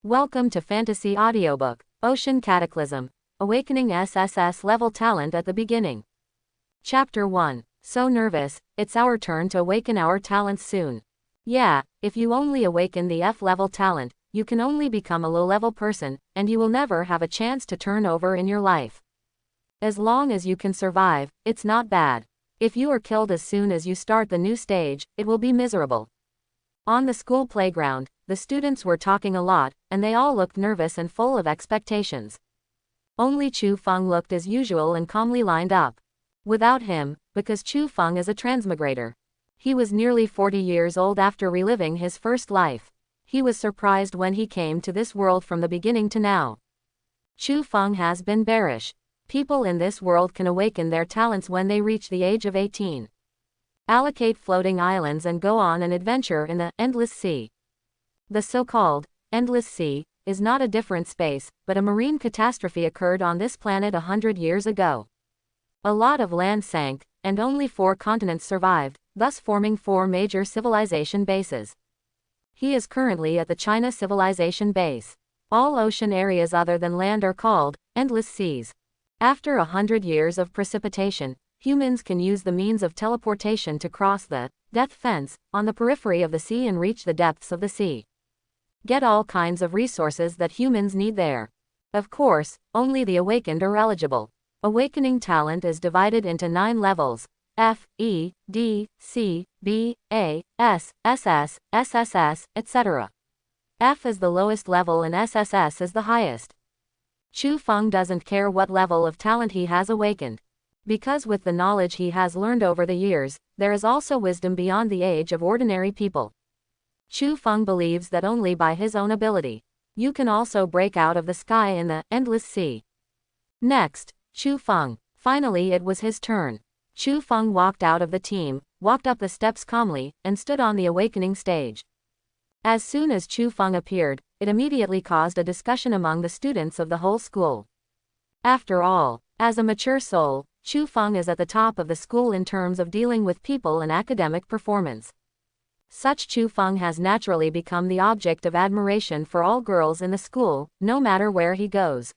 Welcome to Fantasy Audiobook, Ocean Cataclysm, Awakening SSS-level Talent at the Beginning. Chapter 1. So nervous, it's our turn to awaken our talents soon. Yeah, if you only awaken the F-level talent, you can only become a low-level person, and you will never have a chance to turn over in your life. As long as you can survive, it's not bad. If you are killed as soon as you start the new stage, it will be miserable. On the school playground, the students were talking a lot, and they all looked nervous and full of expectations. Only Chu Feng looked as usual and calmly lined up. Without him, because Chu Feng is a transmigrator. He was nearly 40 years old after reliving his first life. He was surprised when he came to this world from the beginning to now. Chu Feng has been bearish. People in this world can awaken their talents when they reach the age of 18. Allocate floating islands and go on an adventure in the endless sea. The so-called endless sea is not a different space, but a marine catastrophe occurred on this planet 100 years ago. A lot of land sank, and only 4 continents survived, thus forming 4 major civilization bases. He is currently at the China civilization base. All ocean areas other than land are called endless seas. After 100 years of precipitation, humans can use the means of teleportation to cross the death fence on the periphery of the sea and reach the depths of the sea. Get all kinds of resources that humans need there. Of course, only the awakened are eligible. Awakening talent is divided into 9 levels: F, E, D, C, B, A, S, SS, SSS, etc. F is the lowest level and SSS is the highest. Chu Feng doesn't care what level of talent he has awakened. Because with the knowledge he has learned over the years, there is also wisdom beyond the age of ordinary people. Chu Feng believes that only by his own ability, you can also break out of the sky in the endless sea. Next, Chu Feng. Finally it was his turn. Chu Feng walked out of the team, walked up the steps calmly, and stood on the awakening stage. As soon as Chu Feng appeared, it immediately caused a discussion among the students of the whole school. After all, as a mature soul, Chu Feng is at the top of the school in terms of dealing with people and academic performance. Such Chu Feng has naturally become the object of admiration for all girls in the school, no matter where he goes.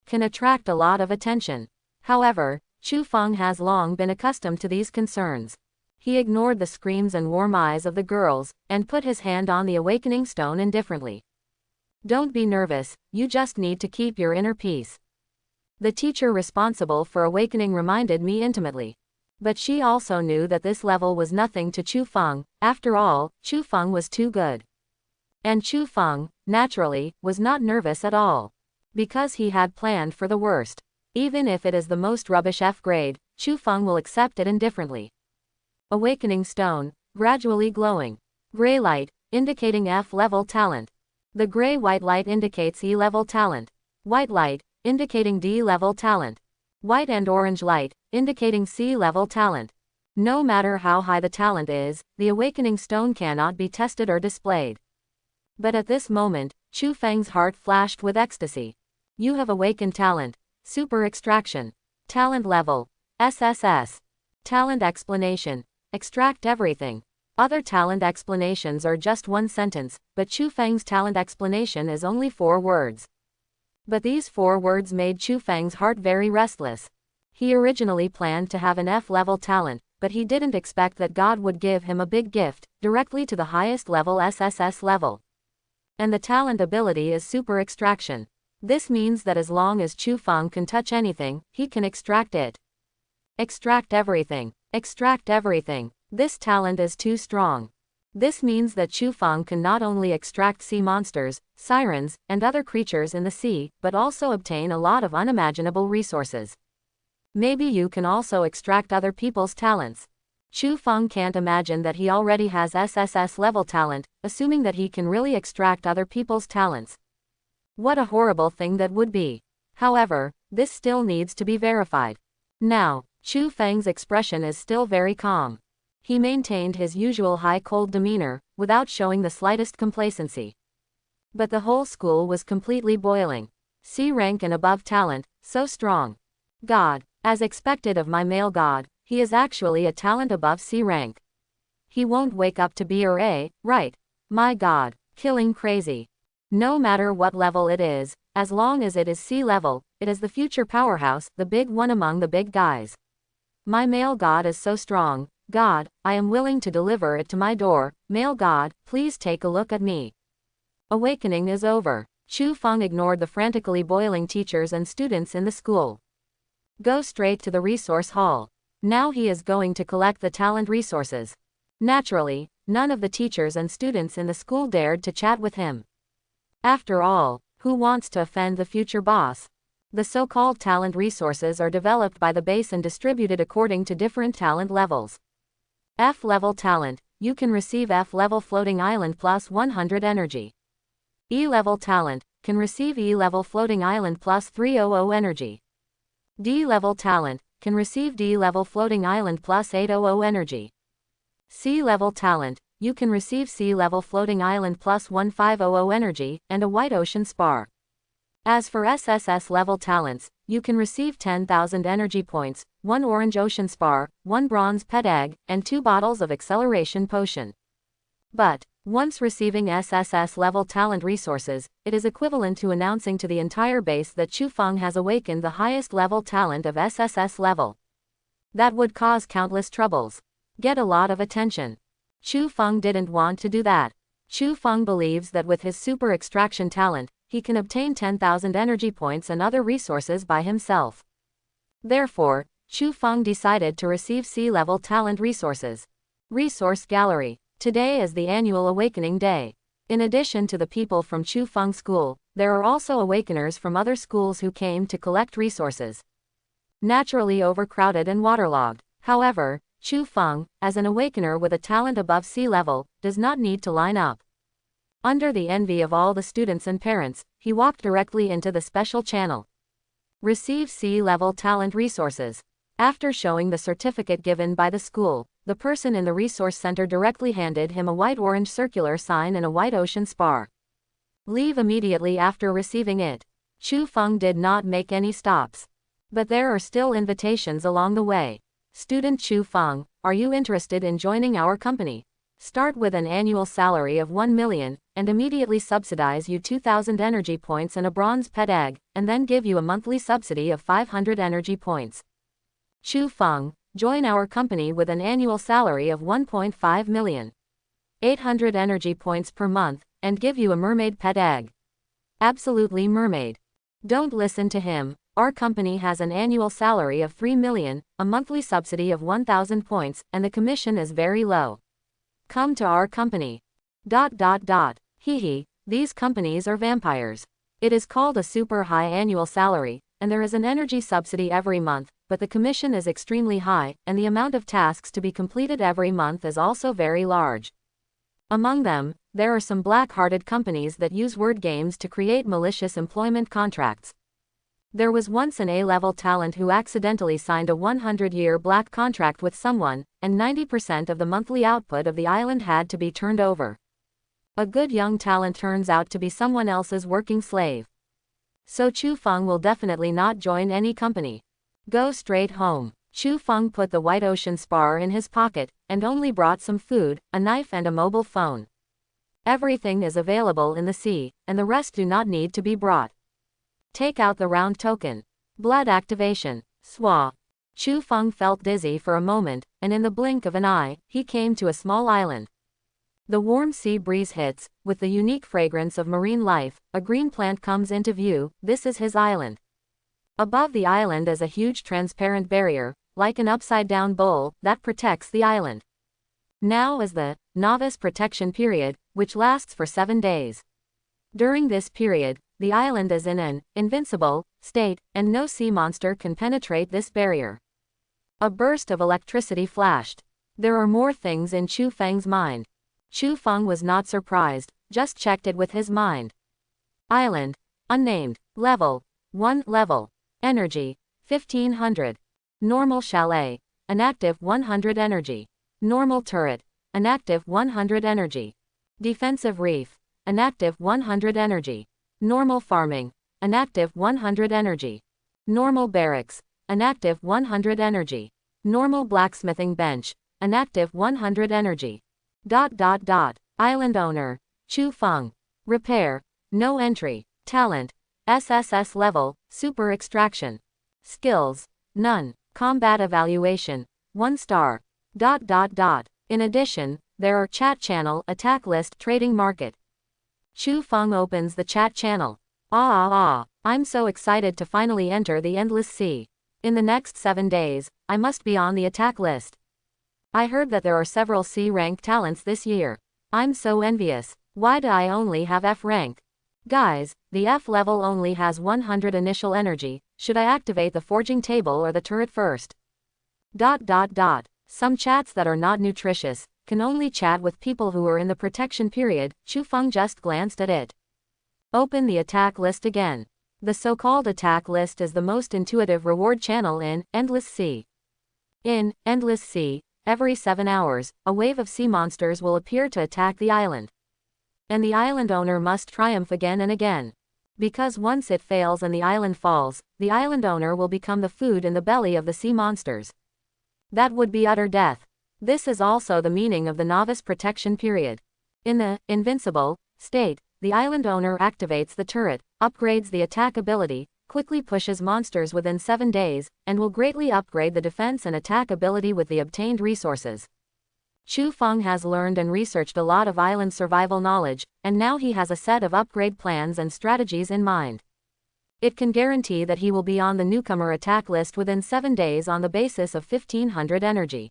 Can attract a lot of attention. However, Chu Feng has long been accustomed to these concerns. He ignored the screams and warm eyes of the girls, and put his hand on the awakening stone indifferently. Don't be nervous, you just need to keep your inner peace. The teacher responsible for awakening reminded me intimately. But she also knew that this level was nothing to Chu Feng. After all, Chu Feng was too good. And Chu Feng, naturally, was not nervous at all. Because he had planned for the worst. Even if it is the most rubbish F grade, Chu Feng will accept it indifferently. Awakening stone, gradually glowing. Gray light, indicating F-level talent. The gray-white light indicates E-level talent. White light, indicating D-level talent. White and orange light, indicating C-level talent. No matter how high the talent is, the awakening stone cannot be tested or displayed. But at this moment, Chu Feng's heart flashed with ecstasy. You have awakened talent. Super extraction. Talent level. SSS. Talent explanation. Extract everything. Other talent explanations are just one sentence, but Chu Feng's talent explanation is only 4 words. But these 4 words made Chu Feng's heart very restless. He originally planned to have an F-level talent, but he didn't expect that God would give him a big gift, directly to the highest level SSS level. And the talent ability is super extraction. This means that as long as Chu Feng can touch anything, he can extract it. Extract everything. Extract everything. This talent is too strong. This means that Chu Feng can not only extract sea monsters, sirens, and other creatures in the sea, but also obtain a lot of unimaginable resources. Maybe you can also extract other people's talents. Chu Feng can't imagine that he already has SSS level talent, assuming that he can really extract other people's talents. What a horrible thing that would be. However, this still needs to be verified. Now, Chu Feng's expression is still very calm. He maintained his usual high cold demeanor, without showing the slightest complacency. But the whole school was completely boiling. C rank and above talent, so strong. God, as expected of my male god, he is actually a talent above C rank. He won't wake up to B or A, right? My god, killing crazy. No matter what level it is, as long as it is sea level, it is the future powerhouse, the big one among the big guys. My male god is so strong. God, I am willing to deliver it to my door. Male god, please take a look at me. Awakening is over. Chu Feng ignored the frantically boiling teachers and students in the school. Go straight to the resource hall. Now he is going to collect the talent resources. Naturally, none of the teachers and students in the school dared to chat with him. After all, who wants to offend the future boss? The so-called talent resources are developed by the base and distributed according to different talent levels. F-level talent, you can receive F-level floating island plus 100 energy. E-level talent, can receive E-level floating island plus 300 energy. D-level talent, can receive D-level floating island plus 800 energy. C-level talent, you can receive C-level floating island plus 1500 energy, and a white ocean spar. As for SSS-level talents, you can receive 10,000 energy points, 1 orange ocean spar, 1 bronze pet egg, and 2 bottles of acceleration potion. But, once receiving SSS-level talent resources, it is equivalent to announcing to the entire base that Chu Feng has awakened the highest level talent of SSS level. That would cause countless troubles. Get a lot of attention. Chu Feng didn't want to do that. Chu Feng believes that with his super extraction talent, he can obtain 10,000 energy points and other resources by himself. Therefore, Chu Feng decided to receive C-level talent resources. Resource Gallery. Today is the annual Awakening Day. In addition to the people from Chu Feng School, there are also awakeners from other schools who came to collect resources. Naturally overcrowded and waterlogged. However, Chu Feng, as an awakener with a talent above sea level, does not need to line up. Under the envy of all the students and parents, he walked directly into the special channel. Receive C-level talent resources. After showing the certificate given by the school, the person in the resource center directly handed him a white-orange circular sign and a white ocean spar. Leave immediately after receiving it. Chu Feng did not make any stops. But there are still invitations along the way. Student Chu Feng, are you interested in joining our company? Start with an annual salary of 1 million, and immediately subsidize you 2,000 energy points and a bronze pet egg, and then give you a monthly subsidy of 500 energy points. Chu Feng, join our company with an annual salary of 1.5 million. 800 energy points per month, and give you a mermaid pet egg. Absolutely mermaid. Don't listen to him. Our company has an annual salary of 3 million, a monthly subsidy of 1,000 points, and the commission is very low. Come to our company. Hehe, these companies are vampires. It is called a super high annual salary, and there is an energy subsidy every month, but the commission is extremely high, and the amount of tasks to be completed every month is also very large. Among them, there are some black-hearted companies that use word games to create malicious employment contracts. There was once an A-level talent who accidentally signed a 100-year black contract with someone, and 90% of the monthly output of the island had to be turned over. A good young talent turns out to be someone else's working slave. So Chu Feng will definitely not join any company. Go straight home. Chu Feng put the white ocean spar in his pocket, and only brought some food, a knife and a mobile phone. Everything is available in the sea, and the rest do not need to be brought. Take out the round token. Blood activation. Swa. Chu Feng felt dizzy for a moment, and in the blink of an eye, he came to a small island. The warm sea breeze hits, with the unique fragrance of marine life, a green plant comes into view. This is his island. Above the island is a huge transparent barrier, like an upside-down bowl, that protects the island. Now is the novice protection period, which lasts for 7 days. During this period, the island is in an invincible state, and no sea monster can penetrate this barrier. A burst of electricity flashed. There are more things in Chu Feng's mind. Chu Feng was not surprised, just checked it with his mind. Island. Unnamed. Level. 1 level. Energy. 1500. Normal chalet. Inactive 100 energy. Normal turret. Inactive 100 energy. Defensive reef. Inactive 100 energy. Normal farming. Inactive 100 energy. Normal barracks. Inactive 100 energy. Normal blacksmithing bench. Inactive 100 energy. Island owner. Chu Feng. Repair. No entry. Talent. SSS level, super extraction. Skills. None. Combat evaluation. 1 star. In addition, there are chat channel, attack list, trading market. Chu Feng opens the chat channel. I'm so excited to finally enter the Endless Sea. In the next 7 days, I must be on the attack list. I heard that there are several C rank talents this year. I'm so envious. Why do I only have F rank? Guys, the F level only has 100 initial energy. Should I activate the forging table or the turret first? Some chats that are not nutritious can only chat with people who are in the protection period. Chu Feng just glanced at it. Open the attack list again. The so-called attack list is the most intuitive reward channel in Endless Sea. In Endless Sea, every 7 hours, a wave of sea monsters will appear to attack the island. And the island owner must triumph again and again. Because once it fails and the island falls, the island owner will become the food in the belly of the sea monsters. That would be utter death. This is also the meaning of the novice protection period. In the invincible state, the island owner activates the turret, upgrades the attack ability, quickly pushes monsters within 7 days, and will greatly upgrade the defense and attack ability with the obtained resources. Chu Feng has learned and researched a lot of island survival knowledge, and now he has a set of upgrade plans and strategies in mind. It can guarantee that he will be on the newcomer attack list within 7 days on the basis of 1500 energy.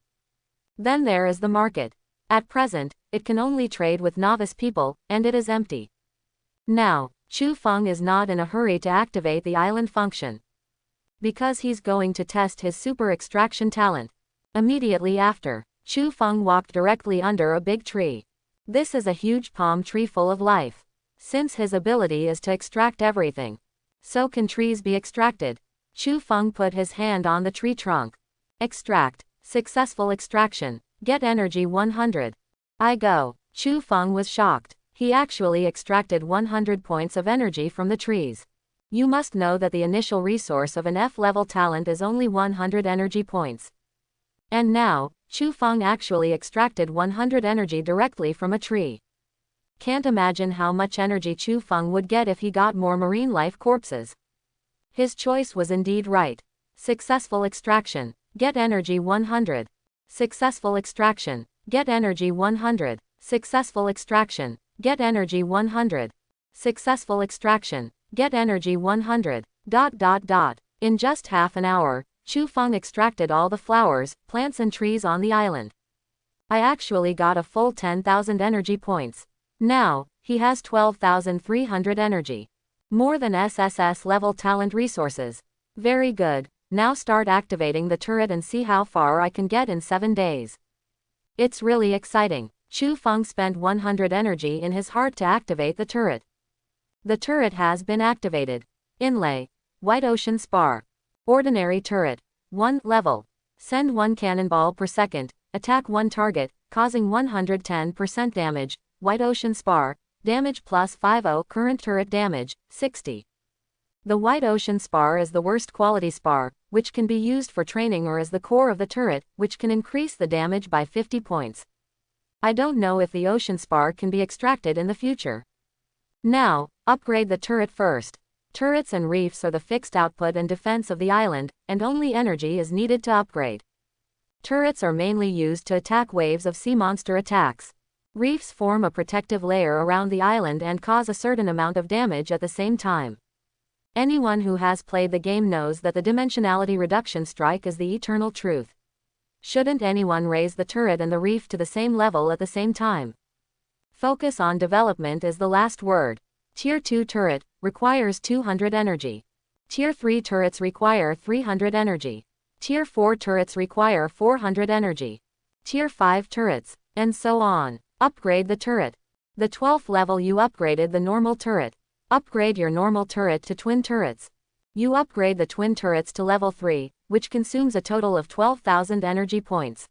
Then there is the market. At present, it can only trade with novice people, and it is empty. Now, Chu Feng is not in a hurry to activate the island function. Because he's going to test his super extraction talent. Immediately after, Chu Feng walked directly under a big tree. This is a huge palm tree full of life. Since his ability is to extract everything, so can trees be extracted. Chu Feng put his hand on the tree trunk. Extract. Successful extraction. Get energy 100. I go. Chu Feng was shocked. He actually extracted 100 points of energy from the trees. You must know that the initial resource of an F-level talent is only 100 energy points. And now, Chu Feng actually extracted 100 energy directly from a tree. Can't imagine how much energy Chu Feng would get if he got more marine life corpses. His choice was indeed right. Successful extraction. Get energy 100. Successful extraction. Get energy 100. Successful extraction. Get energy 100. Successful extraction. Get energy 100. In just half an hour, Chu Feng extracted all the flowers, plants and trees on the island. I actually got a full 10,000 energy points. Now, he has 12,300 energy. More than SSS level talent resources. Very good. Now start activating the turret and see how far I can get in 7 days. It's really exciting. Chu Feng spent 100 energy in his heart to activate the turret. The turret has been activated. Inlay. White Ocean Spar. Ordinary turret. 1 level. Send 1 cannonball per second. Attack 1 target, causing 110% damage. White Ocean Spar. Damage plus 50. Current turret damage, 60. The White Ocean Spar is the worst quality spar, which can be used for training or as the core of the turret, which can increase the damage by 50 points. I don't know if the Ocean Spar can be extracted in the future. Now, upgrade the turret first. Turrets and reefs are the fixed output and defense of the island, and only energy is needed to upgrade. Turrets are mainly used to attack waves of sea monster attacks. Reefs form a protective layer around the island and cause a certain amount of damage at the same time. Anyone who has played the game knows that the dimensionality reduction strike is the eternal truth. Shouldn't anyone raise the turret and the reef to the same level at the same time? Focus on development is the last word. Tier 2 turret requires 200 energy. Tier 3 turrets require 300 energy. Tier 4 turrets require 400 energy. Tier 5 turrets, and so on. Upgrade the turret. The 12th level you upgraded the normal turret. Upgrade your normal turret to twin turrets. You upgrade the twin turrets to level 3, which consumes a total of 12,000 energy points.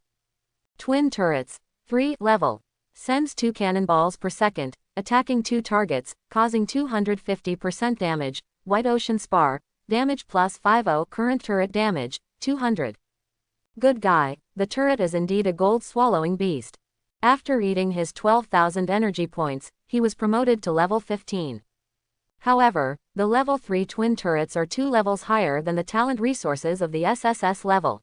Twin turrets, 3 level. Sends 2 cannonballs per second, attacking 2 targets, causing 250% damage. White Ocean Spar, damage plus 50. Current turret damage, 200. Good guy, the turret is indeed a gold-swallowing beast. After eating his 12,000 energy points, he was promoted to level 15. However, the level 3 twin turrets are 2 levels higher than the talent resources of the SSS level.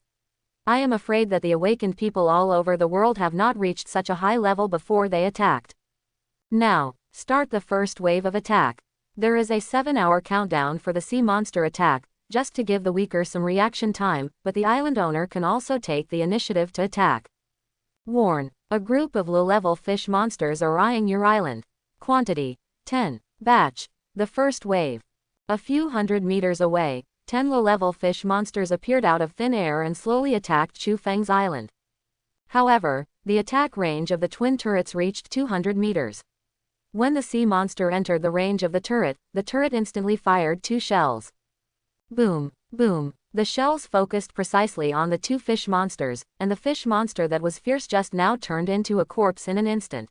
I am afraid that the awakened people all over the world have not reached such a high level before they attacked. Now, start the first wave of attack. There is a 7-hour countdown for the sea monster attack, just to give the weaker some reaction time, but the island owner can also take the initiative to attack. Warn: a group of low-level fish monsters are eyeing your island. Quantity: 10. Batch: the first wave. A few hundred meters away, 10 low-level fish monsters appeared out of thin air and slowly attacked Chu Feng's island. However, the attack range of the twin turrets reached 200 meters. When the sea monster entered the range of the turret instantly fired 2 shells. Boom, boom. The shells focused precisely on the 2 fish monsters, and the fish monster that was fierce just now turned into a corpse in an instant.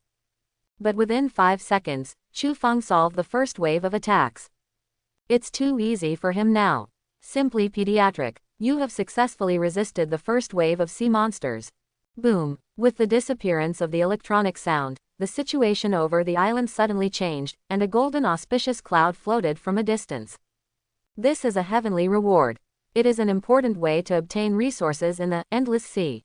But within 5 seconds, Chu Feng solved the first wave of attacks. It's too easy for him now. Simply pediatric. You have successfully resisted the first wave of sea monsters. Boom. With the disappearance of the electronic sound, the situation over the island suddenly changed, and a golden auspicious cloud floated from a distance. This is a heavenly reward. It is an important way to obtain resources in the endless sea.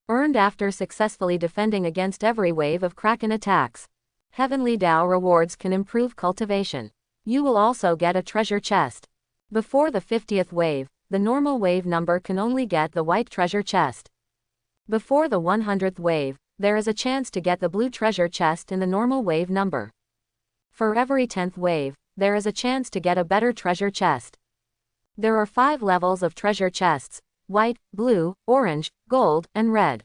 Earned after successfully defending against every wave of Kraken attacks. Heavenly Dao rewards can improve cultivation. You will also get a treasure chest. Before the 50th wave, the normal wave number can only get the white treasure chest. Before the 100th wave, there is a chance to get the blue treasure chest in the normal wave number. For every 10th wave, there is a chance to get a better treasure chest. There are 5 levels of treasure chests: white, blue, orange, gold, and red.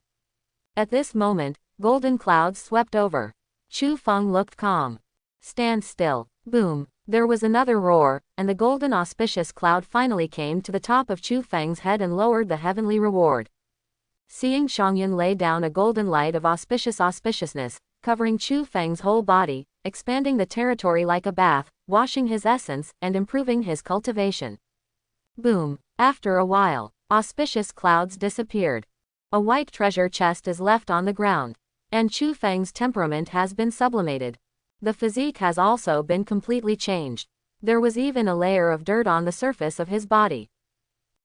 At this moment, golden clouds swept over. Chu Feng looked calm. Stand still. Boom. There was another roar, and the golden auspicious cloud finally came to the top of Chu Feng's head and lowered the heavenly reward. Seeing Xiangyun lay down a golden light of auspiciousness, covering Chu Feng's whole body, expanding the territory like a bath, washing his essence, and improving his cultivation. Boom. After a while, auspicious clouds disappeared. A white treasure chest is left on the ground. And Chu Feng's temperament has been sublimated. The physique has also been completely changed. There was even a layer of dirt on the surface of his body.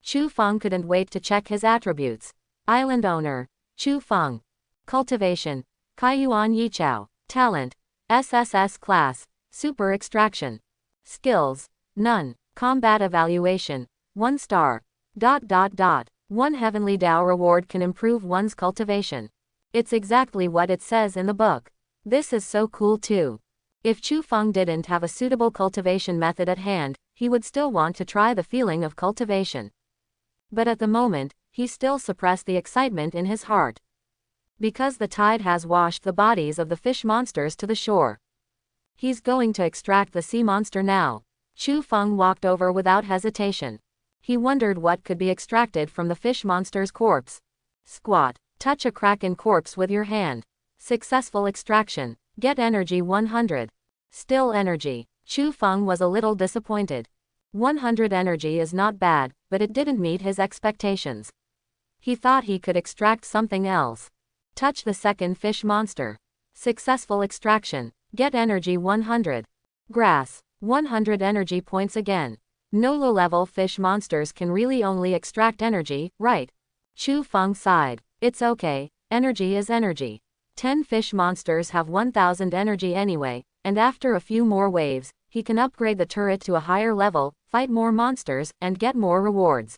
Chu Feng couldn't wait to check his attributes. Island owner: Chu Feng. Cultivation: Kaiyuan Yichao. Talent: SSS class, super extraction. Skills: none. Combat evaluation: 1 star. 1 heavenly Dao reward can improve one's cultivation. It's exactly what it says in the book. This is so cool too. If Chu Feng didn't have a suitable cultivation method at hand, he would still want to try the feeling of cultivation. But at the moment, he still suppressed the excitement in his heart. Because the tide has washed the bodies of the fish monsters to the shore. He's going to extract the sea monster now. Chu Feng walked over without hesitation. He wondered what could be extracted from the fish monster's corpse. Squat. Touch a Kraken corpse with your hand. Successful extraction. Get energy 100. Still energy. Chu Feng was a little disappointed. 100 energy is not bad, but it didn't meet his expectations. He thought he could extract something else. Touch the second fish monster. Successful extraction. Get energy 100. Grass. 100 energy points again. No low-level fish monsters can really only extract energy, right? Chu Feng sighed. It's okay, energy is energy. 10 fish monsters have 1000 energy anyway, and after a few more waves, he can upgrade the turret to a higher level, fight more monsters, and get more rewards.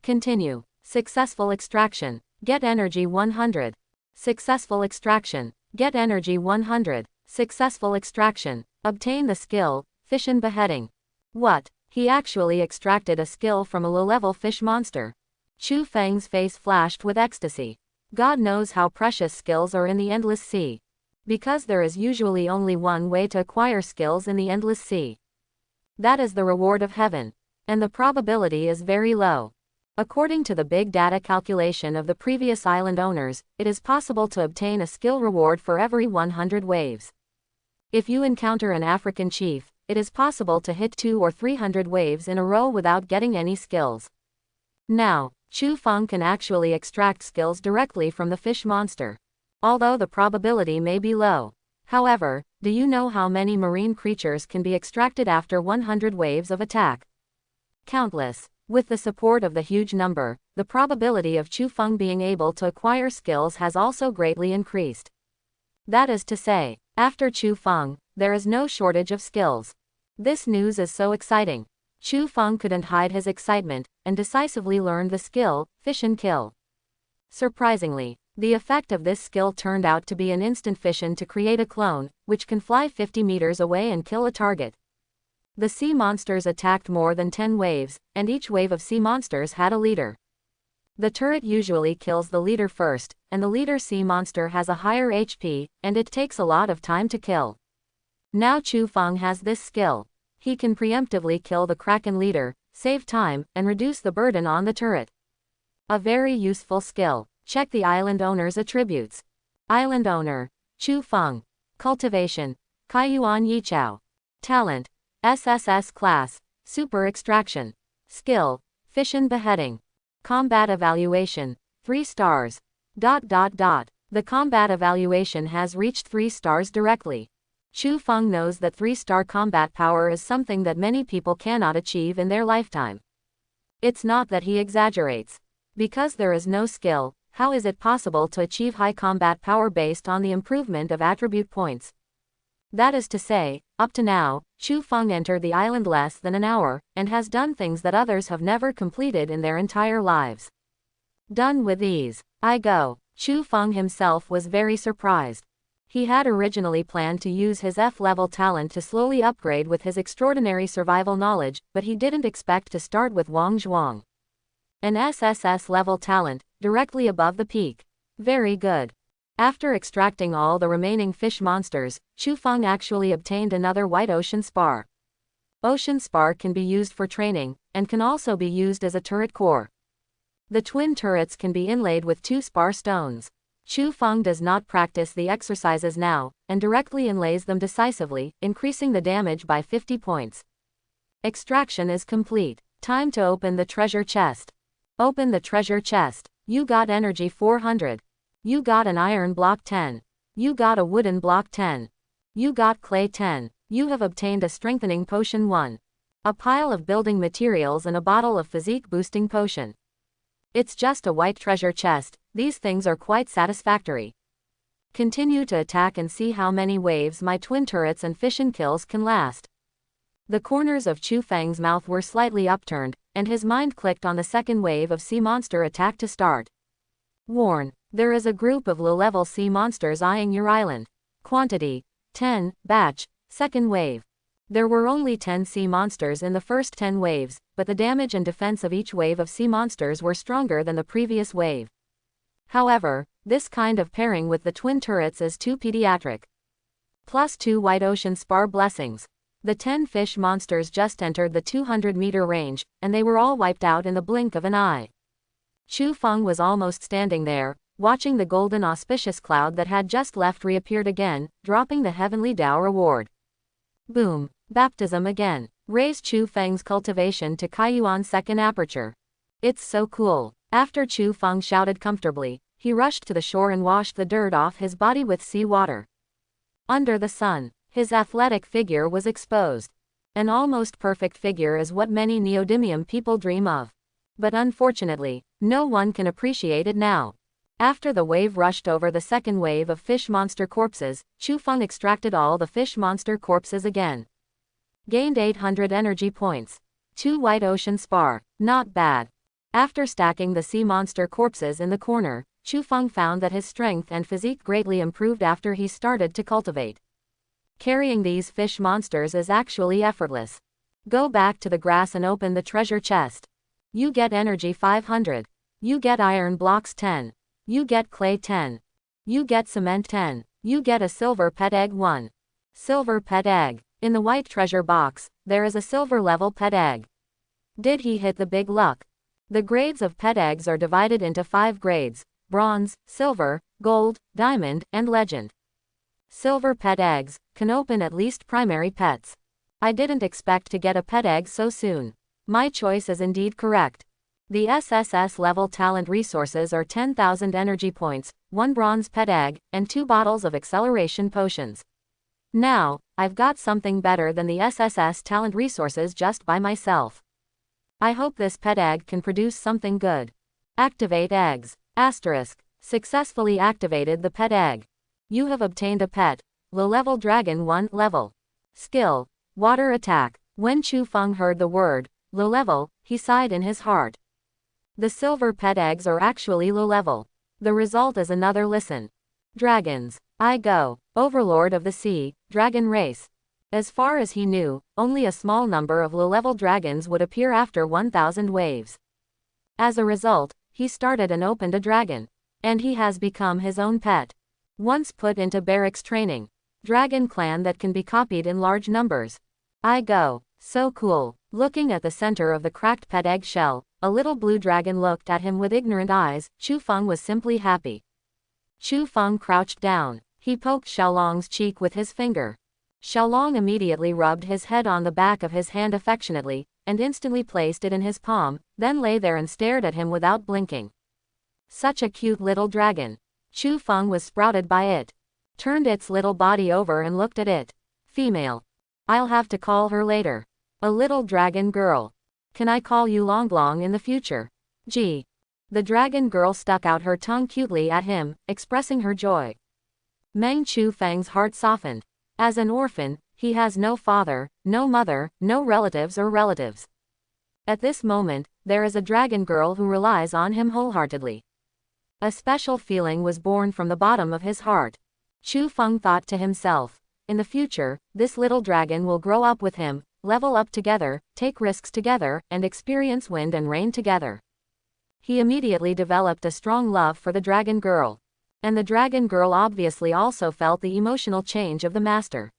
Continue. Successful extraction. Get energy 100. Successful extraction. Get energy 100. Successful extraction. Obtain the skill, Fission Beheading. What? He actually extracted a skill from a low-level fish monster. Chu Feng's face flashed with ecstasy. God knows how precious skills are in the endless sea. Because there is usually only one way to acquire skills in the endless sea. That is the reward of heaven. And the probability is very low. According to the big data calculation of the previous island owners, it is possible to obtain a skill reward for every 100 waves. If you encounter an African chief, it is possible to hit 200 or 300 waves in a row without getting any skills. Now, Chu Feng can actually extract skills directly from the fish monster. Although the probability may be low. However, Do you know how many marine creatures can be extracted after 100 waves of attack? Countless. With the support of the huge number, the probability of Chu Feng being able to acquire skills has also greatly increased. That is to say, after Chu Feng, there is no shortage of skills. This news is so exciting. Chu Feng couldn't hide his excitement, and decisively learned the skill, fission kill. Surprisingly, the effect of this skill turned out to be an instant fission to create a clone, which can fly 50 meters away and kill a target. The sea monsters attacked more than 10 waves, and each wave of sea monsters had a leader. The turret usually kills the leader first, and the leader sea monster has a higher HP, and it takes a lot of time to kill. Now Chu Feng has this skill. He can preemptively kill the Kraken leader, save time, and reduce the burden on the turret. A very useful skill. Check the island owner's attributes. Island owner, Chu Feng. Cultivation, Kaiyuan Yichao. Talent, SSS class, super extraction. Skill, fission beheading. Combat evaluation, 3 stars. The combat evaluation has reached 3 stars directly. Chu Feng knows that 3-star combat power is something that many people cannot achieve in their lifetime. It's not that he exaggerates. Because there is no skill, how is it possible to achieve high combat power based on the improvement of attribute points? That is to say, up to now, Chu Feng entered the island less than an hour, and has done things that others have never completed in their entire lives. Done with ease. I go. Chu Feng himself was very surprised. He had originally planned to use his F-level talent to slowly upgrade with his extraordinary survival knowledge, but he didn't expect to start with Wang Zhuang. An SSS-level talent, directly above the peak. Very good. After extracting all the remaining fish monsters, Chu Feng actually obtained another white ocean spar. Ocean spar can be used for training, and can also be used as a turret core. The twin turrets can be inlaid with 2 spar stones. Chu Feng does not practice the exercises now, and directly inlays them decisively, increasing the damage by 50 points. Extraction is complete. Time to open the treasure chest. Open the treasure chest. You got energy 400. You got an iron block 10. You got a wooden block 10. You got clay 10. You have obtained a strengthening potion 1. A pile of building materials and a bottle of physique boosting potion. It's just a white treasure chest. These things are quite satisfactory. Continue to attack and see how many waves my twin turrets and fission kills can last. The corners of Chu Feng's mouth were slightly upturned, and his mind clicked on the second wave of sea monster attack to start. Warn. There is a group of low-level sea monsters eyeing your island. Quantity, 10, batch, second wave. There were only 10 sea monsters in the first 10 waves, but the damage and defense of each wave of sea monsters were stronger than the previous wave. However, this kind of pairing with the twin turrets is too pediatric. Plus 2 white ocean spar blessings. The 10 fish monsters just entered the 200-meter range, and they were all wiped out in the blink of an eye. Chu Feng was almost standing there, watching the golden auspicious cloud that had just left reappeared again, dropping the heavenly Dao reward. Boom. Baptism again. Raise Chu Feng's cultivation to Kaiyuan's second aperture. It's so cool. After Chu Feng shouted comfortably, he rushed to the shore and washed the dirt off his body with sea water. Under the sun, his athletic figure was exposed. An almost perfect figure is what many neodymium people dream of. But unfortunately, no one can appreciate it now. After the wave rushed over the second wave of fish monster corpses, Chu Feng extracted all the fish monster corpses again. Gained 800 energy points. 2 white ocean spar. Not bad. After stacking the sea monster corpses in the corner, Chu Feng found that his strength and physique greatly improved after he started to cultivate. Carrying these fish monsters is actually effortless. Go back to the grass and open the treasure chest. You get energy 500. You get iron blocks 10. You get clay 10. You get cement 10. You get a silver pet egg 1. Silver pet egg. In the white treasure box, there is a silver level pet egg. Did he hit the big luck? The grades of pet eggs are divided into 5 grades: bronze, silver, gold, diamond, and legend. Silver pet eggs can open at least primary pets. I didn't expect to get a pet egg so soon. My choice is indeed correct. The SSS level talent resources are 10,000 energy points, 1 bronze pet egg, and 2 bottles of acceleration potions. Now, I've got something better than the SSS talent resources just by myself. I hope this pet egg can produce something good. Activate eggs. Asterisk. Successfully activated the pet egg. You have obtained a pet. Low-level dragon 1 level. Skill. Water attack. When Chu Feng heard the word, low level, he sighed in his heart. The silver pet eggs are actually low level. The result is another listen. Dragons. I go. Overlord of the sea, dragon race. As far as he knew, only a small number of low-level dragons would appear after 1,000 waves. As a result, he started and opened a dragon. And he has become his own pet. Once put into barracks training. Dragon clan that can be copied in large numbers. I go. So cool. Looking at the center of the cracked pet egg shell, a little blue dragon looked at him with ignorant eyes. Chu Feng was simply happy. Chu Feng crouched down. He poked Xiaolong's cheek with his finger. Xiaolong immediately rubbed his head on the back of his hand affectionately, and instantly placed it in his palm, then lay there and stared at him without blinking. Such a cute little dragon. Chu Feng was sprouted by it. Turned its little body over and looked at it. Female. I'll have to call her later. A little dragon girl. Can I call you Longlong in the future? Gee. The dragon girl stuck out her tongue cutely at him, expressing her joy. Meng Chu Feng's heart softened. As an orphan, he has no father, no mother, no relatives or relatives. At this moment, there is a dragon girl who relies on him wholeheartedly. A special feeling was born from the bottom of his heart. Chu Feng thought to himself, in the future, this little dragon will grow up with him, level up together, take risks together, and experience wind and rain together. He immediately developed a strong love for the dragon girl. And the dragon girl obviously also felt the emotional change of the master.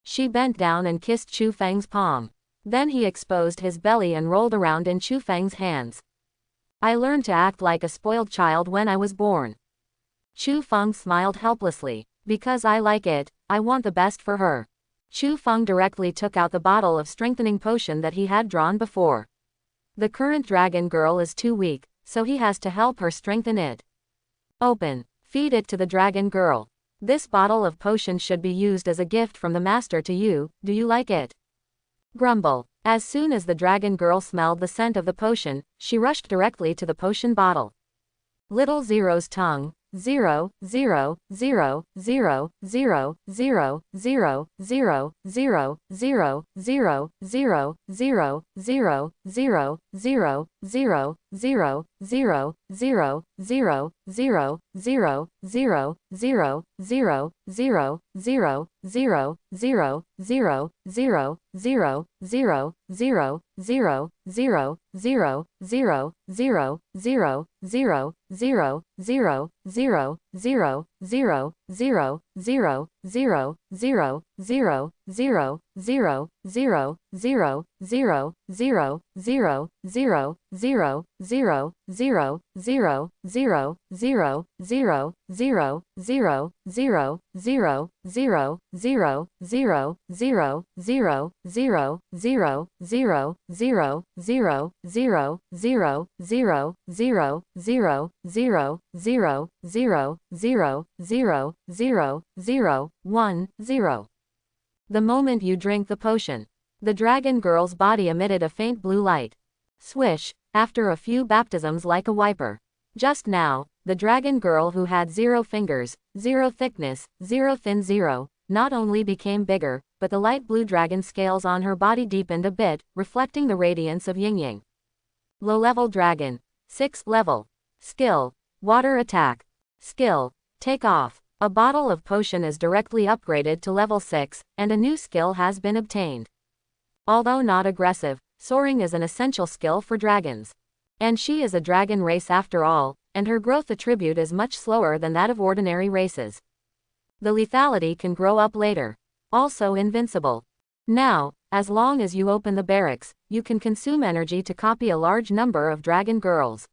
She bent down and kissed Chu Feng's palm. Then he exposed his belly and rolled around in Chu Feng's hands. I learned to act like a spoiled child when I was born. Chu Feng smiled helplessly. Because I like it, I want the best for her. Chu Feng directly took out the bottle of strengthening potion that he had drawn before. The current dragon girl is too weak, so he has to help her strengthen it. Open. Feed it to the dragon girl. This bottle of potion should be used as a gift from the master to you. Do you like it? Grumble. As soon as the dragon girl smelled the scent of the potion, she rushed directly to the potion bottle. Little Zero's tongue. 0, 0, 0, 0, 0, 0, 0, 0, 0, 0, 0, 0, 0, 0, 0, 0, 0, 0, 0, 0, 0, 0, 0, 0, 0, 0, 0, 0, 0, 0, 0, 0, 0, 0, 0, 0, 0, 0, 0, 0, 0, 0, 0, 0, 0, 0, 0, 0, 0, 0, 0, 0, 0, 0, 0, 0, 0, 0, 0, 0, 0, 0, 0, 0, 0, 0, 0, 0, 0, 0, 0, 0, 0, 0, 0, 0, 0, 0, 0, 0, 0, 0, 0, 0, 0, 0, 0, 0, 0, 0, 0, 0, 0, 1, 0. The moment you drink the potion, the dragon girl's body emitted a faint blue light. Swish, after a few baptisms like a wiper. Just now, the dragon girl who had 0 fingers, 0 thickness, 0 thin 0, not only became bigger, but the light blue dragon scales on her body deepened a bit, reflecting the radiance of yin-yang. Low-level dragon. 6th level. Skill. Water attack. Skill. Take off. A bottle of potion is directly upgraded to level 6, and a new skill has been obtained. Although not aggressive, soaring is an essential skill for dragons. And she is a dragon race after all, and her growth attribute is much slower than that of ordinary races. The lethality can grow up later. Also invincible. Now, as long as you open the barracks, you can consume energy to copy a large number of dragon girls.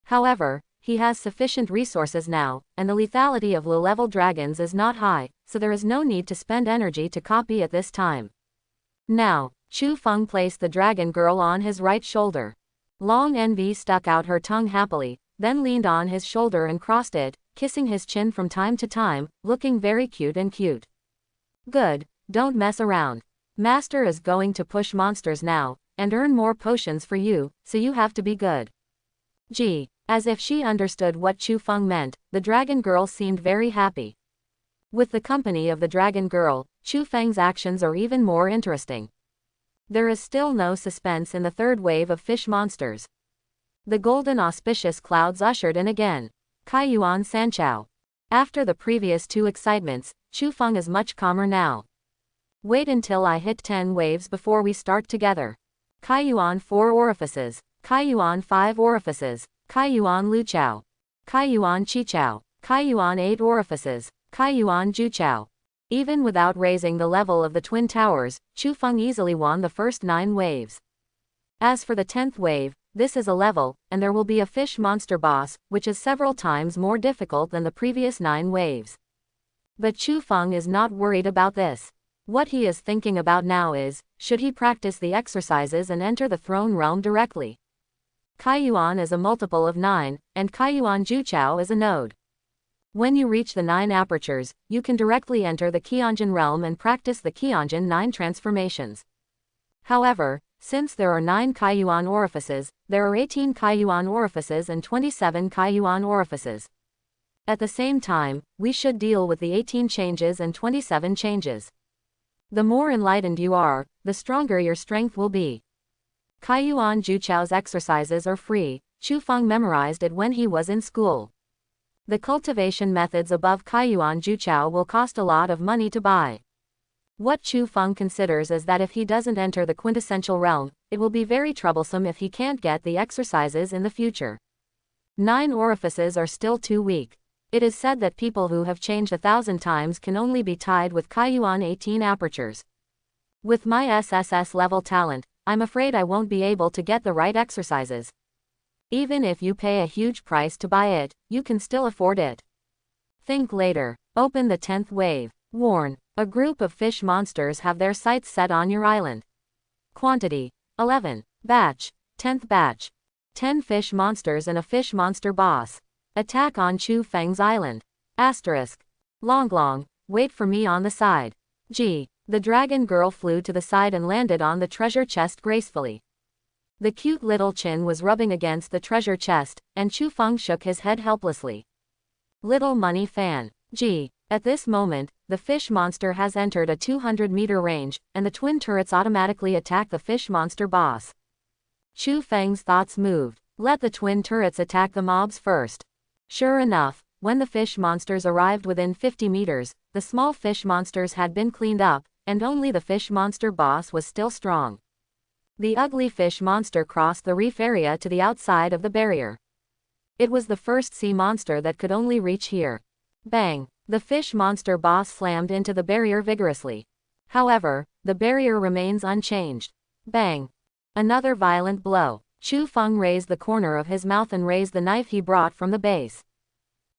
However, he has sufficient resources now, and the lethality of low-level dragons is not high, so there is no need to spend energy to copy at this time. Now, Chu Feng placed the dragon girl on his right shoulder. Long Envy stuck out her tongue happily, then leaned on his shoulder and crossed it, kissing his chin from time to time, looking very cute and cute. Good, don't mess around. Master is going to push monsters now, and earn more potions for you, so you have to be good. Gee, as if she understood what Chu Feng meant, the dragon girl seemed very happy. With the company of the dragon girl, Chu Feng's actions are even more interesting. There is still no suspense in the third wave of fish monsters. The golden auspicious clouds ushered in again. Kaiyuan Sanchao. After the previous two excitements, Chu Feng is much calmer now. Wait until I hit 10 waves before we start together. Kaiyuan 4 orifices. Kaiyuan 5 orifices. Kaiyuan Luchao. Kaiyuan Chichao. Kaiyuan 8 orifices. Kaiyuan Juchao. Even without raising the level of the Twin Towers, Chu Feng easily won the first 9 waves. As for the 10th wave, this is a level, and there will be a fish monster boss, which is several times more difficult than the previous 9 waves. But Chu Feng is not worried about this. What he is thinking about now is, should he practice the exercises and enter the throne realm directly? Kaiyuan is a multiple of 9, and Kaiyuan Juchao is a node. When you reach the 9 apertures, you can directly enter the Qianjin realm and practice the Qianjin 9 transformations. However, since there are 9 Kaiyuan orifices, there are 18 Kaiyuan orifices and 27 Kaiyuan orifices. At the same time, we should deal with the 18 changes and 27 changes. The more enlightened you are, the stronger your strength will be. Kaiyuan Juchao's exercises are free. Chu Feng memorized it when he was in school. The cultivation methods above Kaiyuan Juchao will cost a lot of money to buy. What Chu Feng considers is that if he doesn't enter the quintessential realm, it will be very troublesome if he can't get the exercises in the future. 9 orifices are still too weak. It is said that people who have changed 1,000 times can only be tied with Kaiyuan 18 apertures. With my SSS-level talent, I'm afraid I won't be able to get the right exercises. Even if you pay a huge price to buy it, you can still afford it. Think later. Open the 10th wave. Warn. A group of fish monsters have their sights set on your island. Quantity: 11. Batch: 10th batch. 10 fish monsters and a fish monster boss. Attack on Chu Feng's island. Asterisk. Longlong, wait for me on the side. Gee. The dragon girl flew to the side and landed on the treasure chest gracefully. The cute little chin was rubbing against the treasure chest, and Chu Feng shook his head helplessly. Little money fan. Gee. At this moment, the fish monster has entered a 200-meter range, and the twin turrets automatically attack the fish monster boss. Chu Feng's thoughts moved. Let the twin turrets attack the mobs first. Sure enough, when the fish monsters arrived within 50 meters, the small fish monsters had been cleaned up, and only the fish monster boss was still strong. The ugly fish monster crossed the reef area to the outside of the barrier. It was the first sea monster that could only reach here. Bang! The fish monster boss slammed into the barrier vigorously. However, the barrier remains unchanged. Bang! Another violent blow. Chu Feng raised the corner of his mouth and raised the knife he brought from the base.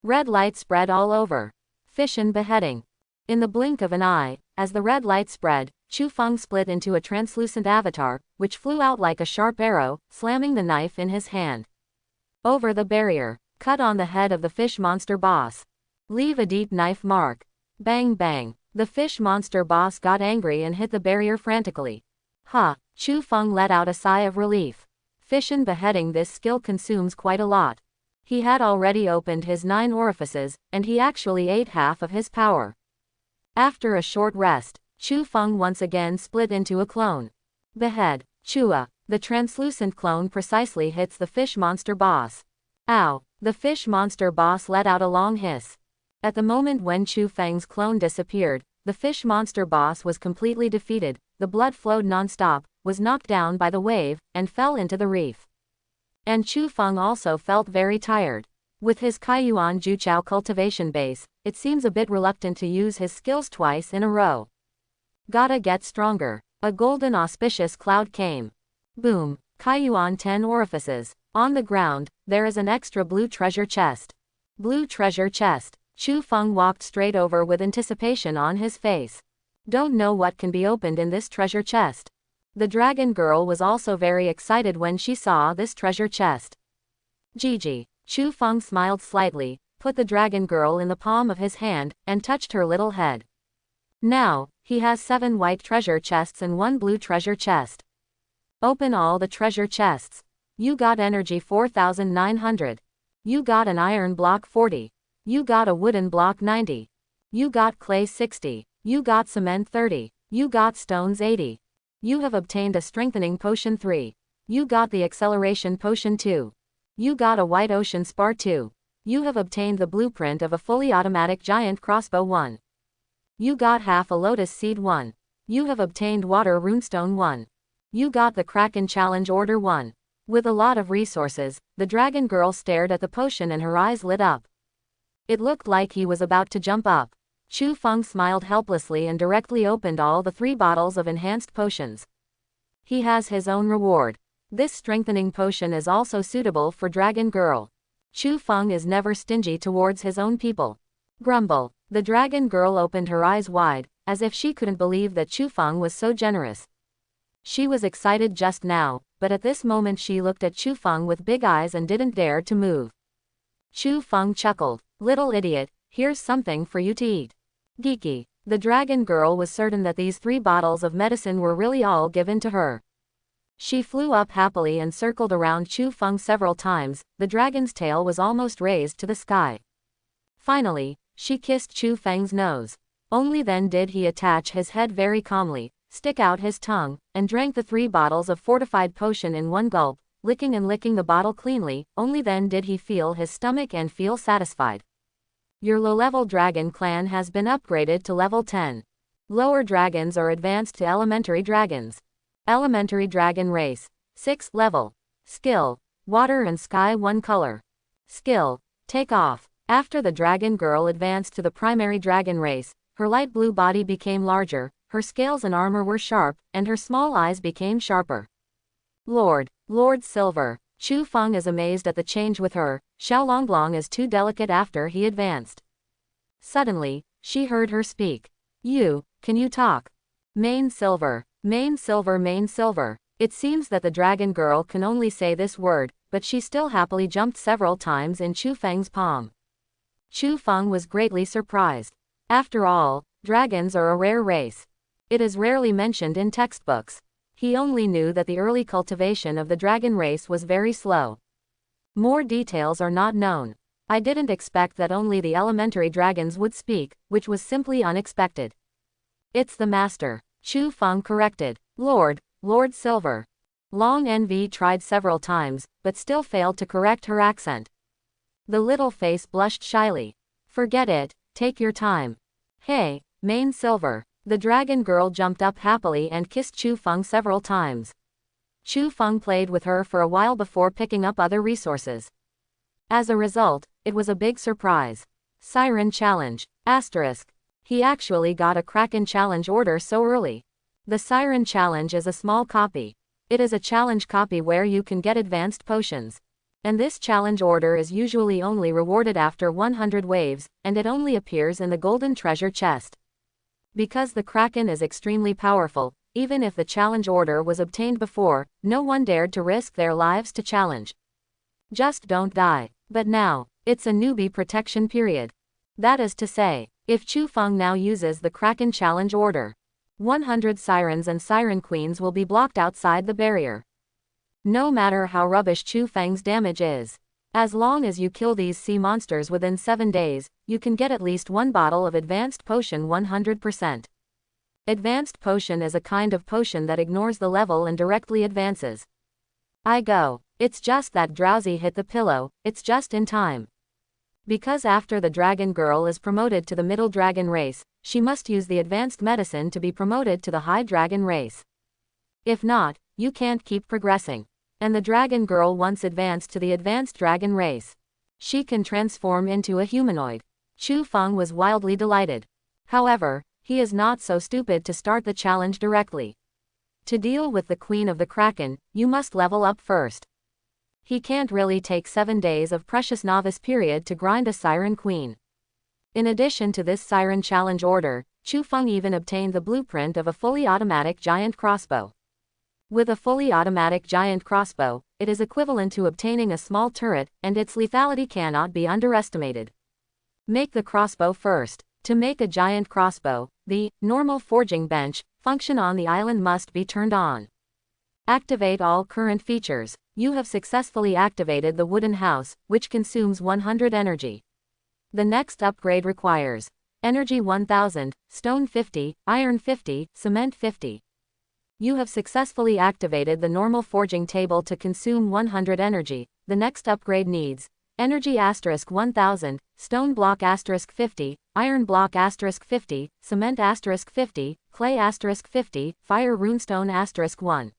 Red light spread all over. Fission beheading. In the blink of an eye, as the red light spread, Chu Feng split into a translucent avatar, which flew out like a sharp arrow, slamming the knife in his hand. Over the barrier. Cut on the head of the fish monster boss. Leave a deep knife mark. Bang bang. The fish monster boss got angry and hit the barrier frantically. Ha! Chu Feng let out a sigh of relief. Fission beheading, this skill consumes quite a lot. He had already opened his 9 orifices, and he actually ate half of his power. After a short rest, Chu Feng once again split into a clone. Behead. Chua. The translucent clone precisely hits the fish monster boss. Ow! The fish monster boss let out a long hiss. At the moment when Chu Feng's clone disappeared, the fish monster boss was completely defeated, the blood flowed non-stop, was knocked down by the wave, and fell into the reef. And Chu Feng also felt very tired. With his Kaiyuan Juchao cultivation base, it seems a bit reluctant to use his skills twice in a row. Gotta get stronger. A golden auspicious cloud came. Boom. Kaiyuan 10 orifices. On the ground, there is an extra blue treasure chest. Blue treasure chest. Chu Feng walked straight over with anticipation on his face. Don't know what can be opened in this treasure chest. The dragon girl was also very excited when she saw this treasure chest. Gigi. Chu Feng smiled slightly, put the dragon girl in the palm of his hand, and touched her little head. Now, he has 7 white treasure chests and 1 blue treasure chest. Open all the treasure chests. You got energy 4,900. You got an iron block 40. You got a wooden block 90. You got clay 60. You got cement 30. You got stones 80. You have obtained a strengthening potion 3. You got the acceleration potion 2. You got a white ocean spar 2. You have obtained the blueprint of a fully automatic giant crossbow 1. You got half a lotus seed 1. You have obtained water runestone 1. You got the Kraken challenge order 1. With a lot of resources, the dragon girl stared at the potion and her eyes lit up. It looked like he was about to jump up. Chu Feng smiled helplessly and directly opened all the 3 bottles of enhanced potions. He has his own reward. This strengthening potion is also suitable for Dragon Girl. Chu Feng is never stingy towards his own people. Grumble. The dragon girl opened her eyes wide, as if she couldn't believe that Chu Feng was so generous. She was excited just now, but at this moment she looked at Chu Feng with big eyes and didn't dare to move. Chu Feng chuckled. Little idiot, here's something for you to eat. Geeky. The dragon girl was certain that these 3 bottles of medicine were really all given to her. She flew up happily and circled around Chu Feng several times. The dragon's tail was almost raised to the sky. Finally, she kissed Chu Feng's nose. Only then did he attach his head very calmly, stick out his tongue, and drank the 3 bottles of fortified potion in one gulp, licking and licking the bottle cleanly. Only then did he feel his stomach and feel satisfied. Your low-level dragon clan has been upgraded to level 10. Lower dragons are advanced to elementary dragons. Elementary dragon race. 6th level. Skill. Water and sky 1 color. Skill. Take off. After the dragon girl advanced to the primary dragon race, her light blue body became larger, her scales and armor were sharp, and her small eyes became sharper. Lord Silver. Chu Feng is amazed at the change with her. Xiaolonglong is too delicate after he advanced. Suddenly, she heard her speak. Can you talk? Main Silver. Main Silver, Main Silver. It seems that the dragon girl can only say this word, but she still happily jumped several times in Chu Feng's palm. Chu Feng was greatly surprised. After all, dragons are a rare race. It is rarely mentioned in textbooks. He only knew that the early cultivation of the dragon race was very slow. More details are not known. I didn't expect that only the elementary dragons would speak, which was simply unexpected. It's the master. Chu Feng corrected. Lord Silver. Long Nv tried several times, but still failed to correct her accent. The little face blushed shyly. Forget it, take your time. Hey, Main Silver. The dragon girl jumped up happily and kissed Chu Feng several times. Chu Feng played with her for a while before picking up other resources. As a result, it was a big surprise. Siren Challenge. Asterisk. He actually got a Kraken challenge order so early. The Siren Challenge is a small copy. It is a challenge copy where you can get advanced potions. And this challenge order is usually only rewarded after 100 waves, and it only appears in the golden treasure chest. Because the Kraken is extremely powerful, even if the challenge order was obtained before, no one dared to risk their lives to challenge. Just don't die. But now, it's a newbie protection period. That is to say, if Chu Feng now uses the Kraken challenge order, 100 sirens and Siren Queens will be blocked outside the barrier. No matter how rubbish Chu Feng's damage is. As long as you kill these sea monsters within 7 days, you can get at least 1 bottle of advanced potion 100%. Advanced potion is a kind of potion that ignores the level and directly advances. I go. It's just that Drowsy hit the pillow, it's just in time. Because after the dragon girl is promoted to the middle dragon race, she must use the advanced medicine to be promoted to the high dragon race. If not, you can't keep progressing. And the dragon girl once advanced to the advanced dragon race. She can transform into a humanoid. Chu Feng was wildly delighted. However, he is not so stupid to start the challenge directly. To deal with the Queen of the Kraken, you must level up first. He can't really take 7 days of precious novice period to grind a Siren Queen. In addition to this Siren challenge order, Chu Feng even obtained the blueprint of a fully automatic giant crossbow. With a fully automatic giant crossbow, it is equivalent to obtaining a small turret, and its lethality cannot be underestimated. Make the crossbow first. To make a giant crossbow, the normal forging bench function on the island must be turned on. Activate all current features. You have successfully activated the wooden house, which consumes 100 energy. The next upgrade requires energy 1000, stone 50, iron 50, cement 50. You have successfully activated the normal forging table to consume 100 energy. The next upgrade needs energy *1000, stone block *50, iron block *50, cement *50, clay *50, fire runestone *1.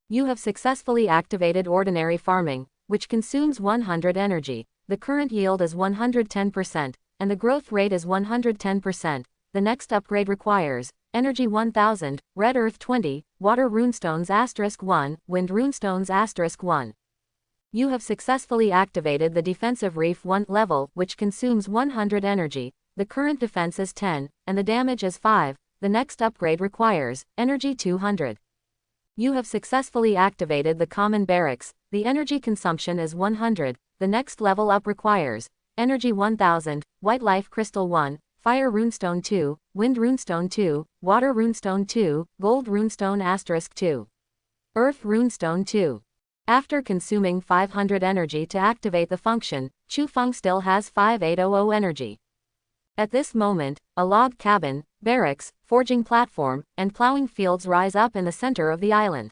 You have successfully activated ordinary farming, which consumes 100 energy. The current yield is 110%, and the growth rate is 110%. The next upgrade requires energy 1000, red earth 20, water runestones *1, wind runestones *1. You have successfully activated the defensive reef 1 level, which consumes 100 energy. The current defense is 10, and the damage is 5. The next upgrade requires energy 200. You have successfully activated the common barracks. The energy consumption is 100. The next level up requires energy 1000, white life crystal 1, fire runestone 2, wind runestone 2, water runestone 2, gold runestone *2, earth runestone 2. After consuming 500 energy to activate the function, Chu Feng still has 5800 energy. At this moment, a log cabin, barracks, forging platform, and plowing fields rise up in the center of the island.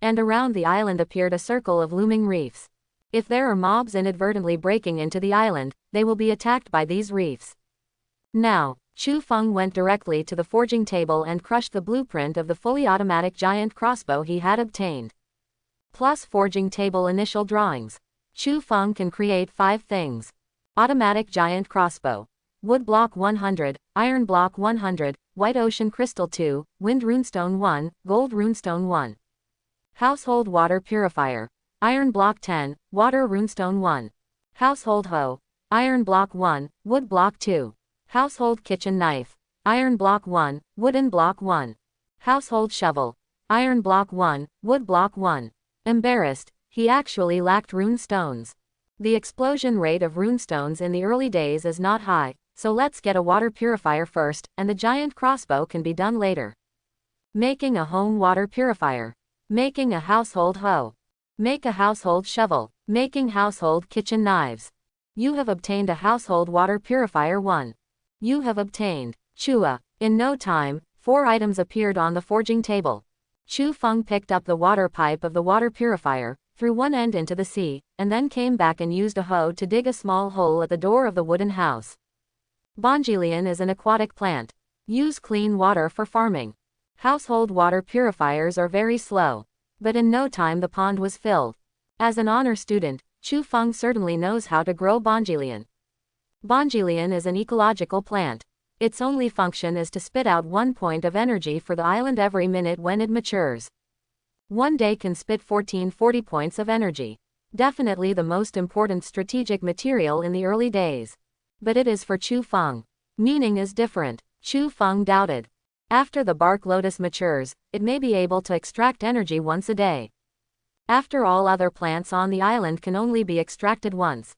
And around the island appeared a circle of looming reefs. If there are mobs inadvertently breaking into the island, they will be attacked by these reefs. Now, Chu Feng went directly to the forging table and crushed the blueprint of the fully automatic giant crossbow he had obtained. Plus forging table initial drawings. Chu Feng can create 5 things. Automatic giant crossbow. Wood block 100, iron block 100, white ocean crystal 2, wind runestone 1, gold runestone 1. Household water purifier. Iron block 10, water runestone 1. Household hoe. Iron block 1, wood block 2. Household kitchen knife. Iron block 1, wooden block 1. Household shovel. Iron block 1, wood block 1. Embarrassed, he actually lacked rune stones. The explosion rate of runestones in the early days is not high, so let's get a water purifier first, and the giant crossbow can be done later. Making a home water purifier. Making a household hoe. Make a household shovel. Making household kitchen knives. You have obtained a household water purifier 1. You have obtained Chua. In no time, 4 items appeared on the forging table. Chu Feng picked up the water pipe of the water purifier, threw one end into the sea, and then came back and used a hoe to dig a small hole at the door of the wooden house. Bongilian is an aquatic plant. Use clean water for farming. Household water purifiers are very slow. But in no time the pond was filled. As an honor student, Chu Feng certainly knows how to grow Bongilian. Bongilian is an ecological plant. Its only function is to spit out 1 point of energy for the island every minute when it matures. One day can spit 1440 points of energy. Definitely the most important strategic material in the early days. But it is for Chu Feng. Meaning is different. Chu Feng doubted. After the bark lotus matures, it may be able to extract energy once a day. After all other plants on the island can only be extracted once.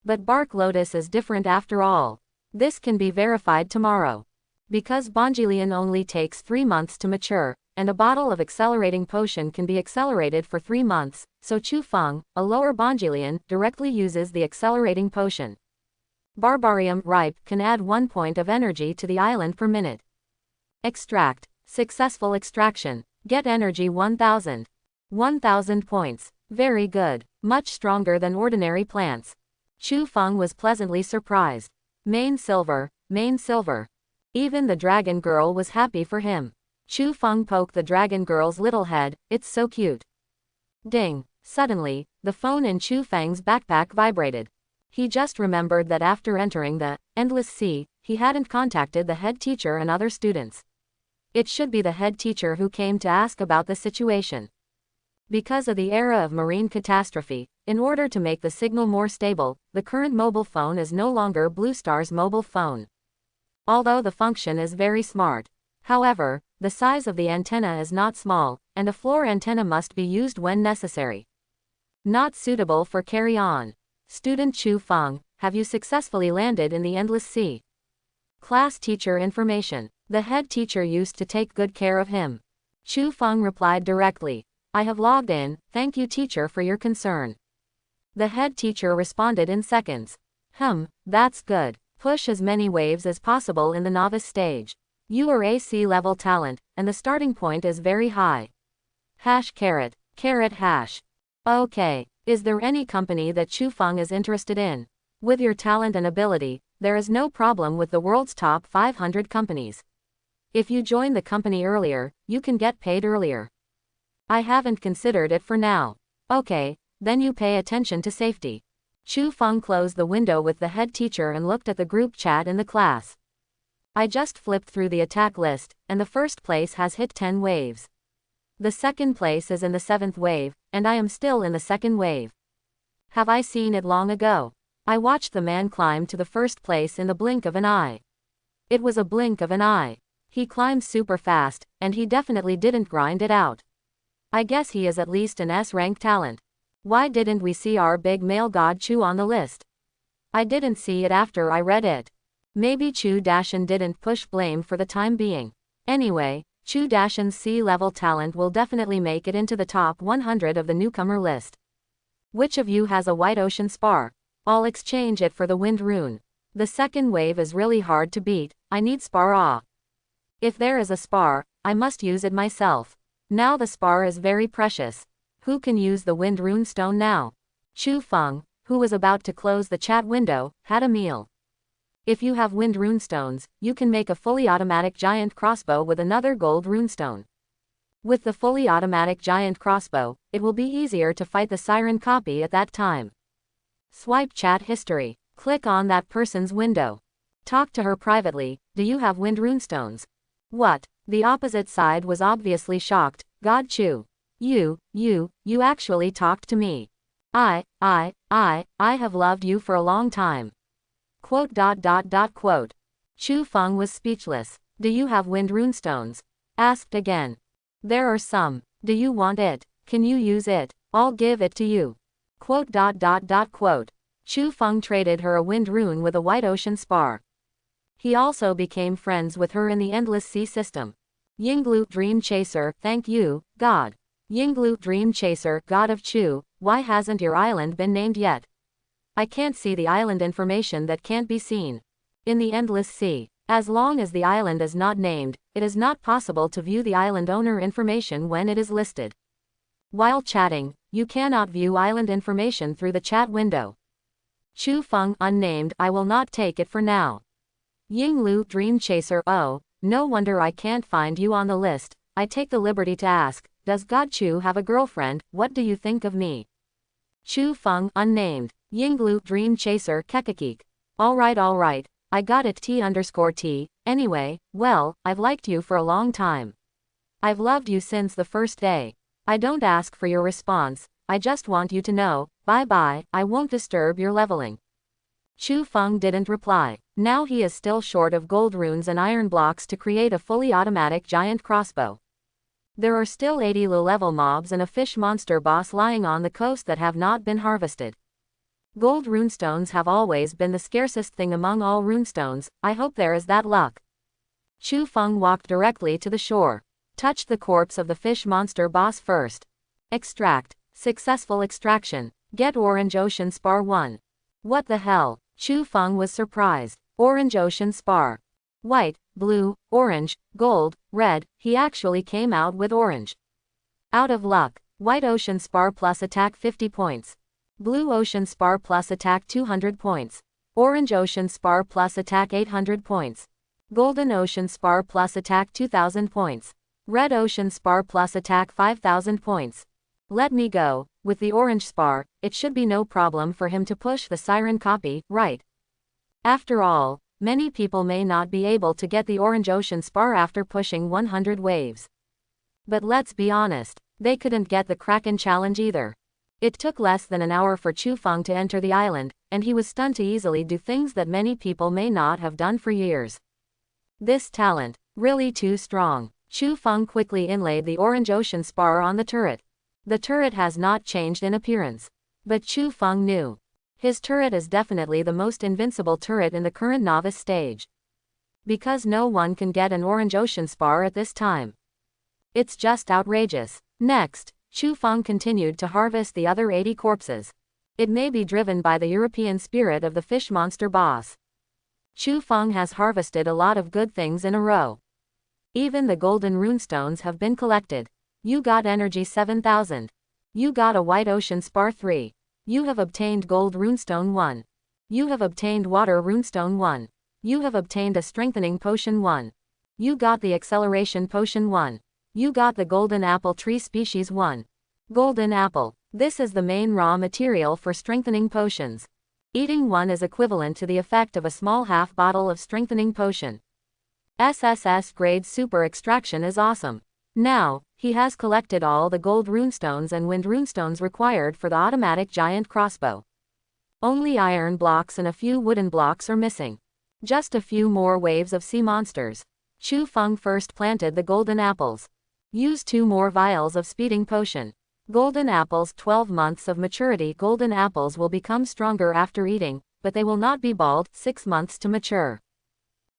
But bark lotus is different after all. This can be verified tomorrow. Because Bongilian only takes 3 months to mature, and a bottle of accelerating potion can be accelerated for 3 months, so Chu Feng, a lower Bongilian, directly uses the accelerating potion. Barbarium ripe can add 1 point of energy to the island per minute. Extract. Successful extraction. Get energy 1000. 1000 points. Very good. Much stronger than ordinary plants. Chu Feng was pleasantly surprised. Main silver, main silver. Even the dragon girl was happy for him. Chu Feng poked the dragon girl's little head, it's so cute. Ding. Suddenly, the phone in Chu Feng's backpack vibrated. He just remembered that after entering the endless sea, he hadn't contacted the head teacher and other students. It should be the head teacher who came to ask about the situation. Because of the era of marine catastrophe, in order to make the signal more stable, the current mobile phone is no longer Blue Star's mobile phone. Although the function is very smart. However, the size of the antenna is not small, and a floor antenna must be used when necessary. Not suitable for carry-on. Student Chu Feng, have you successfully landed in the endless sea? Class teacher information. The head teacher used to take good care of him. Chu Feng replied directly. I have logged in, thank you teacher for your concern. The head teacher responded in seconds. That's good. Push as many waves as possible in the novice stage. You are AC level talent, and the starting point is very high. #. Okay. Is there any company that Chu Feng is interested in? With your talent and ability, there is no problem with the world's top 500 companies. If you join the company earlier, you can get paid earlier. I haven't considered it for now. Okay, then you pay attention to safety. Chu Feng closed the window with the head teacher and looked at the group chat in the class. I just flipped through the attack list, and the first place has hit 10 waves. The second place is in the 7th wave, and I am still in the 2nd wave. Have I seen it long ago? I watched the man climb to the first place in the blink of an eye. It was a blink of an eye. He climbed super fast, and he definitely didn't grind it out. I guess he is at least an S-rank talent. Why didn't we see our big male god Chu on the list? I didn't see it after I read it. Maybe Chu Dashan didn't push blame for the time being. Anyway, Chu Dashan's C-level talent will definitely make it into the top 100 of the newcomer list. Which of you has a White Ocean Spar? I'll exchange it for the Wind Rune. The 2nd wave is really hard to beat, I need Spar Ah. If there is a Spar, I must use it myself. Now the Spar is very precious. Who can use the Wind Rune Stone now? Chu Feng, who was about to close the chat window, had a meal. If you have Wind Rune Stones, you can make a fully automatic giant crossbow with another gold runestone. With the fully automatic giant crossbow, it will be easier to fight the Siren copy at that time. Swipe chat history. Click on that person's window. Talk to her privately. Do you have Wind Rune Stones? What? The opposite side was obviously shocked. God Chu. You actually talked to me. I have loved you for a long time. Quote. Chu Feng was speechless. Do you have Wind Rune Stones? Asked again. There are some. Do you want it? Can you use it? I'll give it to you. Quote. Chu Feng traded her a Wind Rune with a White Ocean Spar. He also became friends with her in the Endless Sea system. Yinglu Dream Chaser, thank you, God. Yinglu Dream Chaser, God of Chu, why hasn't your island been named yet? I can't see the island information that can't be seen. In the Endless Sea, as long as the island is not named, it is not possible to view the island owner information when it is listed. While chatting, you cannot view island information through the chat window. Chu Feng, unnamed, I will not take it for now. Yinglu Dream Chaser, oh, no wonder I can't find you on the list. I take the liberty to ask, does God Chu have a girlfriend? What do you think of me? Chu Feng, unnamed. Yinglu Dream Chaser, Kekakik. Alright, I got it T_T. Anyway, well, I've liked you for a long time. I've loved you since the first day. I don't ask for your response, I just want you to know, bye, I won't disturb your leveling. Chu Feng didn't reply. Now he is still short of gold runes and iron blocks to create a fully automatic giant crossbow. There are still 80 low-level mobs and a fish monster boss lying on the coast that have not been harvested. Gold runestones have always been the scarcest thing among all runestones, I hope there is that luck. Chu Feng walked directly to the shore. Touched the corpse of the fish monster boss first. Extract. Successful extraction. Get Orange Ocean Spar 1. What the hell? Chu Feng was surprised. Orange Ocean Spar. White, blue, orange, gold, red, he actually came out with orange. Out of luck. White Ocean Spar plus attack 50 points. Blue Ocean Spar plus attack 200 points. Orange Ocean Spar plus attack 800 points. Golden Ocean Spar plus attack 2000 points. Red Ocean Spar plus attack 5000 points. Let me go. With the orange spar, it should be no problem for him to push the Siren copy, right? After all, many people may not be able to get the Orange Ocean Spar after pushing 100 waves. But let's be honest, they couldn't get the Kraken challenge either. It took less than an hour for Chu Feng to enter the island, and he was stunned to easily do things that many people may not have done for years. This talent, really too strong. Chu Feng quickly inlaid the Orange Ocean Spar on the turret. The turret has not changed in appearance. But Chu Feng knew. His turret is definitely the most invincible turret in the current novice stage. Because no one can get an orange ocean spar at this time. It's just outrageous. Next, Chu Feng continued to harvest the other 80 corpses. It may be driven by the European spirit of the fish monster boss. Chu Feng has harvested a lot of good things in a row. Even the golden runestones have been collected. You got energy 7000. You got a white ocean spar 3. You have obtained gold runestone 1. You have obtained water runestone 1. You have obtained a strengthening potion 1. You got the acceleration potion 1. You got the golden apple tree species 1. Golden apple. This is the main raw material for strengthening potions. Eating one is equivalent to the effect of a small half bottle of strengthening potion. SSS grade super extraction is awesome. Now, he has collected all the gold runestones and wind runestones required for the automatic giant crossbow. Only iron blocks and a few wooden blocks are missing. Just a few more waves of sea monsters. Chu Feng first planted the golden apples. Use 2 more vials of speeding potion. Golden apples 12 months of maturity. Golden apples will become stronger after eating, but they will not be bald 6 months to mature.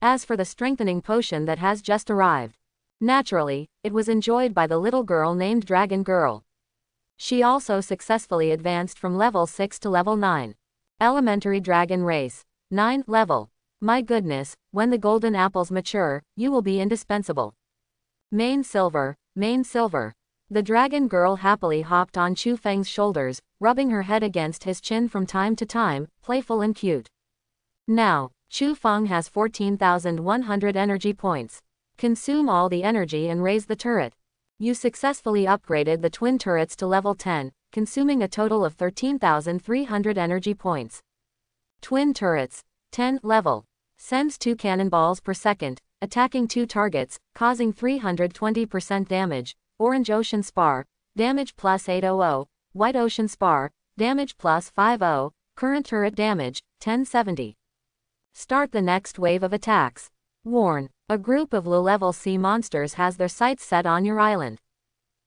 As for the strengthening potion that has just arrived, naturally, it was enjoyed by the little girl named Dragon Girl. She also successfully advanced from level 6 to level 9. Elementary Dragon Race. 9 level. My goodness, when the golden apples mature, you will be indispensable. Main Silver, Main Silver. The dragon girl happily hopped on Chu Feng's shoulders, rubbing her head against his chin from time to time, playful and cute. Now, Chu Feng has 14,100 energy points. Consume all the energy and raise the turret. You successfully upgraded the twin turrets to level 10, consuming a total of 13,300 energy points. Twin turrets, 10 level. Sends 2 cannonballs per second, attacking 2 targets, causing 320% damage. Orange Ocean Spar, damage plus 800, White Ocean Spar, damage plus 50, current turret damage, 1070. Start the next wave of attacks. Warn, a group of low-level sea monsters has their sights set on your island.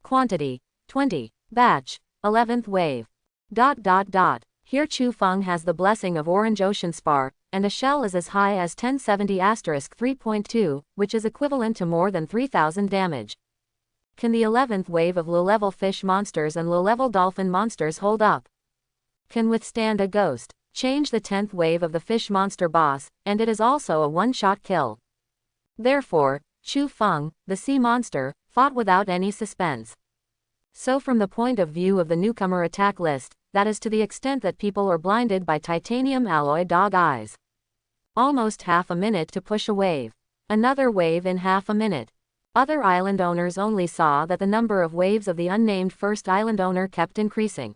Quantity, 20. Batch, 11th wave. Here Chu Feng has the blessing of Orange Ocean Spar, and a shell is as high as 1070 *3.2, which is equivalent to more than 3000 damage. Can the 11th wave of low-level fish monsters and low-level dolphin monsters hold up? Can withstand a ghost? Change the 10th wave of the fish monster boss, and it is also a one-shot kill. Therefore, Chu Feng, the sea monster, fought without any suspense. So from the point of view of the newcomer attack list, that is to the extent that people are blinded by titanium alloy dog eyes. Almost half a minute to push a wave. Another wave in half a minute. Other island owners only saw that the number of waves of the unnamed first island owner kept increasing.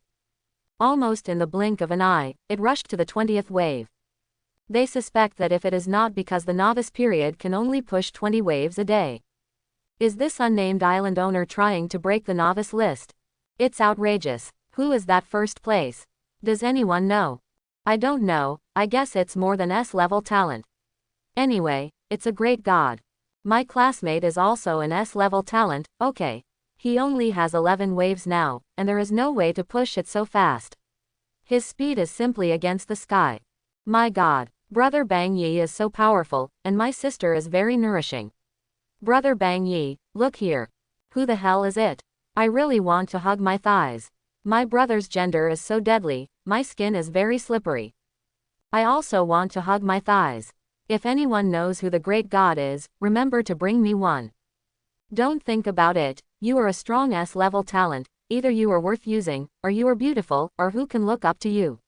Almost in the blink of an eye, it rushed to the 20th wave. They suspect that if it is not because the novice period can only push 20 waves a day. Is this unnamed island owner trying to break the novice list? It's outrageous. Who is that first place? Does anyone know? I don't know, I guess it's more than S-level talent. Anyway, it's a great god. My classmate is also an S-level talent, okay. He only has 11 waves now, and there is no way to push it so fast. His speed is simply against the sky. My god, Brother Bang Yi is so powerful, and my sister is very nourishing. Brother Bang Yi, look here. Who the hell is it? I really want to hug my thighs. My brother's gender is so deadly, my skin is very slippery. I also want to hug my thighs. If anyone knows who the great god is, remember to bring me one. Don't think about it, you are a strong S-level talent, either you are worth using, or you are beautiful, or who can look up to you.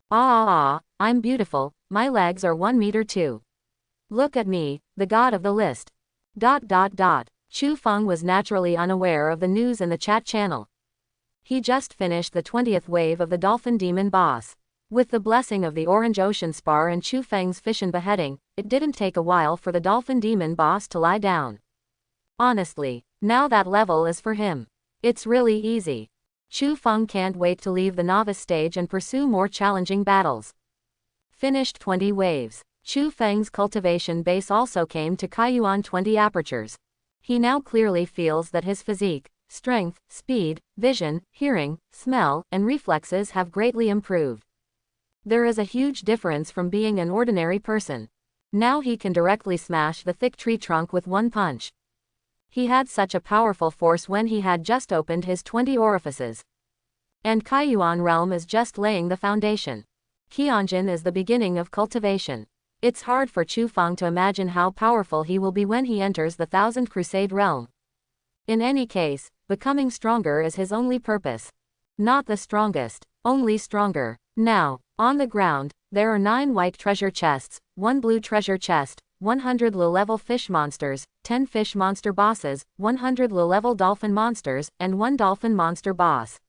I'm beautiful, my legs are 1 meter 2. Look at me, the god of the list. Chu Feng was naturally unaware of the news in the chat channel. He just finished the 20th wave of the Dolphin Demon boss. With the blessing of the Orange Ocean Spar and Chu Feng's fission beheading, it didn't take a while for the Dolphin Demon boss to lie down. Honestly, now that level is for him. It's really easy. Chu Feng can't wait to leave the novice stage and pursue more challenging battles. Finished 20 waves. Chu Feng's cultivation base also came to Kaiyuan 20 apertures. He now clearly feels that his physique, strength, speed, vision, hearing, smell, and reflexes have greatly improved. There is a huge difference from being an ordinary person. Now he can directly smash the thick tree trunk with one punch. He had such a powerful force when he had just opened his 20 orifices. And Kaiyuan realm is just laying the foundation. Qianjin is the beginning of cultivation. It's hard for Chu Feng to imagine how powerful he will be when he enters the Thousand Crusade realm. In any case, becoming stronger is his only purpose. Not the strongest, only stronger. Now, on the ground, there are 9 white treasure chests, 1 blue treasure chest, 100 low-level fish monsters, 10 fish monster bosses, 100 low-level dolphin monsters, and 1 dolphin monster boss.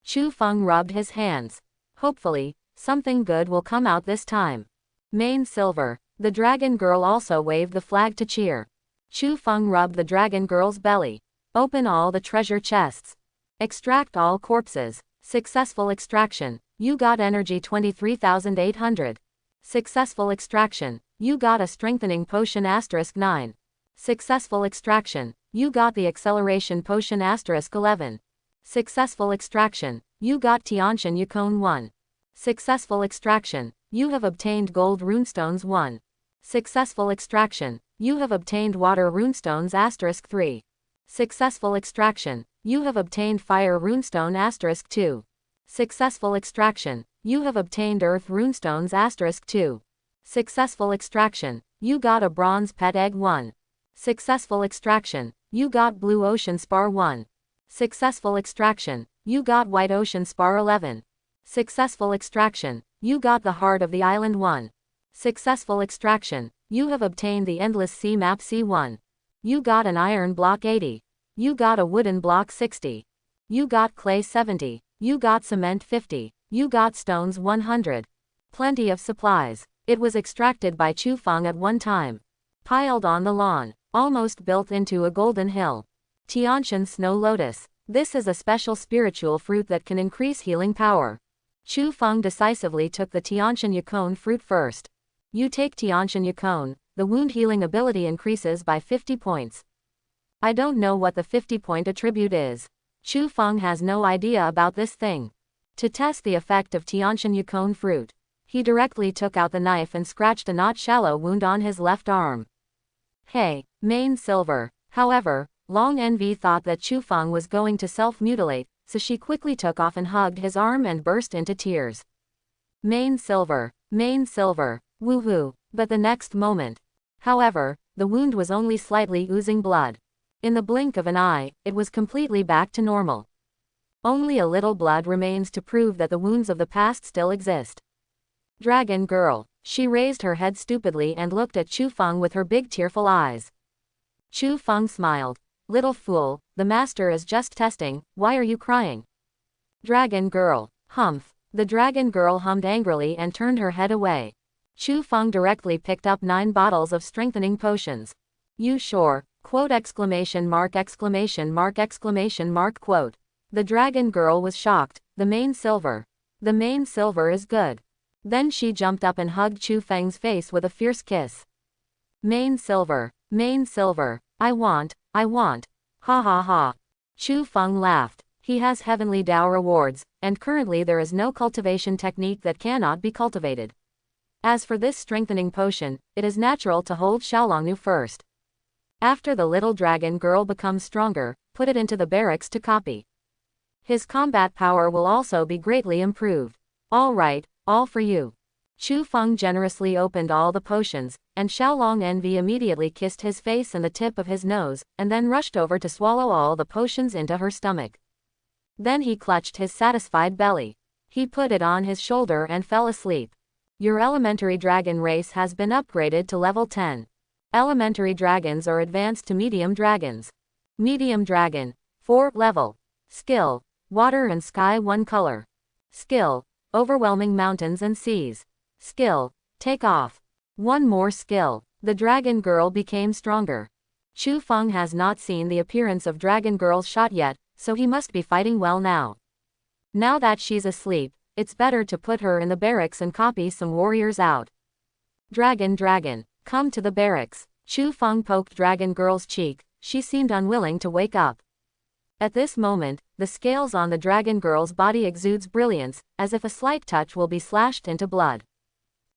Chu Feng rubbed his hands. Hopefully, something good will come out this time. Main silver. The dragon girl also waved the flag to cheer. Chu Feng rubbed the dragon girl's belly. Open all the treasure chests. Extract all corpses. Successful extraction. You got energy 23,800. Successful extraction. You got a strengthening potion *9. Successful extraction. You got the acceleration potion *11. Successful extraction. You got Tiantian Yukon 1. Successful extraction. You have obtained gold runestones 1. Successful extraction. You have obtained water runestones *3. Successful extraction. You have obtained fire runestone *2. Successful extraction. You have obtained earth runestones *2. Successful extraction. You got a bronze pet egg 1. Successful extraction. You got blue ocean spar 1. Successful extraction. You got white ocean spar 11. Successful extraction. You got the heart of the island 1. Successful extraction. You have obtained the endless sea map C1. You got an iron block 80. You got a wooden block 60. You got clay 70. You got cement 50. You got stones 100. Plenty of supplies. It was extracted by Chu Feng at one time. Piled on the lawn. Almost built into a golden hill. Tiantian Snow Lotus. This is a special spiritual fruit that can increase healing power. Chu Feng decisively took the Tiantian Yukon fruit first. You take Tiantian Yukon, the wound healing ability increases by 50 points. I don't know what the 50-point attribute is. Chu Feng has no idea about this thing. To test the effect of Tiantian Yukon fruit, he directly took out the knife and scratched a not shallow wound on his left arm. Hey, main silver. However, Long Envy thought that Chu Feng was going to self-mutilate, so she quickly took off and hugged his arm and burst into tears. Main silver. Woohoo. But the next moment. However, the wound was only slightly oozing blood. In the blink of an eye, it was completely back to normal. Only a little blood remains to prove that the wounds of the past still exist. Dragon girl. She raised her head stupidly and looked at Chu Feng with her big tearful eyes. Chu Feng smiled. Little fool, the master is just testing, why are you crying? Dragon girl. Humph. The dragon girl hummed angrily and turned her head away. Chu Feng directly picked up 9 bottles of strengthening potions. You sure? Quote exclamation mark. Quote. The dragon girl was shocked. The main silver. The main silver is good. Then she jumped up and hugged Chu Feng's face with a fierce kiss. Main silver. I want. Ha ha ha. Chu Feng laughed. He has heavenly Dao rewards, and currently there is no cultivation technique that cannot be cultivated. As for this strengthening potion, it is natural to hold Xiaolongnu first. After the little dragon girl becomes stronger, put it into the barracks to copy. His combat power will also be greatly improved. All right, all for you. Chu Feng generously opened all the potions, and Xiaolong Envy immediately kissed his face and the tip of his nose, and then rushed over to swallow all the potions into her stomach. Then he clutched his satisfied belly. He put it on his shoulder and fell asleep. Your elementary dragon race has been upgraded to level 10. Elementary dragons are advanced to medium dragons. Medium dragon, 4 level. Skill, water and sky 1 color. Skill, overwhelming mountains and seas. Skill, take off. 1 more skill. The dragon girl became stronger. Chu Feng has not seen the appearance of dragon girl's shot yet, so he must be fighting well now. Now that she's asleep, it's better to put her in the barracks and copy some warriors out. Dragon, come to the barracks. Chu Feng poked dragon girl's cheek. She seemed unwilling to wake up. At this moment, the scales on the dragon girl's body exudes brilliance, as if a slight touch will be slashed into blood.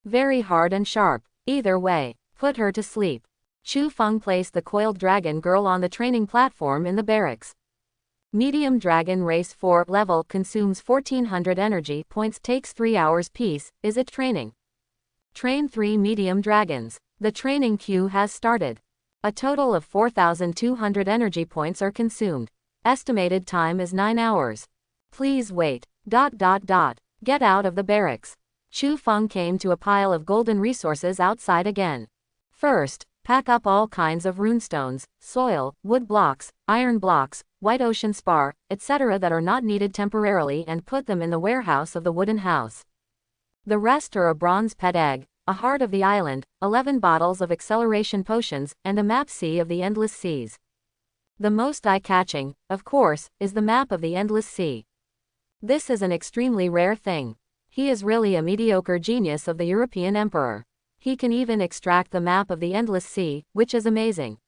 Very hard and sharp. Either way, put her to sleep. Chu Feng placed the coiled dragon girl on the training platform in the barracks. Medium Dragon Race 4 level consumes 1400 energy points, takes 3 hours piece. Is it training? Train 3 medium dragons. The training queue has started. A total of 4200 energy points are consumed. Estimated time is 9 hours. Please wait. Get out of the barracks. Chu Feng came to a pile of golden resources outside again. First, pack up all kinds of runestones, soil, wood blocks, iron blocks, white ocean spar, etc. that are not needed temporarily and put them in the warehouse of the wooden house. The rest are a bronze pet egg, a heart of the island, 11 bottles of acceleration potions, and a map sea of the endless seas. The most eye-catching, of course, is the map of the endless sea. This is an extremely rare thing. He is really a mediocre genius of the European emperor. He can even extract the map of the endless sea, which is amazing.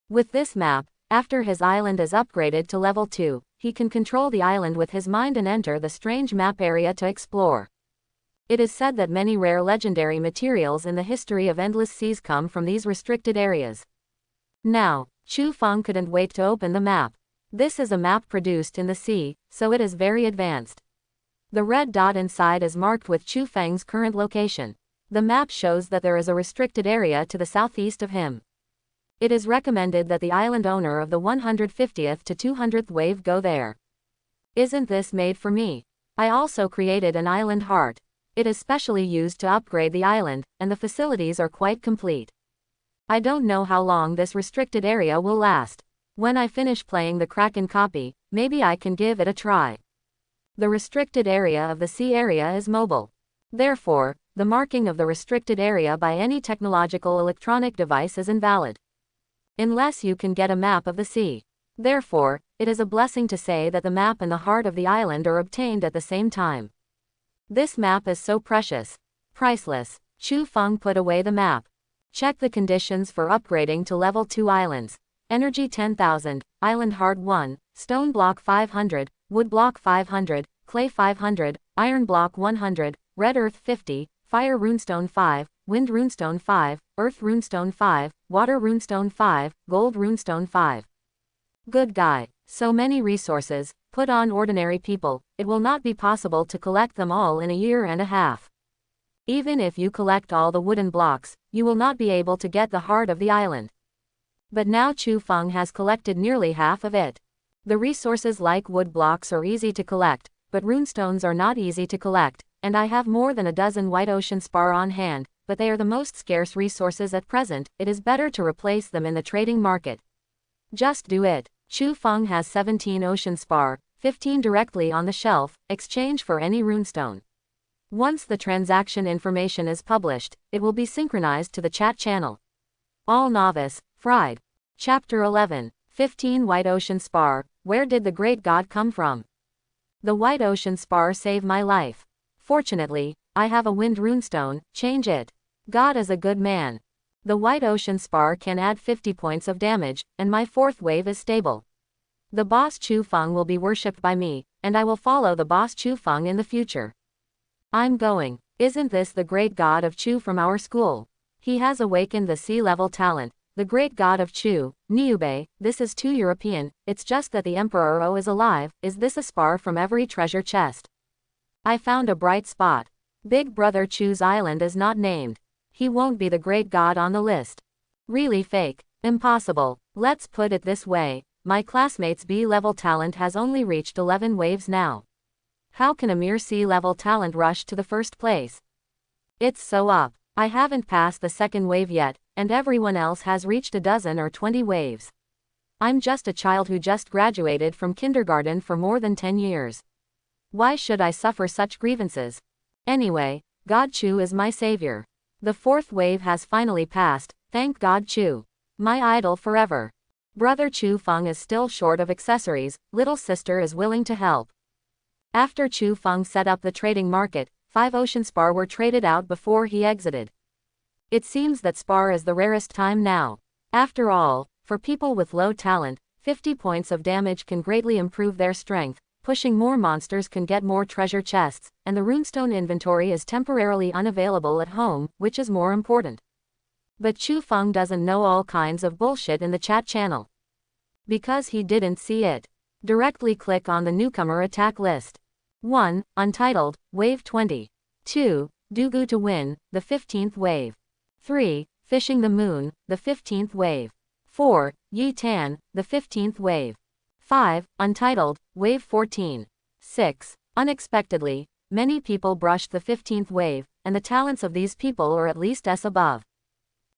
With this map, after his island is upgraded to level 2, he can control the island with his mind and enter the strange map area to explore. It is said that many rare legendary materials in the history of endless seas come from these restricted areas. Now, Chu Feng couldn't wait to open the map. This is a map produced in the sea, so it is very advanced. The red dot inside is marked with Chu Feng's current location. The map shows that there is a restricted area to the southeast of him. It is recommended that the island owner of the 150th to 200th wave go there. Isn't this made for me? I also created an island heart. It is specially used to upgrade the island, and the facilities are quite complete. I don't know how long this restricted area will last. When I finish playing the Kraken copy, maybe I can give it a try. The restricted area of the sea area is mobile. Therefore, the marking of the restricted area by any technological electronic device is invalid. Unless you can get a map of the sea. Therefore, it is a blessing to say that the map and the heart of the island are obtained at the same time. This map is so precious. Priceless. Chu Feng put away the map. Check the conditions for upgrading to level 2 islands. Energy 10,000, Island Heart 1, Stone Block 500, Wood Block 500, Clay 500, Iron Block 100, Red Earth 50, Fire Runestone 5, Wind Runestone 5, Earth Runestone 5, Water Runestone 5, Gold Runestone 5. Good guy. So many resources, put on ordinary people, it will not be possible to collect them all in a year and a half. Even if you collect all the wooden blocks, you will not be able to get the heart of the island. But now Chu Feng has collected nearly half of it. The resources like wood blocks are easy to collect, but runestones are not easy to collect, and I have more than a dozen white ocean spar on hand, but they are the most scarce resources at present. It is better to replace them in the trading market. Just do it. Chu Feng has 17 ocean spar, 15 directly on the shelf, exchange for any runestone. Once the transaction information is published, it will be synchronized to the chat channel. All novice, fried. Chapter 11, 15 White Ocean Spar, where did the great god come from? The White Ocean Spar saved my life. Fortunately, I have a wind runestone, change it. God is a good man. The White Ocean Spar can add 50 points of damage, and my 4th wave is stable. The boss Chu Feng will be worshipped by me, and I will follow the boss Chu Feng in the future. I'm going. Isn't this the great god of Chu from our school? He has awakened the sea-level talent. The great god of Chu, Niubei. This is too European, it's just that the Emperor O is alive. Is this a spar from every treasure chest? I found a bright spot. Big brother Chu's island is not named. He won't be the great god on the list. Really fake. Impossible. Let's put it this way. My classmate's B-level talent has only reached 11 waves now. How can a mere C-level talent rush to the first place? It's so up. I haven't passed the 2nd wave yet, and everyone else has reached a dozen or 20 waves. I'm just a child who just graduated from kindergarten for more than 10 years. Why should I suffer such grievances? Anyway, God Chu is my savior. The 4th wave has finally passed, thank God Chu. My idol forever. Brother Chu Feng is still short of accessories, little sister is willing to help. After Chu Feng set up the trading market, 5 ocean spar were traded out before he exited. It seems that spar is the rarest time now. After all, for people with low talent, 50 points of damage can greatly improve their strength, pushing more monsters can get more treasure chests, and the runestone inventory is temporarily unavailable at home, which is more important. But Chu Feng doesn't know all kinds of bullshit in the chat channel. Because he didn't see it. Directly click on the newcomer attack list. 1. Untitled, Wave 20. 2. Dugu to win, the 15th wave. 3. Fishing the moon, the 15th wave. 4. Yi Tan, the 15th wave. 5. Untitled, Wave 14. 6. Unexpectedly, many people brushed the 15th wave, and the talents of these people are at least S above.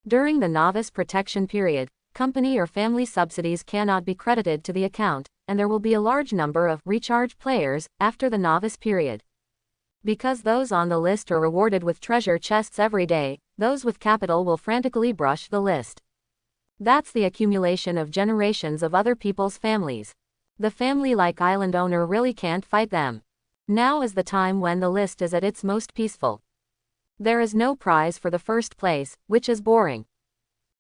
During the novice protection period, company or family subsidies cannot be credited to the account, and there will be a large number of recharge players after the novice period. Because those on the list are rewarded with treasure chests every day, those with capital will frantically brush the list. That's the accumulation of generations of other people's families. The family-like island owner really can't fight them. Now is the time when the list is at its most peaceful. There is no prize for the first place, which is boring.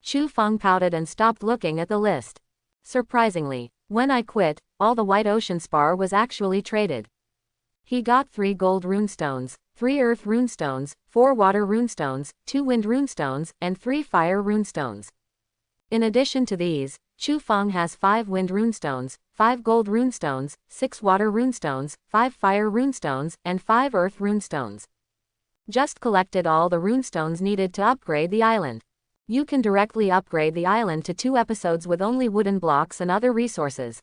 Chu Feng pouted and stopped looking at the list. Surprisingly, when I quit, all the White Ocean spar was actually traded. He got 3 gold runestones, 3 earth runestones, 4 water runestones, 2 wind runestones, and 3 fire runestones. In addition to these, Chu Feng has 5 wind runestones, 5 gold runestones, 6 water runestones, 5 fire runestones, and 5 earth runestones. Just collected all the runestones needed to upgrade the island. You can directly upgrade the island to 2 episodes with only wooden blocks and other resources.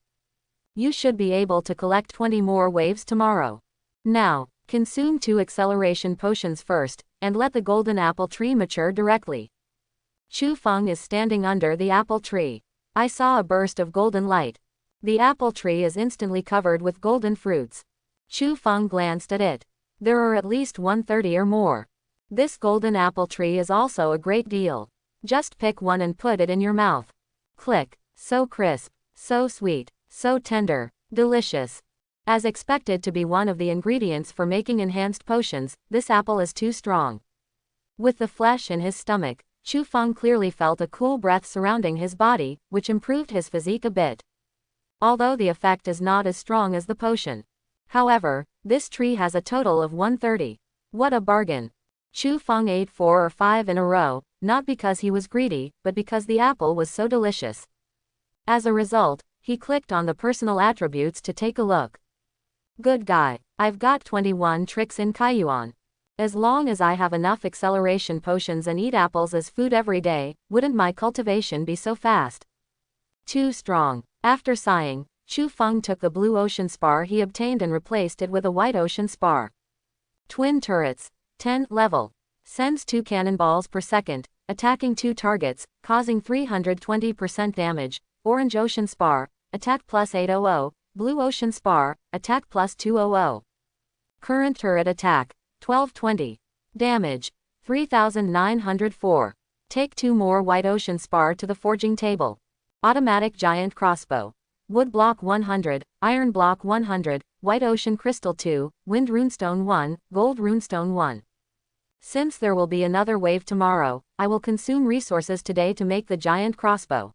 You should be able to collect 20 more waves tomorrow. Now, consume 2 acceleration potions first, and let the golden apple tree mature directly. Chu Feng is standing under the apple tree. I saw a burst of golden light. The apple tree is instantly covered with golden fruits. Chu Feng glanced at it. There are at least 130 or more. This golden apple tree is also a great deal. Just pick one and put it in your mouth. Click. So crisp, so sweet, so tender, delicious. As expected to be one of the ingredients for making enhanced potions, this apple is too strong. With the flesh in his stomach, Chu Feng clearly felt a cool breath surrounding his body, which improved his physique a bit. Although the effect is not as strong as the potion. However, this tree has a total of 130. What a bargain. Chu Feng ate 4 or 5 in a row, not because he was greedy, but because the apple was so delicious. As a result, he clicked on the personal attributes to take a look. Good guy. I've got 21 tricks in Kaiyuan. As long as I have enough acceleration potions and eat apples as food every day, wouldn't my cultivation be so fast? Too strong. After sighing, Chu Feng took the blue ocean spar he obtained and replaced it with a white ocean spar. Twin turrets. 10 level. Sends 2 cannonballs per second, attacking 2 targets, causing 320% damage. Orange ocean spar, attack plus 800. Blue ocean spar, attack plus 200. Current turret attack. 1220. Damage. 3904. Take 2 more white ocean spar to the forging table. Automatic giant crossbow. Wood block 100, iron block 100, white ocean crystal 2, wind runestone 1, gold runestone 1. Since there will be another wave tomorrow, I will consume resources today to make the giant crossbow.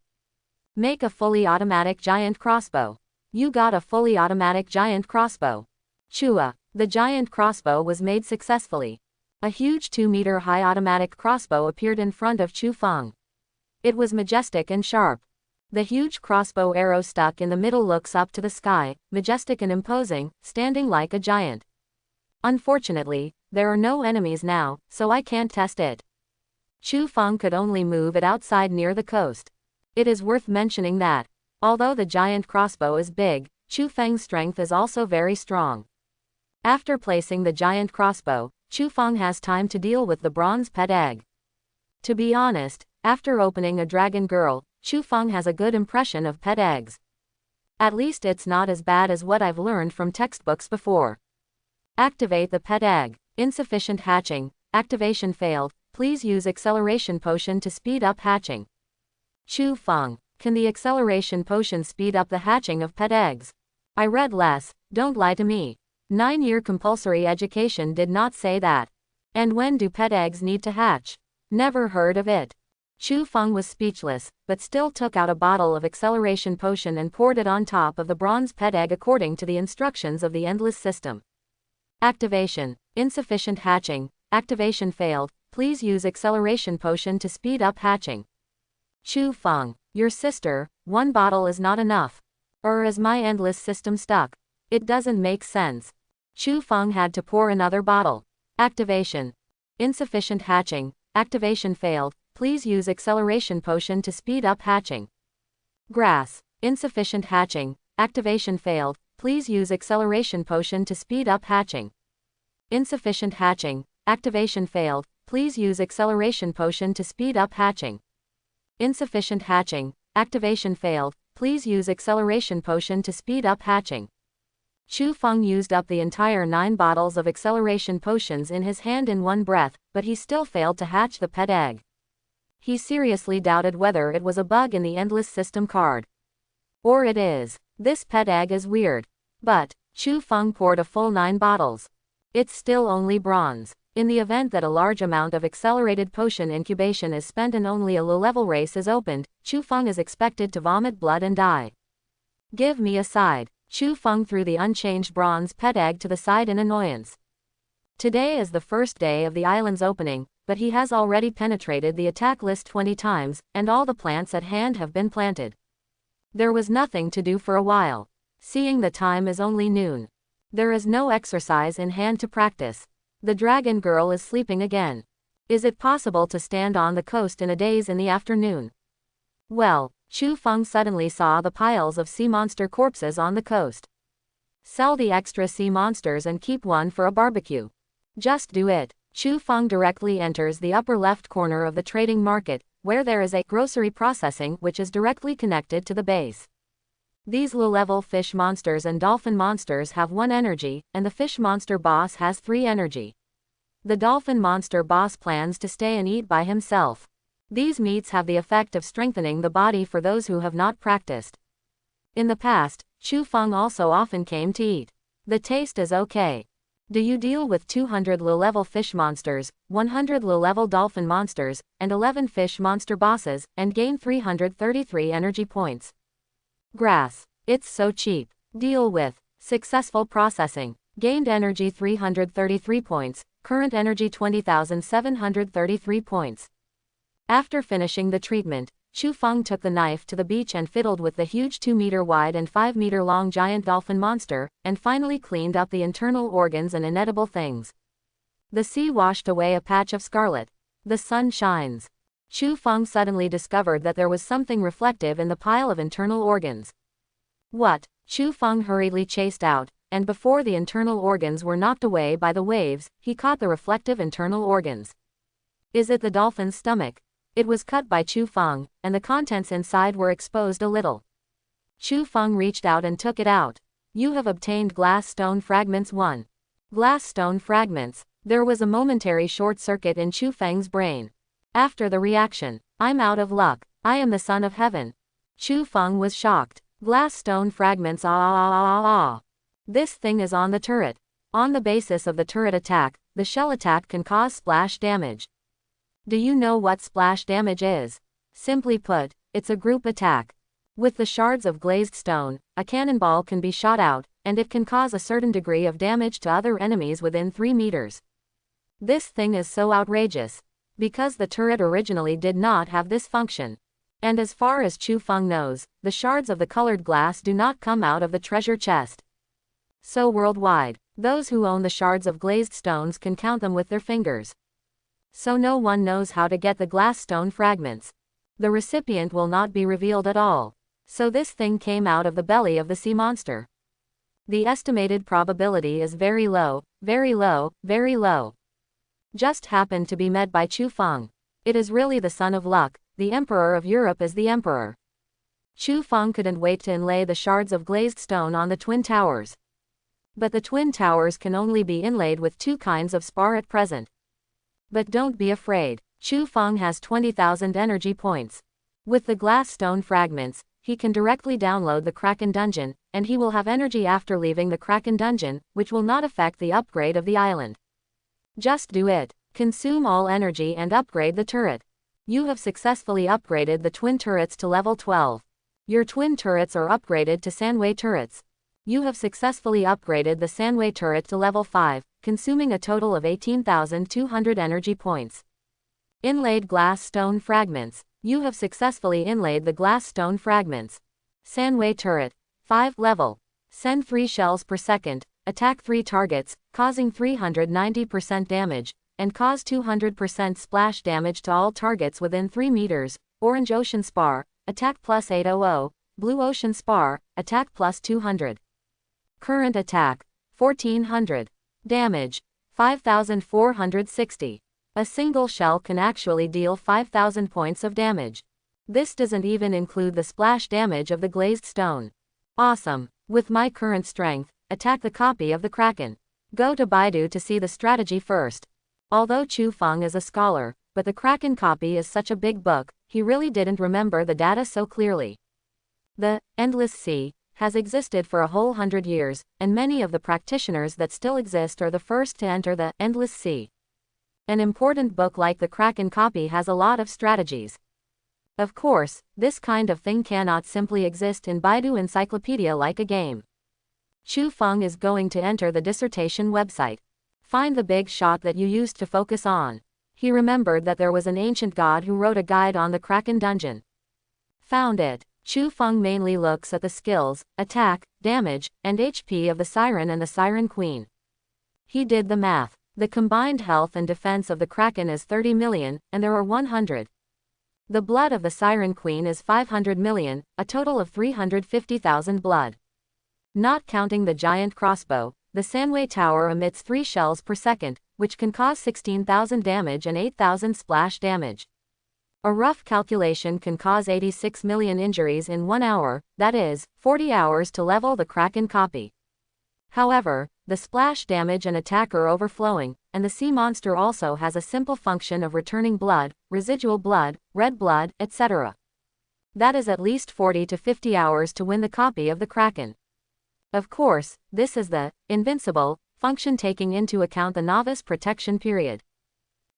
Make a fully automatic giant crossbow. You got a fully automatic giant crossbow. Chua. The giant crossbow was made successfully. A huge 2-meter high automatic crossbow appeared in front of Chu Feng. It was majestic and sharp. The huge crossbow arrow stuck in the middle looks up to the sky, majestic and imposing, standing like a giant. Unfortunately, there are no enemies now, so I can't test it. Chu Feng could only move it outside near the coast. It is worth mentioning that, although the giant crossbow is big, Chu Feng's strength is also very strong. After placing the giant crossbow, Chu Feng has time to deal with the bronze pet egg. To be honest, after opening a dragon girl, Chu Feng has a good impression of pet eggs. At least it's not as bad as what I've learned from textbooks before. Activate the pet egg. Insufficient hatching. Activation failed. Please use acceleration potion to speed up hatching. Chu Feng. Can the acceleration potion speed up the hatching of pet eggs? I read less, don't lie to me. 9-year compulsory education did not say that. And when do pet eggs need to hatch? Never heard of it. Chu Feng was speechless, but still took out a bottle of acceleration potion and poured it on top of the bronze pet egg according to the instructions of the endless system. Activation. Insufficient hatching. Activation failed. please use acceleration potion to speed up hatching. Chu Feng, your sister, 1 bottle is not enough. Is my endless system stuck? It doesn't make sense. Chu Feng had to pour another bottle. Activation. Insufficient hatching, activation failed, please use acceleration potion to speed up hatching. Grass. Insufficient hatching, activation failed, please use acceleration potion to speed up hatching. Insufficient hatching, activation failed, please use acceleration potion to speed up hatching. Insufficient hatching, activation failed, please use acceleration potion to speed up hatching. Chu Feng used up the entire 9 bottles of acceleration potions in his hand in one breath, but he still failed to hatch the pet egg. He seriously doubted whether it was a bug in the endless system card. Or it is. This pet egg is weird. But Chu Feng poured a full 9 bottles. It's still only bronze. In the event that a large amount of accelerated potion incubation is spent and only a low-level race is opened, Chu Feng is expected to vomit blood and die. Give me a side. Chu Feng threw the unchanged bronze pet egg to the side in annoyance. Today is the first day of the island's opening, but he has already penetrated the attack list 20 times, and all the plants at hand have been planted. There was nothing to do for a while. Seeing the time is only noon. There is no exercise in hand to practice. The dragon girl is sleeping again. Is it possible to stand on the coast in a daze in the afternoon? Well, Chu Feng suddenly saw the piles of sea monster corpses on the coast. Sell the extra sea monsters and keep one for a barbecue. Just do it. Chu Feng directly enters the upper left corner of the trading market, where there is a grocery processing which is directly connected to the base. These low-level fish monsters and dolphin monsters have 1 energy, and the fish monster boss has 3 energy. The dolphin monster boss plans to stay and eat by himself. These meats have the effect of strengthening the body for those who have not practiced. In the past, Chu Feng also often came to eat. The taste is okay. Do you deal with 200 low-level fish monsters, 100 low-level dolphin monsters, and 11 fish monster bosses, and gain 333 energy points? Grass. It's so cheap. Deal with. Successful processing. Gained energy 333 points, current energy 20,733 points. After finishing the treatment, Chu Feng took the knife to the beach and fiddled with the huge 2-meter wide and 5-meter long giant dolphin monster, and finally cleaned up the internal organs and inedible things. The sea washed away a patch of scarlet. The sun shines. Chu Feng suddenly discovered that there was something reflective in the pile of internal organs. What? Chu Feng hurriedly chased out, and before the internal organs were knocked away by the waves, he caught the reflective internal organs. Is it the dolphin's stomach? It was cut by Chu Feng, and the contents inside were exposed a little. Chu Feng reached out and took it out. You have obtained glass stone fragments 1. Glass stone fragments. There was a momentary short circuit in Chu Feng's brain. After the reaction, I'm out of luck. I am the son of heaven. Chu Feng was shocked. Glass stone fragments This thing is on the turret. On the basis of the turret attack, the shell attack can cause splash damage. Do you know what splash damage is? Simply put, it's a group attack. With the shards of glazed stone, a cannonball can be shot out, and it can cause a certain degree of damage to other enemies within 3 meters. This thing is so outrageous. Because the turret originally did not have this function. And as far as Chu Feng knows, the shards of the colored glass do not come out of the treasure chest. So worldwide, those who own the shards of glazed stones can count them with their fingers. So no one knows how to get the glass stone fragments. The recipient will not be revealed at all. So this thing came out of the belly of the sea monster. The estimated probability is very low, very low, very low. Just happened to be met by Chu Feng. It is really the son of luck. The Emperor of Europe is the Emperor. Chu Feng couldn't wait to inlay the shards of glazed stone on the Twin Towers. But the Twin Towers can only be inlaid with 2 kinds of spar at present. But don't be afraid. Chu Feng has 20,000 energy points. With the glass stone fragments, he can directly download the Kraken dungeon, and he will have energy after leaving the Kraken dungeon, which will not affect the upgrade of the island. Just do it. Consume all energy and upgrade the turret. You have successfully upgraded the twin turrets to level 12. Your twin turrets are upgraded to Sandway turrets. You have successfully upgraded the Sandway turret to level 5, consuming a total of 18,200 energy points. Inlaid glass stone fragments. You have successfully inlaid the glass stone fragments. Sandway turret. 5 level. Send 3 shells per second, attack 3 targets, causing 390% damage, and cause 200% splash damage to all targets within 3 meters. Orange Ocean Spar, attack plus 800, Blue Ocean Spar, attack plus 200. Current attack, 1400. Damage, 5460. A single shell can actually deal 5000 points of damage. This doesn't even include the splash damage of the glazed stone. Awesome. With my current strength, attack the copy of the Kraken. Go to Baidu to see the strategy first. Although Chu Feng is a scholar, but the Kraken copy is such a big book, he really didn't remember the data so clearly. The Endless Sea has existed for a whole 100 years, and many of the practitioners that still exist are the first to enter the Endless Sea. An important book like the Kraken copy has a lot of strategies. Of course, this kind of thing cannot simply exist in Baidu Encyclopedia like a game. Chu Feng is going to enter the dissertation website. Find the big shot that you used to focus on. He remembered that there was an ancient god who wrote a guide on the Kraken dungeon. Found it. Chu Feng mainly looks at the skills, attack, damage, and HP of the Siren and the Siren Queen. He did the math. The combined health and defense of the Kraken is 30 million, and there are 100. The blood of the Siren Queen is 500 million, a total of 350,000 blood. Not counting the giant crossbow, the Sandway Tower emits 3 shells per second, which can cause 16,000 damage and 8,000 splash damage. A rough calculation can cause 86 million injuries in 1 hour, that is, 40 hours to level the Kraken copy. However, the splash damage and attack are overflowing, and the sea monster also has a simple function of returning blood, residual blood, red blood, etc. That is at least 40 to 50 hours to win the copy of the Kraken. Of course, this is the invincible function taking into account the novice protection period.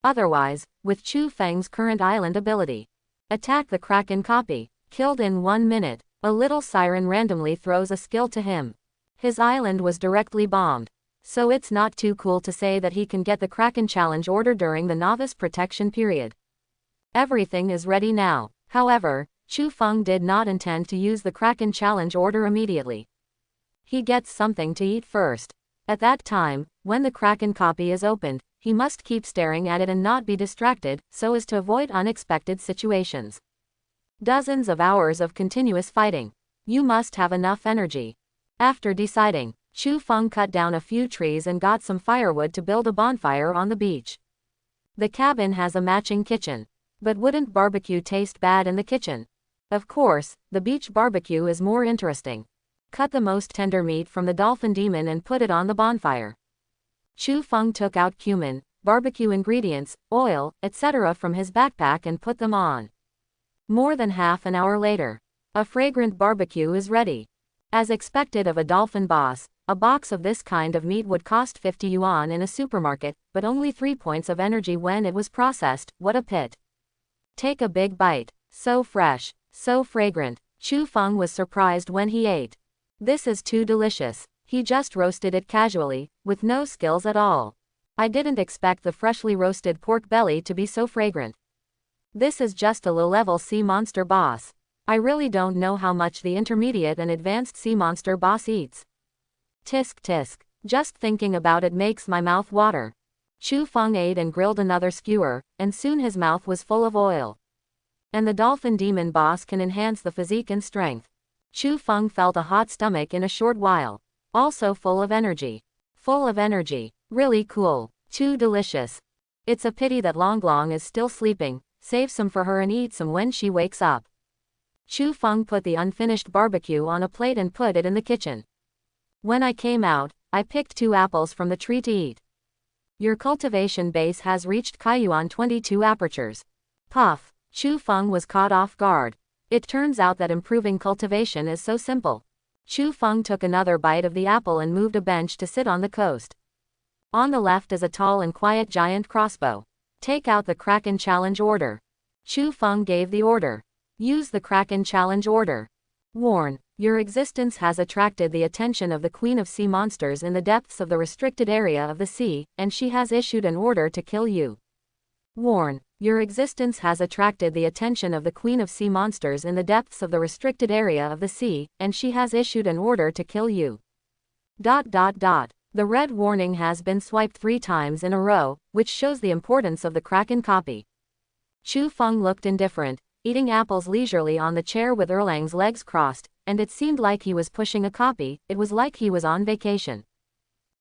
Otherwise, with Chu Feng's current island ability, attack the Kraken copy, killed in 1 minute, a little siren randomly throws a skill to him. His island was directly bombed, so it's not too cool to say that he can get the Kraken challenge order during the novice protection period. Everything is ready now. However, Chu Feng did not intend to use the Kraken challenge order immediately. He gets something to eat first. At that time, when the Kraken copy is opened, he must keep staring at it and not be distracted, so as to avoid unexpected situations. Dozens of hours of continuous fighting. You must have enough energy. After deciding, Chu Feng cut down a few trees and got some firewood to build a bonfire on the beach. The cabin has a matching kitchen. But wouldn't barbecue taste bad in the kitchen? Of course, the beach barbecue is more interesting. Cut the most tender meat from the dolphin demon and put it on the bonfire. Chu Feng took out cumin, barbecue ingredients, oil, etc. from his backpack and put them on. More than half an hour later, a fragrant barbecue is ready. As expected of a dolphin boss, a box of this kind of meat would cost 50 yuan in a supermarket, but only 3 points of energy when it was processed. What a pit. Take a big bite. So fresh, so fragrant. Chu Feng was surprised when he ate. This is too delicious. He just roasted it casually, with no skills at all. I didn't expect the freshly roasted pork belly to be so fragrant. This is just a low-level sea monster boss. I really don't know how much the intermediate and advanced sea monster boss eats. Tisk tisk. Just thinking about it makes my mouth water. Chu Feng ate and grilled another skewer, and soon his mouth was full of oil. And the dolphin demon boss can enhance the physique and strength. Chu Feng felt a hot stomach in a short while. Also full of energy. Full of energy. Really cool. Too delicious. It's a pity that Long Long is still sleeping. Save some for her and eat some when she wakes up. Chu Feng put the unfinished barbecue on a plate and put it in the kitchen. When I came out, I picked 2 apples from the tree to eat. Your cultivation base has reached Kaiyuan 22 apertures. Puff. Chu Feng was caught off guard. It turns out that improving cultivation is so simple. Chu Feng took another bite of the apple and moved a bench to sit on the coast. On the left is a tall and quiet giant crossbow. Take out the Kraken challenge order. Chu Feng gave the order. Use the Kraken challenge order. Warn. Your existence has attracted the attention of the Queen of Sea Monsters in the depths of the restricted area of the sea, and she has issued an order to kill you. Warn. Your existence has attracted the attention of the Queen of Sea Monsters in the depths of the restricted area of the sea, and she has issued an order to kill you. The red warning has been swiped 3 times in a row, which shows the importance of the Kraken copy. Chu Feng looked indifferent, eating apples leisurely on the chair with Erlang's legs crossed, and it seemed like he was pushing a copy. It was like he was on vacation.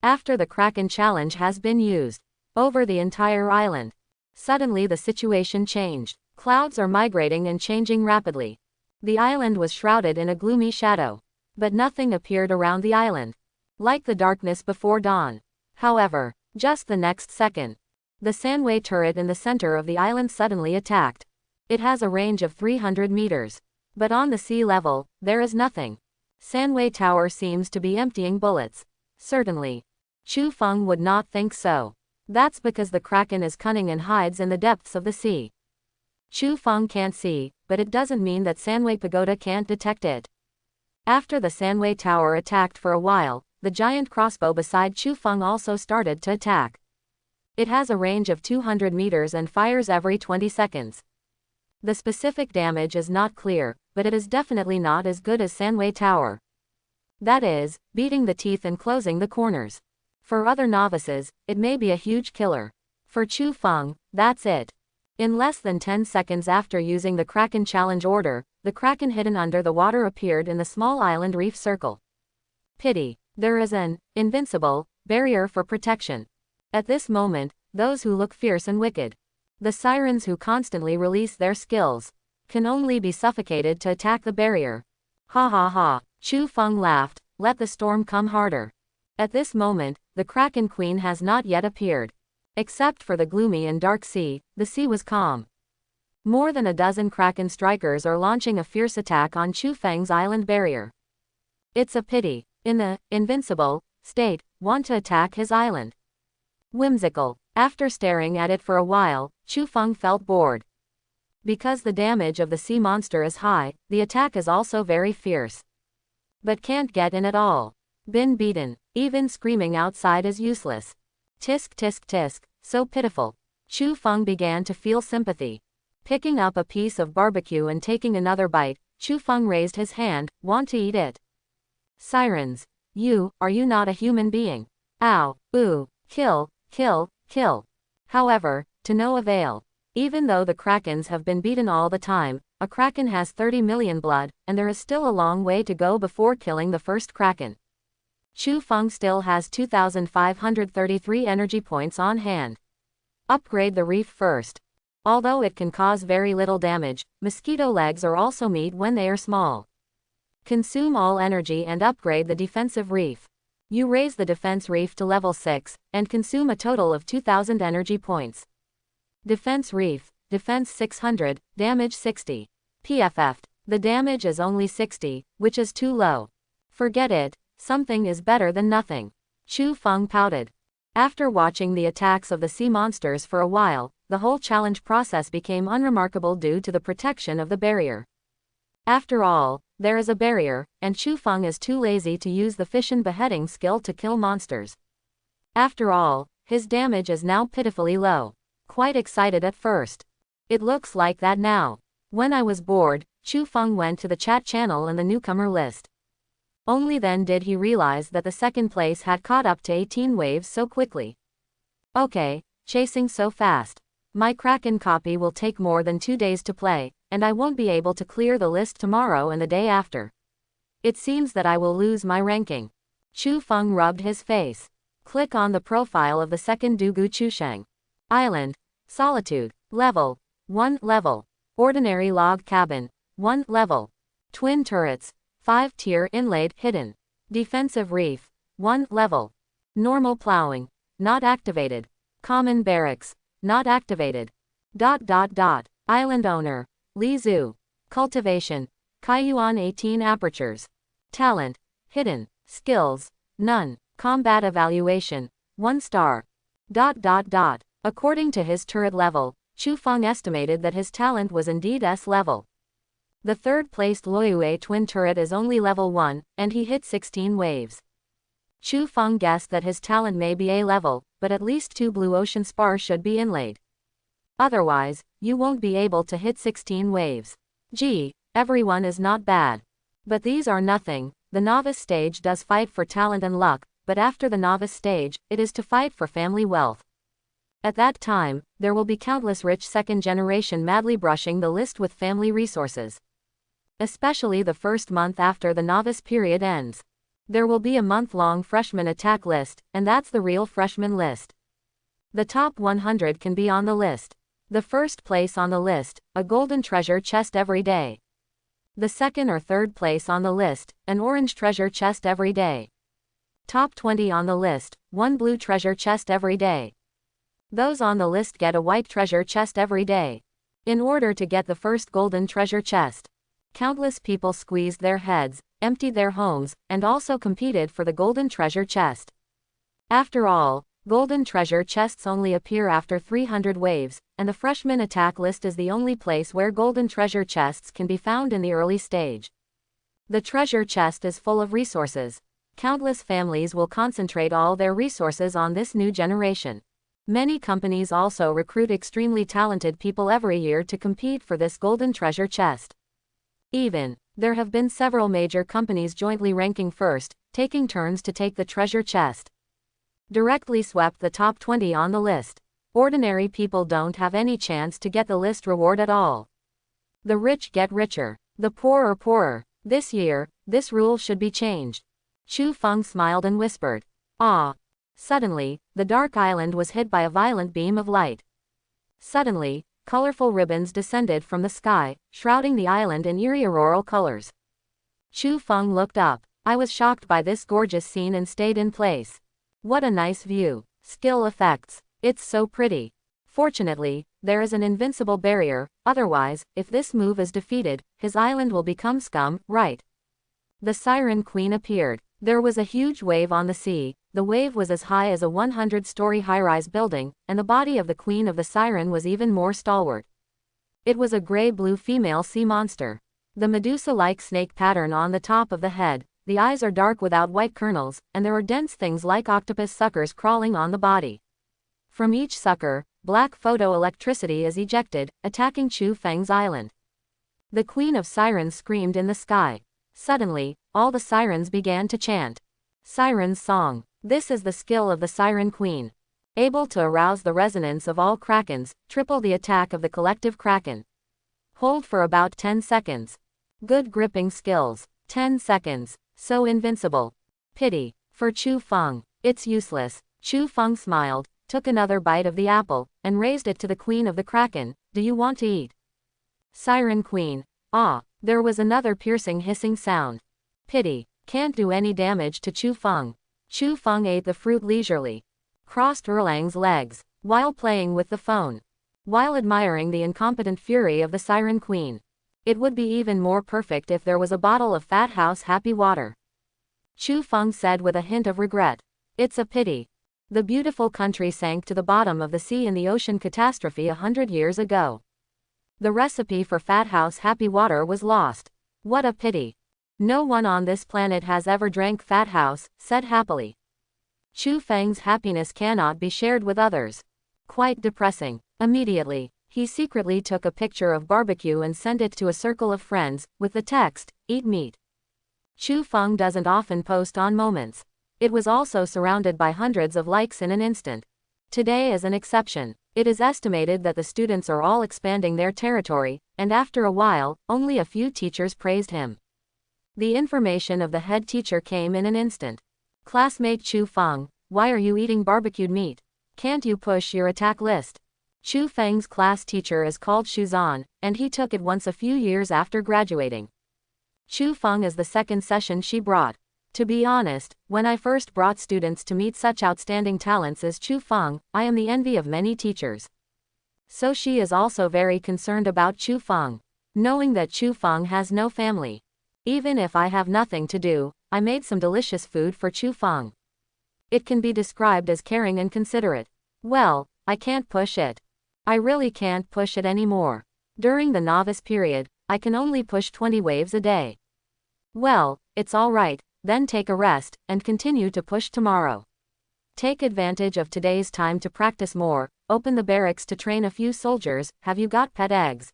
After the Kraken challenge has been used over the entire island, suddenly the situation changed. Clouds are migrating and changing rapidly. The island was shrouded in a gloomy shadow, but nothing appeared around the island, like the darkness before dawn. However, just the next second, the Sandway turret in the center of the island suddenly attacked. It has a range of 300 meters. But on the sea level, there is nothing. Sandway Tower seems to be emptying bullets. Certainly. Chu Feng would not think so. That's because the Kraken is cunning and hides in the depths of the sea. Chu Feng can't see, but it doesn't mean that Sandway Pagoda can't detect it. After the Sandway Tower attacked for a while, the giant crossbow beside Chu Feng also started to attack. It has a range of 200 meters and fires every 20 seconds. The specific damage is not clear, but it is definitely not as good as Sandway Tower. That is, beating the teeth and closing the corners. For other novices, it may be a huge killer. For Chu Feng, that's it. In less than 10 seconds after using the Kraken challenge order, the Kraken hidden under the water appeared in the small island reef circle. Pity. There is an invincible barrier for protection. At this moment, those who look fierce and wicked, the sirens who constantly release their skills, can only be suffocated to attack the barrier. Ha ha ha. Chu Feng laughed. Let the storm come harder. At this moment, the Kraken Queen has not yet appeared. Except for the gloomy and dark sea, the sea was calm. More than a dozen Kraken strikers are launching a fierce attack on Chu Feng's island barrier. It's a pity, in the invincible state, want to attack his island. Whimsical. After staring at it for a while, Chu Feng felt bored. Because the damage of the sea monster is high, the attack is also very fierce. But can't get in at all. Been beaten. Even screaming outside is useless. Tisk tisk tisk, so pitiful. Chu Feng began to feel sympathy. Picking up a piece of barbecue and taking another bite, Chu Feng raised his hand. Want to eat it? Sirens. Are you not a human being? Ow, ooh, kill, kill, kill. However, to no avail. Even though the Krakens have been beaten all the time, a Kraken has 30 million blood, and there is still a long way to go before killing the first Kraken. Chu Feng still has 2,533 energy points on hand. Upgrade the reef first. Although it can cause very little damage, mosquito legs are also meat when they are small. Consume all energy and upgrade the defensive reef. You raise the defense reef to level 6, and consume a total of 2,000 energy points. Defense reef, defense 600, damage 60. PFF'd. The damage is only 60, which is too low. Forget it, something is better than nothing. Chu Feng pouted. After watching the attacks of the sea monsters for a while, the whole challenge process became unremarkable due to the protection of the barrier. After all, there is a barrier, and Chu Feng is too lazy to use the fission beheading skill to kill monsters. After all, his damage is now pitifully low. Quite excited at first. It looks like that now. When I was bored, Chu Feng went to the chat channel and the newcomer list. Only then did he realize that the second place had caught up to 18 waves so quickly. Okay, chasing so fast. My Kraken copy will take more than 2 days to play, and I won't be able to clear the list tomorrow and the day after. It seems that I will lose my ranking. Chu Feng rubbed his face. Click on the profile of the second Dugu Chusheng. Island. Solitude. Level. 1 level. Ordinary log cabin. 1 level. Twin turrets. 5-tier inlaid hidden. Defensive reef. 1 level. Normal plowing. Not activated. Common barracks. Not activated. Island owner. Li Zhu. Cultivation. Kaiyuan 18 apertures. Talent. Hidden. Skills. None. Combat evaluation. 1 star. According to his turret level, Chu Feng estimated that his talent was indeed S level. The third-placed Loyue twin turret is only level 1, and he hit 16 waves. Chu Feng guessed that his talent may be A level, but at least 2 blue ocean spars should be inlaid. Otherwise, you won't be able to hit 16 waves. Gee, everyone is not bad. But these are nothing. The novice stage does fight for talent and luck, but after the novice stage, it is to fight for family wealth. At that time, there will be countless rich second generation madly brushing the list with family resources. Especially the first month after the novice period ends. There will be a month-long freshman attack list, and that's the real freshman list. The top 100 can be on the list. The first place on the list, a golden treasure chest every day. The second or third place on the list, an orange treasure chest every day. Top 20 on the list, one blue treasure chest every day. Those on the list get a white treasure chest every day. In order to get the first golden treasure chest, countless people squeezed their heads, emptied their homes, and also competed for the golden treasure chest. After all, golden treasure chests only appear after 300 waves, and the freshman attack list is the only place where golden treasure chests can be found in the early stage. The treasure chest is full of resources. Countless families will concentrate all their resources on this new generation. Many companies also recruit extremely talented people every year to compete for this golden treasure chest. There have been several major companies jointly ranking first, taking turns to take the treasure chest. Directly swept the top 20 on the list. Ordinary people don't have any chance to get the list reward at all. The rich get richer. The poor are poorer. This year, this rule should be changed. Chu Feng smiled and whispered, "Ah." Suddenly, the dark island was hit by a violent beam of light. Suddenly, colorful ribbons descended from the sky, shrouding the island in eerie auroral colors. Chu Feng looked up. I was shocked by this gorgeous scene and stayed in place. What a nice view. Skill effects. It's so pretty. Fortunately, there is an invincible barrier, otherwise, if this move is defeated, his island will become scum, right? The Siren Queen appeared. There was a huge wave on the sea. The wave was as high as a 100-story high-rise building, and the body of the Queen of the Siren was even more stalwart. It was a gray-blue female sea monster. The Medusa-like snake pattern on the top of the head, the eyes are dark without white kernels, and there are dense things like octopus suckers crawling on the body. From each sucker, black photoelectricity is ejected, attacking Chu Feng's island. The Queen of Sirens screamed in the sky. Suddenly, all the sirens began to chant. Siren's song. This is the skill of the Siren Queen. Able to arouse the resonance of all krakens, triple the attack of the collective kraken. Hold for about 10 seconds. Good gripping skills. 10 seconds. So invincible. Pity. For Chu Feng. It's useless. Chu Feng smiled, took another bite of the apple, and raised it to the Queen of the Kraken. Do you want to eat? Siren Queen. Ah. There was another piercing hissing sound. Pity. Can't do any damage to Chu Feng. Chu Feng ate the fruit leisurely. Crossed Erlang's legs, while playing with the phone. While admiring the incompetent fury of the Siren Queen. It would be even more perfect if there was a bottle of Fat House Happy Water. Chu Feng said with a hint of regret. It's a pity. The beautiful country sank to the bottom of the sea in the ocean catastrophe 100 years ago. The recipe for Fat House Happy Water was lost. What a pity. No one on this planet has ever drank Fat House, said happily. Chu Feng's happiness cannot be shared with others. Quite depressing. Immediately, he secretly took a picture of barbecue and sent it to a circle of friends, with the text, "Eat meat." Chu Feng doesn't often post on Moments. It was also surrounded by hundreds of likes in an instant. Today is an exception. It is estimated that the students are all expanding their territory, and after a while, only a few teachers praised him. The information of the head teacher came in an instant. Classmate Chu Feng, why are you eating barbecued meat? Can't you push your attack list? Chu Feng's class teacher is called Shuzan, and he took it once a few years after graduating. Chu Feng is the second session she brought. To be honest, when I first brought students to meet such outstanding talents as Chu Feng, I am the envy of many teachers. So she is also very concerned about Chu Feng. Knowing that Chu Feng has no family. Even if I have nothing to do, I made some delicious food for Chu Feng. It can be described as caring and considerate. Well, I can't push it. I really can't push it anymore. During the novice period, I can only push 20 waves a day. Well, it's all right. Then take a rest, and continue to push tomorrow. Take advantage of today's time to practice more, open the barracks to train a few soldiers. Have you got pet eggs?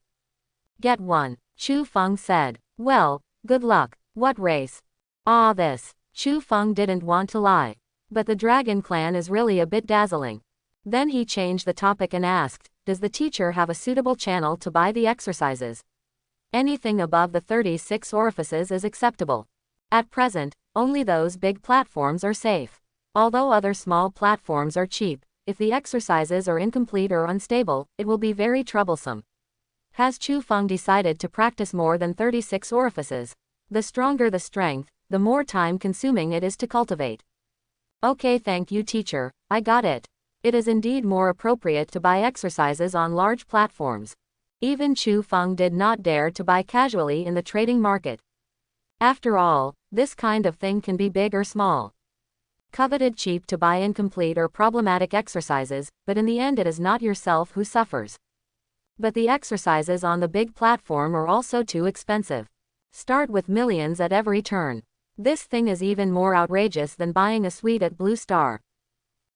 Get one, Chu Feng said. Well, good luck. What race? Ah, this. Chu Feng didn't want to lie. But the dragon clan is really a bit dazzling. Then he changed the topic and asked, does the teacher have a suitable channel to buy the exercises? Anything above the 36 orifices is acceptable. At present, only those big platforms are safe. Although other small platforms are cheap, if the exercises are incomplete or unstable, it will be very troublesome. Has Chu Feng decided to practice more than 36 orifices? The stronger the strength, the more time-consuming it is to cultivate. Okay, thank you teacher, I got it. It is indeed more appropriate to buy exercises on large platforms. Even Chu Feng did not dare to buy casually in the trading market. After all, this kind of thing can be big or small. Coveted cheap to buy incomplete or problematic exercises, but in the end it is not yourself who suffers. But the exercises on the big platform are also too expensive. Start with millions at every turn. This thing is even more outrageous than buying a suite at Blue Star.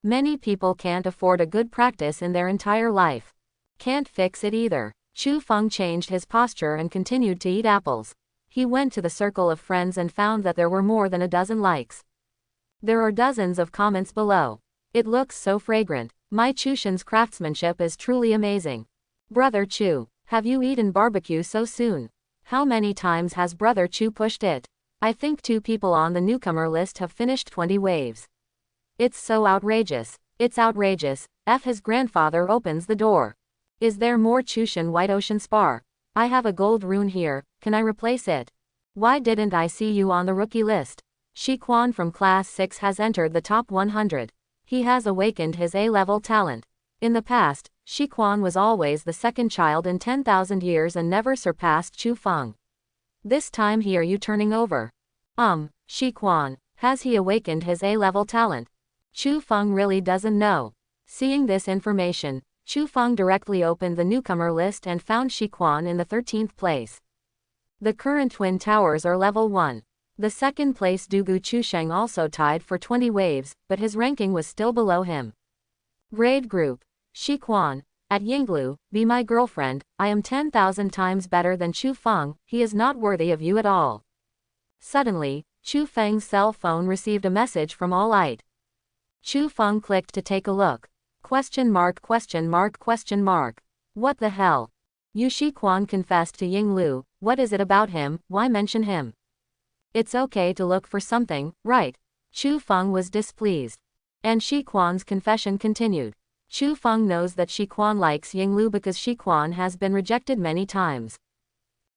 Many people can't afford a good practice in their entire life. Can't fix it either. Chu Feng changed his posture and continued to eat apples. He went to the circle of friends and found that there were more than a dozen likes. There are dozens of comments below. It looks so fragrant. My Chushan's craftsmanship is truly amazing. Brother Chu, have you eaten barbecue so soon? How many times has Brother Chu pushed it? I think 2 people on the newcomer list have finished 20 waves. It's so outrageous. It's outrageous. His grandfather opens the door. Is there more Chushan White Ocean Spar? I have a gold rune here, can I replace it? Why didn't I see you on the rookie list? Shi Quan from Class 6 has entered the top 100. He has awakened his A-level talent. In the past, Shi Quan was always the second child in 10,000 years and never surpassed Chu Feng. This time he are you turning over? Shi Quan, has he awakened his A-level talent? Chu Feng really doesn't know. Seeing this information, Chu Feng directly opened the newcomer list and found Shi Quan in the 13th place. The current Twin Towers are level 1. The second place Dugu Chusheng also tied for 20 waves, but his ranking was still below him. Grade Group. Shi Quan, at Yinglu, be my girlfriend, I am 10,000 times better than Chu Feng, he is not worthy of you at all. Suddenly, Chu Feng's cell phone received a message from All Light. Chu Feng clicked to take a look. Question mark. What the hell? Yu Shi Quan confessed to Yinglu, what is it about him, why mention him? It's okay to look for something, right? Chu Feng was displeased. And Shi Quan's confession continued. Chu Feng knows that Shi Quan likes Yinglu because Shi Quan has been rejected many times.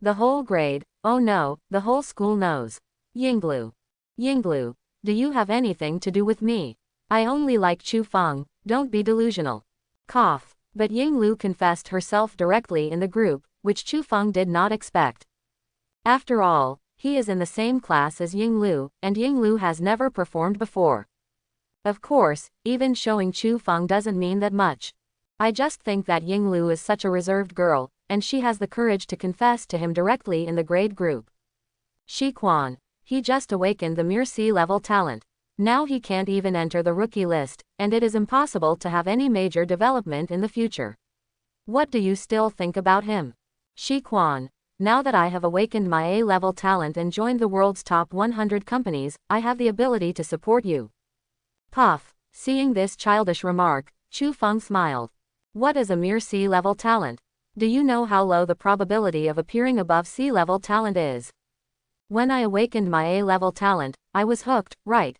The whole grade, oh no, the whole school knows. Yinglu, do you have anything to do with me? I only like Chu Feng, don't be delusional. Cough. But Yinglu confessed herself directly in the group, which Chu Feng did not expect. After all, he is in the same class as Yinglu, and Yinglu has never performed before. Of course, even showing Chu Feng doesn't mean that much. I just think that Yinglu is such a reserved girl, and she has the courage to confess to him directly in the grade group. Shi Quan, he just awakened the mere C-level talent. Now he can't even enter the rookie list, and it is impossible to have any major development in the future. What do you still think about him? Shi Quan, now that I have awakened my A-level talent and joined the world's top 100 companies, I have the ability to support you. Puff. Seeing this childish remark, Chu Feng smiled. What is a mere C-level talent? Do you know how low the probability of appearing above C-level talent is? When I awakened my A-level talent, I was hooked, right?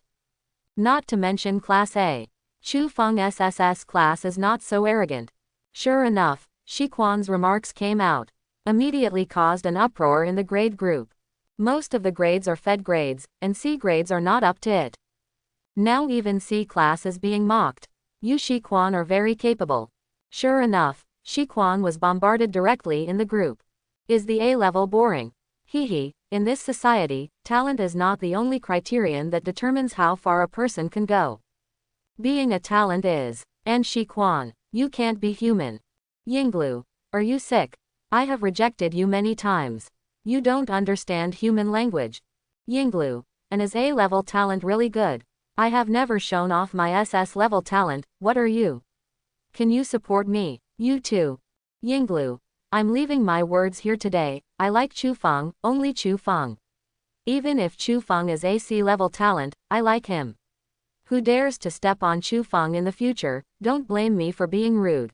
Not to mention Class A. Chu Feng SSS class is not so arrogant. Sure enough, Shi Quan's remarks came out. Immediately caused an uproar in the grade group. Most of the grades are Fed grades, and C grades are not up to it. Now even C class is being mocked. You Shi Quan are very capable. Sure enough, Shi Quan was bombarded directly in the group. Is the A-level boring? Hehe, in this society, talent is not the only criterion that determines how far a person can go. Being a talent is. And Shi Quan, you can't be human. Yinglu, are you sick? I have rejected you many times. You don't understand human language. Yinglu, and is A-level talent really good? I have never shown off my SS level talent, what are you? Can you support me? You too. Yinglu. I'm leaving my words here today, I like Chu Feng, only Chu Feng. Even if Chu Feng is AC level talent, I like him. Who dares to step on Chu Feng in the future, don't blame me for being rude.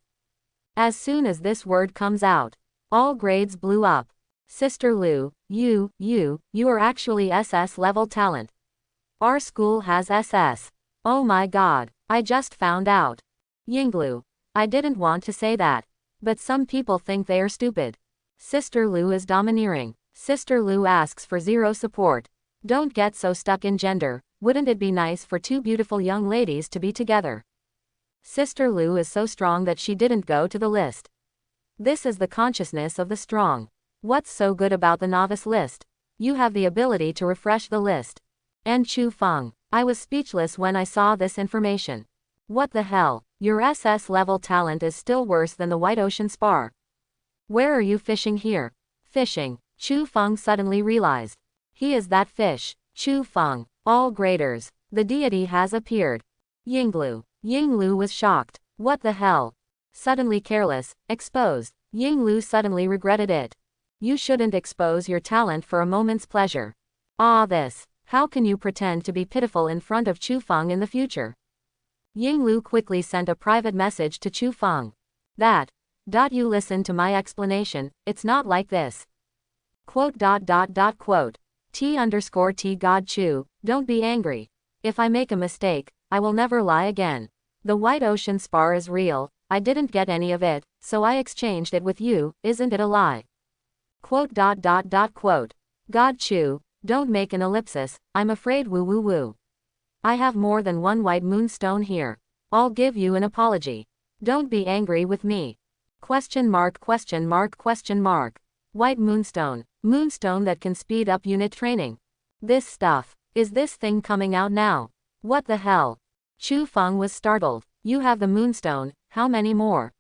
As soon as this word comes out, all grades blew up. Sister Lu, you are actually SS level talent. Our school has SS. Oh my god, I just found out. Yinglu. I didn't want to say that. But some people think they are stupid. Sister Lu is domineering. Sister Lu asks for zero support. Don't get so stuck in gender, wouldn't it be nice for two beautiful young ladies to be together? Sister Lu is so strong that she didn't go to the list. This is the consciousness of the strong. What's so good about the novice list? You have the ability to refresh the list. And Chu Feng. I was speechless when I saw this information. What the hell? Your SS level talent is still worse than the White Ocean Spar. Where are you fishing here? Fishing. Chu Feng suddenly realized. He is that fish. Chu Feng. All graders. The deity has appeared. Yinglu. Yinglu was shocked. What the hell? Suddenly careless, exposed. Yinglu suddenly regretted it. You shouldn't expose your talent for a moment's pleasure. Ah, this. How can you pretend to be pitiful in front of Chu Feng in the future? Yinglu quickly sent a private message to Chu Feng. You listen to my explanation, it's not like this. Quote. T_T God Chu, don't be angry. If I make a mistake, I will never lie again. The White Ocean Spar is real, I didn't get any of it, so I exchanged it with you, isn't it a lie? Quote. God Chu, don't make an ellipsis, I'm afraid woo. I have more than one white moonstone here. I'll give you an apology. Don't be angry with me. Question mark. White moonstone. Moonstone that can speed up unit training. This stuff. Is this thing coming out now? What the hell? Chu Feng was startled. You have the moonstone, how many more?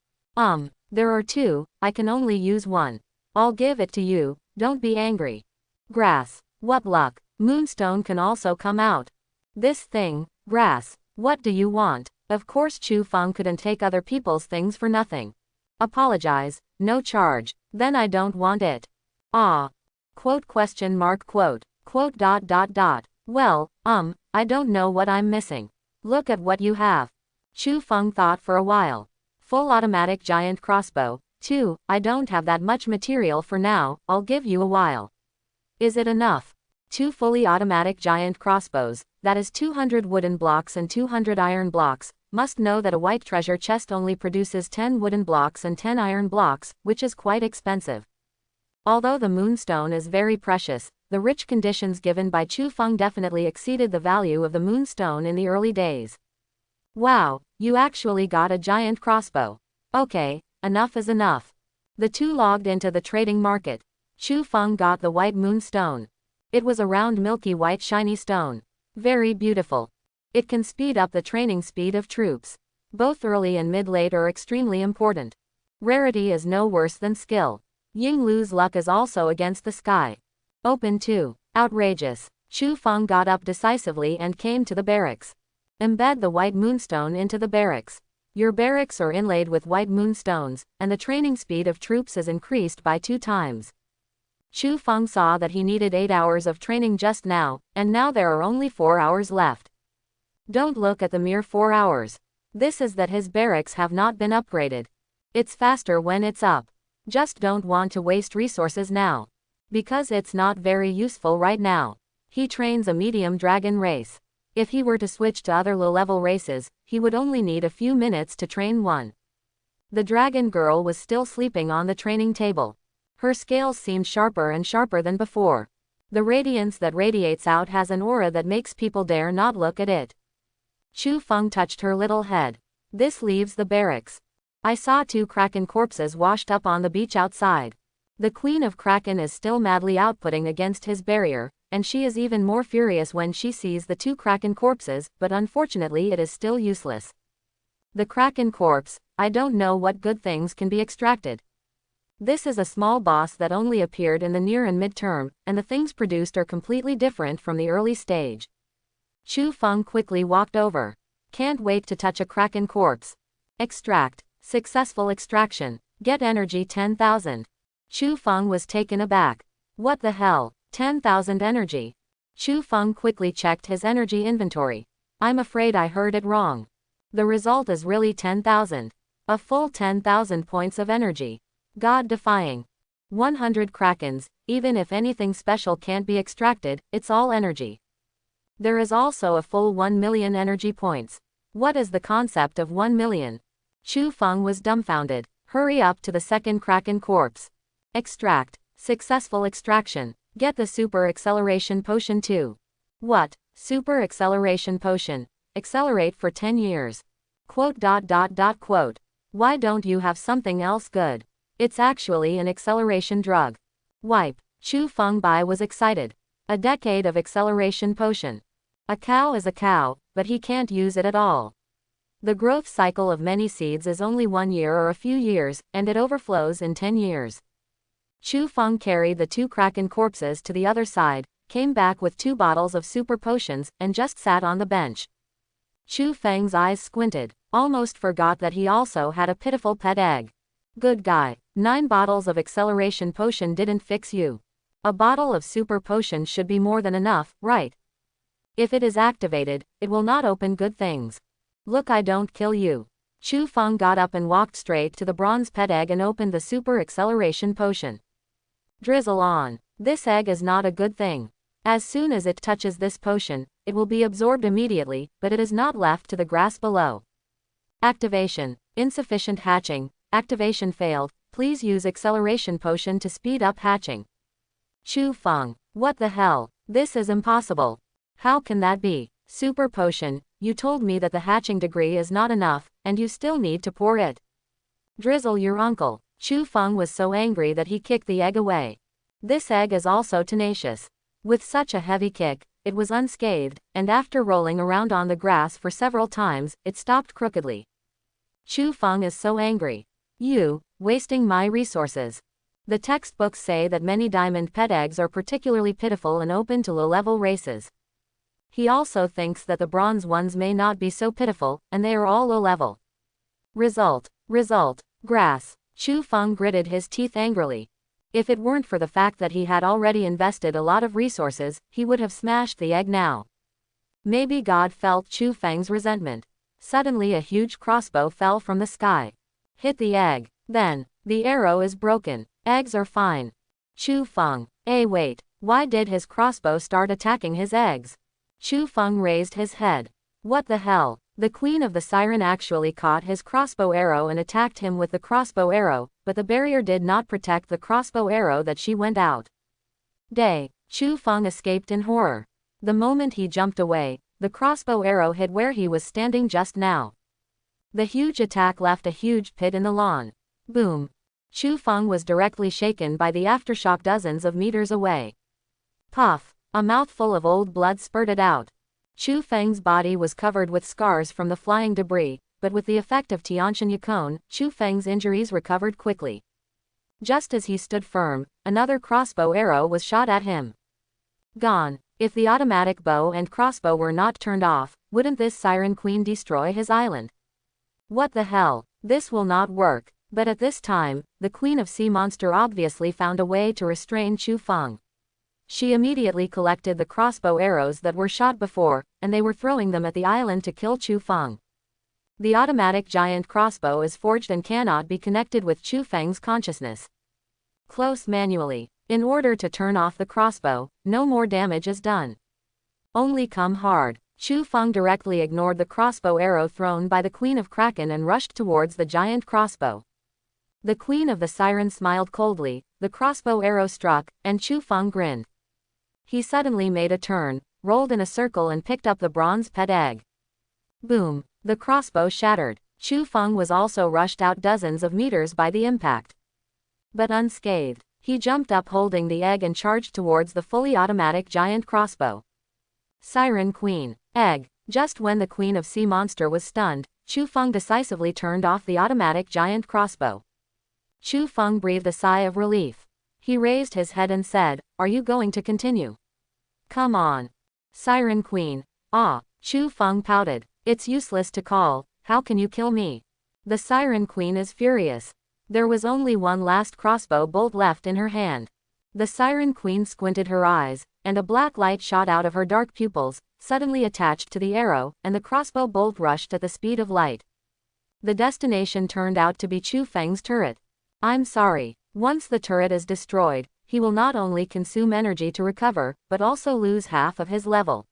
There are two, I can only use one. I'll give it to you, don't be angry. Grass. What luck. Moonstone can also come out. This thing, grass. What do you want? Of course Chu Feng couldn't take other people's things for nothing. Apologize, no charge, then I don't want it. Ah. Quote. Well, I don't know what I'm missing. Look at what you have. Chu Feng thought for a while. Full automatic giant crossbow. 2, I don't have that much material for now, I'll give you a while. Is it enough? 2 fully automatic giant crossbows, that is 200 wooden blocks and 200 iron blocks, must know that a white treasure chest only produces 10 wooden blocks and 10 iron blocks, which is quite expensive. Although the moonstone is very precious, the rich conditions given by Chu Feng definitely exceeded the value of the moonstone in the early days. Wow, you actually got a giant crossbow. Okay, enough is enough. The two logged into the trading market. Chu Feng got the white moonstone. It was a round milky white shiny stone. Very beautiful. It can speed up the training speed of troops. Both early and mid-late are extremely important. Rarity is no worse than skill. Yinglu's luck is also against the sky. Open 2. Outrageous. Chu Feng got up decisively and came to the barracks. Embed the white moonstone into the barracks. Your barracks are inlaid with white moonstones, and the training speed of troops is increased by 2 times. Chu Feng saw that he needed 8 hours of training just now, and now there are only 4 hours left. Don't look at the mere 4 hours. This is that his barracks have not been upgraded. It's faster when it's up. Just don't want to waste resources now. Because it's not very useful right now. He trains a medium dragon race. If he were to switch to other low-level races, he would only need a few minutes to train one. The dragon girl was still sleeping on the training table. Her scales seemed sharper and sharper than before. The radiance that radiates out has an aura that makes people dare not look at it. Chu Feng touched her little head. This leaves the barracks. I saw 2 kraken corpses washed up on the beach outside. The Queen of Kraken is still madly outputting against his barrier, and she is even more furious when she sees the 2 kraken corpses, but unfortunately it is still useless. The kraken corpse, I don't know what good things can be extracted. This is a small boss that only appeared in the near and mid-term, and the things produced are completely different from the early stage. Chu Feng quickly walked over. Can't wait to touch a Kraken corpse. Extract. Successful extraction. Get energy 10,000. Chu Feng was taken aback. What the hell? 10,000 energy. Chu Feng quickly checked his energy inventory. I'm afraid I heard it wrong. The result is really 10,000. A full 10,000 points of energy. God-defying. 100 Krakens, even if anything special can't be extracted, it's all energy. There is also a full 1 million energy points. What is the concept of 1 million? Chu Feng was dumbfounded. Hurry up to the second Kraken corpse. Extract. Successful extraction. Get the super acceleration potion too. What? Super acceleration potion. Accelerate for 10 years. Quote. Why don't you have something else good? It's actually an acceleration drug. Wipe. Chu Feng Bai was excited. A decade of acceleration potion. A cow is a cow, but he can't use it at all. The growth cycle of many seeds is only 1 year or a few years, and it overflows in 10 years. Chu Feng carried the 2 Kraken corpses to the other side, came back with 2 bottles of super potions, and just sat on the bench. Chu Feng's eyes squinted, almost forgot that he also had a pitiful pet egg. Good guy, 9 bottles of acceleration potion didn't fix you. A bottle of super potion should be more than enough, right? If it is activated, it will not open good things. Look, I don't kill you. Chu Feng got up and walked straight to the bronze pet egg and opened the super acceleration potion. Drizzle on. This egg is not a good thing. As soon as it touches this potion, it will be absorbed immediately, but it is not left to the grass below. Activation. Insufficient hatching. Activation failed. Please use acceleration potion to speed up hatching. Chu Feng. What the hell? This is impossible. How can that be? Super potion, you told me that the hatching degree is not enough, and you still need to pour it. Drizzle your uncle. Chu Feng was so angry that he kicked the egg away. This egg is also tenacious. With such a heavy kick, it was unscathed, and after rolling around on the grass for several times, it stopped crookedly. Chu Feng is so angry. You, wasting my resources. The textbooks say that many diamond pet eggs are particularly pitiful and open to low-level races. He also thinks that the bronze ones may not be so pitiful, and they are all low-level. Result. Grass. Chu Feng gritted his teeth angrily. If it weren't for the fact that he had already invested a lot of resources, he would have smashed the egg now. Maybe God felt Chu Feng's resentment. Suddenly a huge crossbow fell from the sky. Hit the egg. Then, the arrow is broken. Eggs are fine. Chu Feng. Wait. Why did his crossbow start attacking his eggs? Chu Feng raised his head. What the hell? The queen of the siren actually caught his crossbow arrow and attacked him with the crossbow arrow, but the barrier did not protect the crossbow arrow that she went out. Chu Feng escaped in horror. The moment he jumped away, the crossbow arrow hit where he was standing just now. The huge attack left a huge pit in the lawn. Boom. Chu Feng was directly shaken by the aftershock dozens of meters away. Puff. A mouthful of old blood spurted out. Chu Feng's body was covered with scars from the flying debris, but with the effect of Tiantian Yukon, Chu Feng's injuries recovered quickly. Just as he stood firm, another crossbow arrow was shot at him. Gone. If the automatic bow and crossbow were not turned off, wouldn't this Siren Queen destroy his island? What the hell? This will not work. But at this time, the Queen of Sea Monster obviously found a way to restrain Chu Feng. She immediately collected the crossbow arrows that were shot before, and they were throwing them at the island to kill Chu Feng. The automatic giant crossbow is forged and cannot be connected with Chu Feng's consciousness. Close manually. In order to turn off the crossbow, no more damage is done. Only come hard. Chu Feng directly ignored the crossbow arrow thrown by the Queen of Kraken and rushed towards the giant crossbow. The Queen of the Siren smiled coldly, the crossbow arrow struck, and Chu Feng grinned. He suddenly made a turn, rolled in a circle and picked up the bronze pet egg. Boom! The crossbow shattered. Chu Feng was also rushed out dozens of meters by the impact. But unscathed, he jumped up holding the egg and charged towards the fully automatic giant crossbow. Siren Queen. Egg. Just when the Queen of Sea Monster was stunned, Chu Feng decisively turned off the automatic giant crossbow. Chu Feng breathed a sigh of relief. He raised his head and said, "Are you going to continue?" "Come on." Siren Queen. Ah, Chu Feng pouted. It's useless to call, how can you kill me? The Siren Queen is furious. There was only one last crossbow bolt left in her hand. The Siren Queen squinted her eyes, and a black light shot out of her dark pupils, suddenly attached to the arrow, and the crossbow bolt rushed at the speed of light. The destination turned out to be Chu Feng's turret. I'm sorry. Once the turret is destroyed, he will not only consume energy to recover, but also lose half of his level.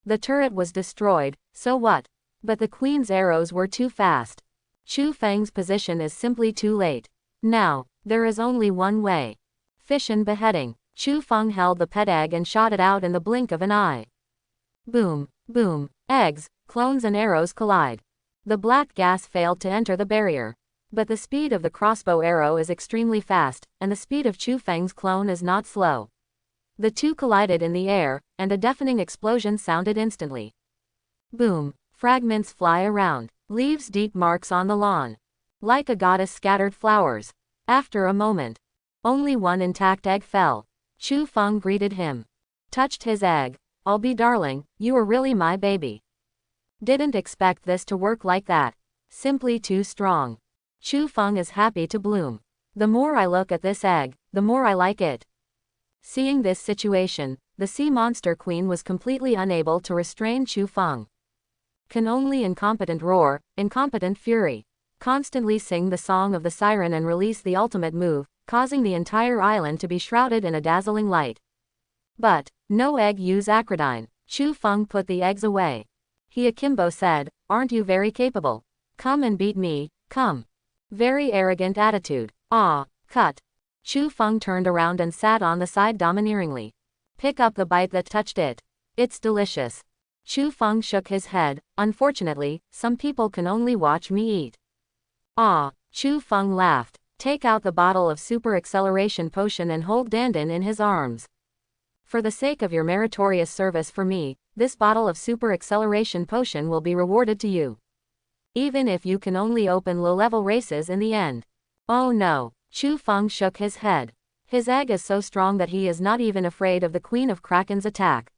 The turret was destroyed, so what? But the queen's arrows were too fast. Chu Feng's position is simply too late. Now, there is only one way. Fission beheading. Chu Feng held the pet egg and shot it out in the blink of an eye. Boom, boom, eggs, clones and arrows collide. The black gas failed to enter the barrier. But the speed of the crossbow arrow is extremely fast, and the speed of Chu Feng's clone is not slow. The two collided in the air, and a deafening explosion sounded instantly. Boom, fragments fly around, leaves deep marks on the lawn. Like a goddess scattered flowers. After a moment, only one intact egg fell. Chu Feng greeted him. Touched his egg. I'll be darling, you are really my baby. Didn't expect this to work like that. Simply too strong. Chu Feng is happy to bloom. The more I look at this egg, the more I like it. Seeing this situation, the sea monster queen was completely unable to restrain Chu Feng. Can only incompetent roar, incompetent fury. Constantly sing the song of the siren and release the ultimate move, causing the entire island to be shrouded in a dazzling light. But, no egg use acridine. Chu Feng put the eggs away. He akimbo said, aren't you very capable? Come and beat me, come. Very arrogant attitude. Ah, cut. Chu Feng turned around and sat on the side domineeringly. Pick up the bite that touched it. It's delicious. Chu Feng shook his head. Unfortunately, some people can only watch me eat. Ah, Chu Feng laughed. Take out the bottle of super acceleration potion and hold Dandan in his arms. For the sake of your meritorious service for me, this bottle of super acceleration potion will be rewarded to you. Even if you can only open low-level races in the end. Oh no, Chu Feng shook his head. His egg is so strong that he is not even afraid of the Queen of Kraken's attack.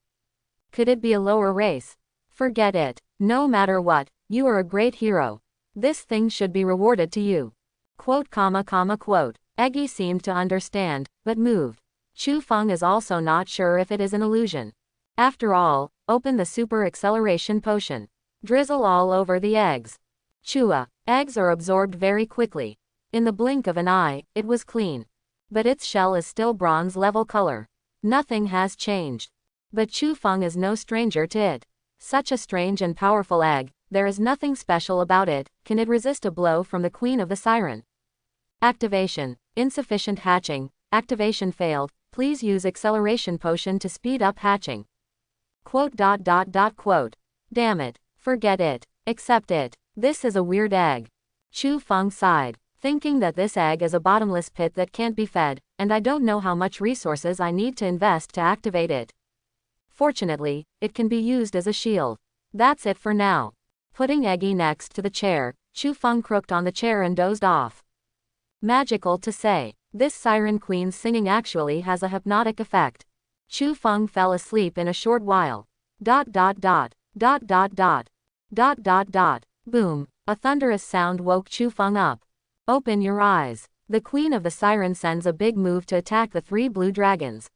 Could it be a lower race? Forget it. No matter what, you are a great hero. This thing should be rewarded to you. Quote. Eggy seemed to understand, but moved. Chu Feng is also not sure if it is an illusion. After all, open the super acceleration potion. Drizzle all over the eggs. Chua. Eggs are absorbed very quickly. In the blink of an eye, it was clean. But its shell is still bronze level color. Nothing has changed. But Chu Feng is no stranger to it. Such a strange and powerful egg, there is nothing special about it. Can it resist a blow from the Queen of the Siren? Activation. Insufficient hatching. Activation failed. Please use acceleration potion to speed up hatching. Quote. Damn it. Forget it. Accept it. This is a weird egg. Chu Feng sighed, thinking that this egg is a bottomless pit that can't be fed, and I don't know how much resources I need to invest to activate it. Fortunately, it can be used as a shield. That's it for now. Putting Eggy next to the chair, Chu Feng crooked on the chair and dozed off. Magical to say, this Siren Queen's singing actually has a hypnotic effect. Chu Feng fell asleep in a short while. Boom. A thunderous sound woke Chu Feng up. Open your eyes. The Queen of the Siren sends a big move to attack the 3 blue dragons.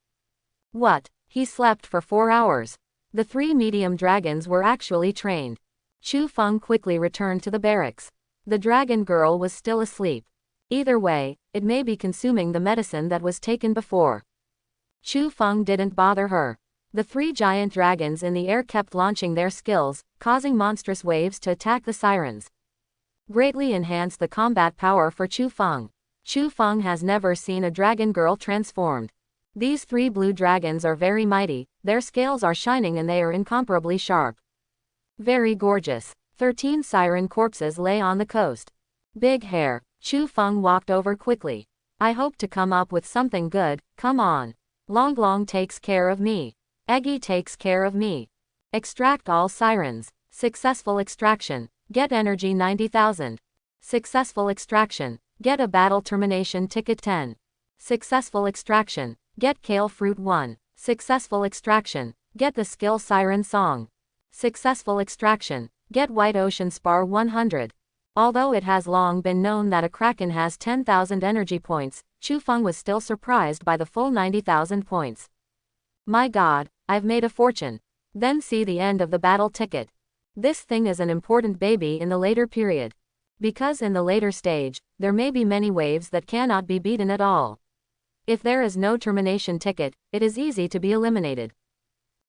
What? He slept for 4 hours. The 3 medium dragons were actually trained. Chu Feng quickly returned to the barracks. The dragon girl was still asleep. Either way, it may be consuming the medicine that was taken before. Chu Feng didn't bother her. The 3 giant dragons in the air kept launching their skills, causing monstrous waves to attack the sirens. Greatly enhanced the combat power for Chu Feng. Chu Feng has never seen a dragon girl transformed. These 3 blue dragons are very mighty, their scales are shining and they are incomparably sharp. Very gorgeous. 13 siren corpses lay on the coast. Big hair. Chu Feng walked over quickly. I hope to come up with something good, come on. Long Long takes care of me. Eggy takes care of me. Extract all sirens. Successful extraction. Get energy 90,000. Successful extraction. Get a battle termination ticket 10. Successful extraction. Get kale fruit 1. Successful extraction. Get the skill siren song. Successful extraction. Get White Ocean Spar 100. Although it has long been known that a kraken has 10,000 energy points, Chu Feng was still surprised by the full 90,000 points. My god, I've made a fortune. Then see the end of the battle ticket. This thing is an important baby in the later period. Because in the later stage, there may be many waves that cannot be beaten at all. If there is no termination ticket, it is easy to be eliminated.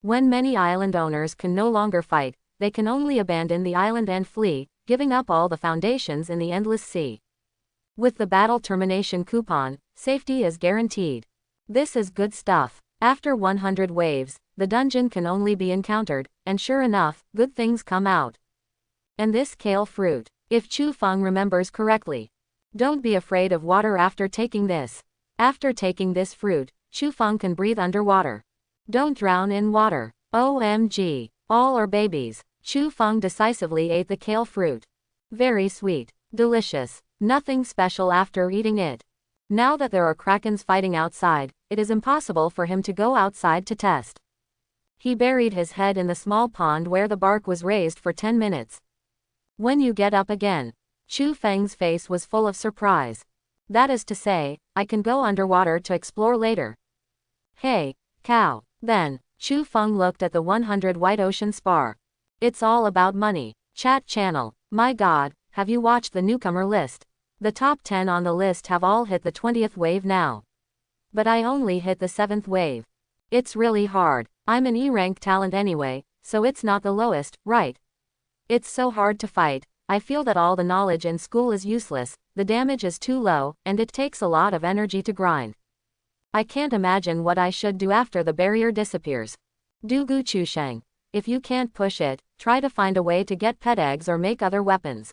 When many island owners can no longer fight, they can only abandon the island and flee, giving up all the foundations in the endless sea. With the battle termination coupon, safety is guaranteed. This is good stuff. After 100 waves, the dungeon can only be encountered, and sure enough, good things come out. And this kale fruit, if Chu Feng remembers correctly. Don't be afraid of water after taking this. After taking this fruit, Chu Feng can breathe underwater. Don't drown in water. OMG. All are babies. Chu Feng decisively ate the kale fruit. Very sweet. Delicious. Nothing special after eating it. Now that there are krakens fighting outside, it is impossible for him to go outside to test. He buried his head in the small pond where the bark was raised for 10 minutes. When you get up again. Chu Feng's face was full of surprise. That is to say, I can go underwater to explore later. Hey, cow. Then, Chu Feng looked at the 100 White Ocean Spar. It's all about money. Chat channel. My god, have you watched the newcomer list? The top 10 on the list have all hit the 20th wave now. But I only hit the 7th wave. It's really hard. I'm an E-rank talent anyway, so it's not the lowest, right? It's so hard to fight. I feel that all the knowledge in school is useless, the damage is too low, and it takes a lot of energy to grind. I can't imagine what I should do after the barrier disappears. Dugu Chusheng. If you can't push it, try to find a way to get pet eggs or make other weapons.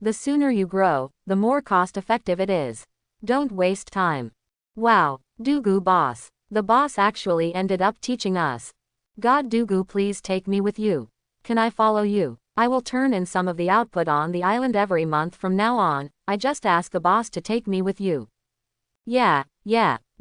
The sooner you grow, the more cost-effective it is. Don't waste time. Wow, Dugu boss. The boss actually ended up teaching us. God Dugu, please take me with you. Can I follow you? I will turn in some of the output on the island every month from now on. I just ask the boss to take me with you. Yeah,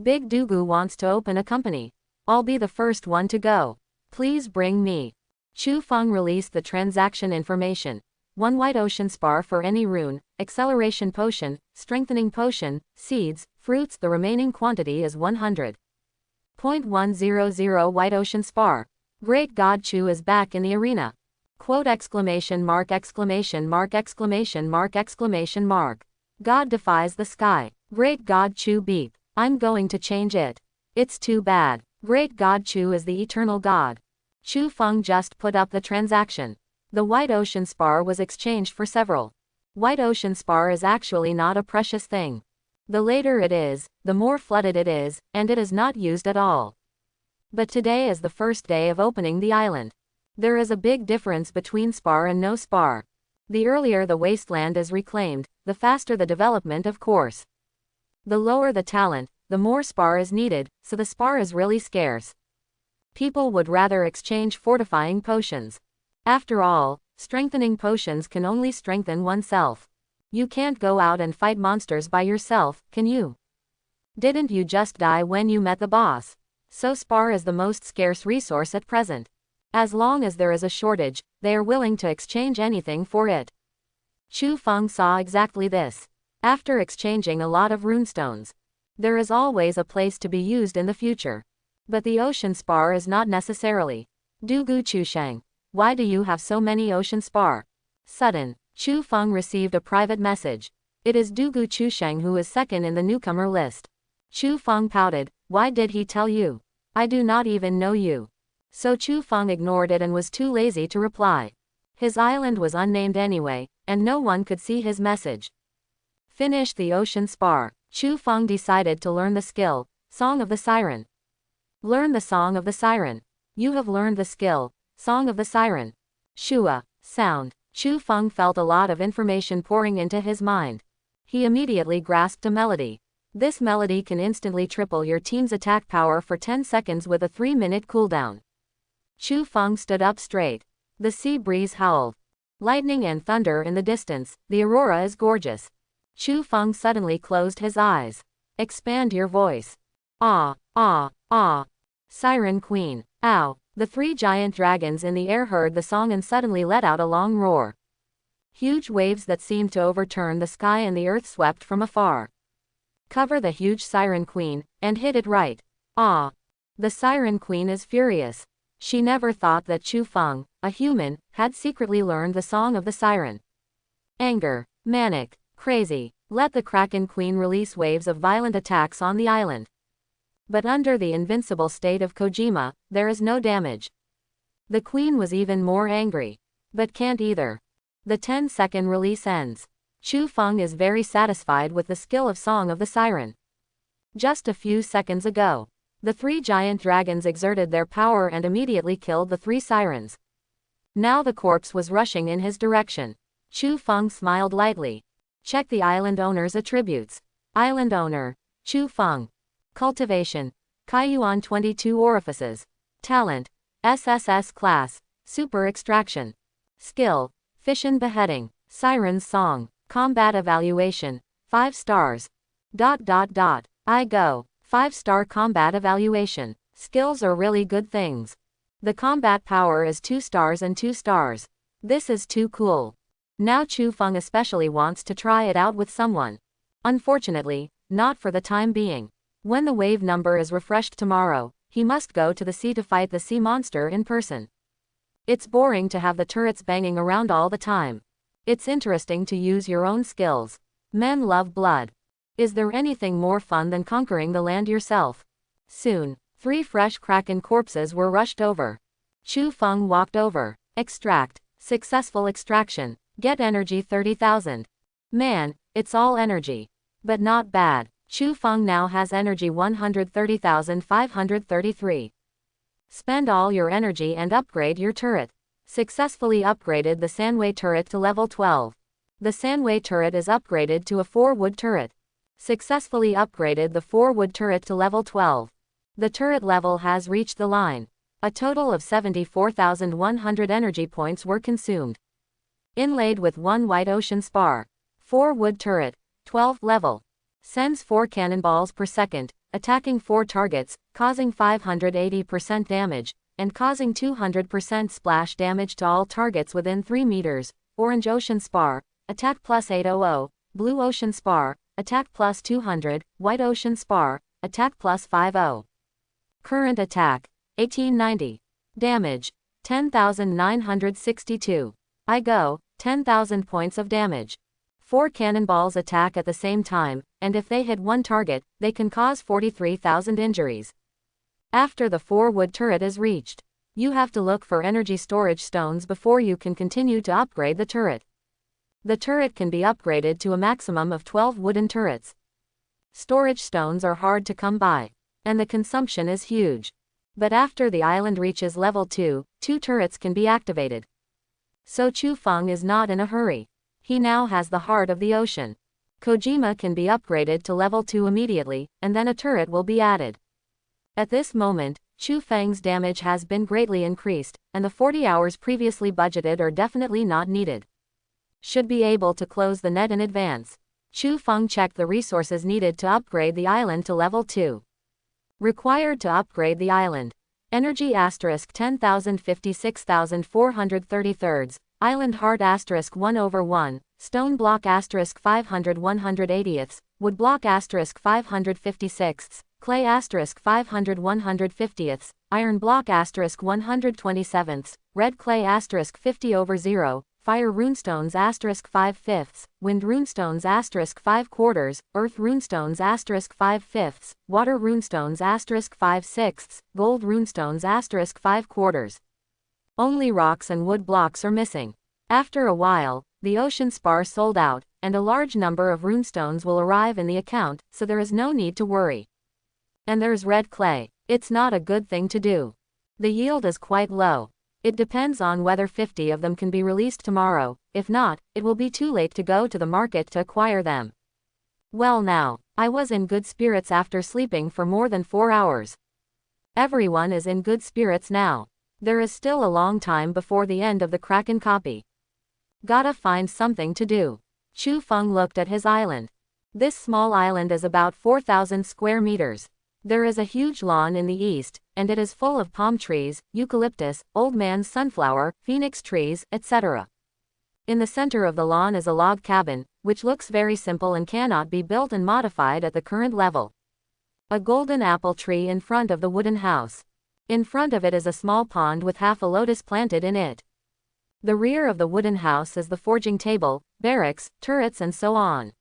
Big Dugu wants to open a company. I'll be the first one to go. Please bring me. Chu Feng released the transaction information. 1 White Ocean Spar for any rune, acceleration potion, strengthening potion, seeds, fruits. The remaining quantity is 100.100 White Ocean Spar. Great God, Chu is back in the arena. Quote exclamation mark exclamation mark exclamation mark exclamation mark. God defies the sky. Great God, Chu beep. I'm going to change it. It's too bad. Great God, Chu is the eternal God. Chu Feng just put up the transaction. The White Ocean Spar was exchanged for several. White Ocean Spar is actually not a precious thing. The later it is, the more flooded it is, and it is not used at all. But today is the first day of opening the island. There is a big difference between spar and no spar. The earlier the wasteland is reclaimed, the faster the development, of course. The lower the talent, the more spar is needed, so the spar is really scarce. People would rather exchange fortifying potions. After all, strengthening potions can only strengthen oneself. You can't go out and fight monsters by yourself, can you? Didn't you just die when you met the boss? So spar is the most scarce resource at present. As long as there is a shortage, they are willing to exchange anything for it. Chu Feng saw exactly this. After exchanging a lot of runestones, there is always a place to be used in the future. But the ocean spar is not necessarily. Dugu Chusheng. Why do you have so many ocean spar? Sudden, Chu Feng received a private message. It is Dugu Chusheng who is second in the newcomer list. Chu Feng pouted. Why did he tell you? I do not even know you. So Chu Feng ignored it and was too lazy to reply. His island was unnamed anyway, and no one could see his message. Finish the ocean spar. Chu Feng decided to learn the skill, Song of the Siren. Learn the Song of the Siren. You have learned the skill, Song of the Siren. Shua, sound. Chu Feng felt a lot of information pouring into his mind. He immediately grasped a melody. This melody can instantly triple your team's attack power for 10 seconds with a 3-minute cooldown. Chu Feng stood up straight. The sea breeze howled. Lightning and thunder in the distance, the aurora is gorgeous. Chu Feng suddenly closed his eyes. Expand your voice. Ah, ah, ah. Siren Queen. Ow. The 3 giant dragons in the air heard the song and suddenly let out a long roar. Huge waves that seemed to overturn the sky and the earth swept from afar. Cover the huge Siren Queen, and hit it right. Ah! The Siren Queen is furious. She never thought that Chu Feng, a human, had secretly learned the song of the siren. Anger. Manic. Crazy. Let the Kraken Queen release waves of violent attacks on the island. But under the invincible state of Kojima, there is no damage. The Queen was even more angry. But can't either. The 10-second release ends. Chu Feng is very satisfied with the skill of Song of the Siren. Just a few seconds ago, the 3 giant dragons exerted their power and immediately killed the 3 sirens. Now the corpse was rushing in his direction. Chu Feng smiled lightly. Check the island owner's attributes. Island owner, Chu Feng. Cultivation, Kaiyuan 22 orifices. Talent, SSS class, super extraction. Skill, fission beheading, siren's song. Combat evaluation, 5 stars. I go. 5-star combat evaluation. Skills are really good things. The combat power is 2 stars and 2 stars. This is too cool. Now Chu Feng especially wants to try it out with someone. Unfortunately, not for the time being. When the wave number is refreshed tomorrow, he must go to the sea to fight the sea monster in person. It's boring to have the turrets banging around all the time. It's interesting to use your own skills. Men love blood. Is there anything more fun than conquering the land yourself? Soon, 3 fresh Kraken corpses were rushed over. Chu Feng walked over. Extract. Successful extraction. Get energy 30,000. Man, it's all energy. But not bad. Chu Feng now has energy 130,533. Spend all your energy and upgrade your turret. Successfully upgraded the Sanwei turret to level 12. The Sanwei turret is upgraded to a 4-wood turret. Successfully upgraded the 4-wood turret to level 12. The turret level has reached the line. A total of 74,100 energy points were consumed. Inlaid with 1 white ocean spar. 4-wood turret, 12 level. Sends 4 cannonballs per second, attacking 4 targets, causing 580% damage, and causing 200% splash damage to all targets within 3 meters. Orange ocean spar, attack plus 800, blue ocean spar, attack plus 200, white ocean spar, attack plus 50. Current attack, 1890. Damage, 10,962. I go, 10,000 points of damage. 4 cannonballs attack at the same time, and if they hit 1 target, they can cause 43,000 injuries. After the 4-wood turret is reached, you have to look for energy storage stones before you can continue to upgrade the turret. The turret can be upgraded to a maximum of 12 wooden turrets. Storage stones are hard to come by, and the consumption is huge. But after the island reaches level 2, 2 turrets can be activated. So Chu Feng is not in a hurry. He now has the heart of the ocean. Kojima can be upgraded to level 2 immediately, and then a turret will be added. At this moment, Chu Feng's damage has been greatly increased, and the 40 hours previously budgeted are definitely not needed. Should be able to close the net in advance. Chu Feng checked the resources needed to upgrade the island to level 2. Required to upgrade the island. Energy asterisk 10,000 56,433. Island heart asterisk 1/1. Stone block asterisk 500 180ths. Wood block asterisk 556ths. Clay asterisk 500 150ths. Iron block asterisk 127ths. Red clay asterisk 50/0. Fire runestones asterisk 5/5. Wind runestones asterisk 5/4. Earth runestones asterisk 5/5. Water runestones asterisk 5/6. Gold runestones asterisk 5/4. Only rocks and wood blocks are missing. After a while, the ocean spar sold out, and a large number of runestones will arrive in the account, so there is no need to worry. And there's red clay. It's not a good thing to do. The yield is quite low. It depends on whether 50 of them can be released tomorrow. If not, it will be too late to go to the market to acquire them. Well now, I was in good spirits after sleeping for more than 4 hours. Everyone is in good spirits now. There is still a long time before the end of the Kraken copy. Gotta find something to do. Chu Feng looked at his island. This small island is about 4,000 square meters. There is a huge lawn in the east, and it is full of palm trees, eucalyptus, old man's sunflower, phoenix trees, etc. In the center of the lawn is a log cabin, which looks very simple and cannot be built and modified at the current level. A golden apple tree in front of the wooden house. In front of it is a small pond with half a lotus planted in it. The rear of the wooden house is the forging table, barracks, turrets and so on.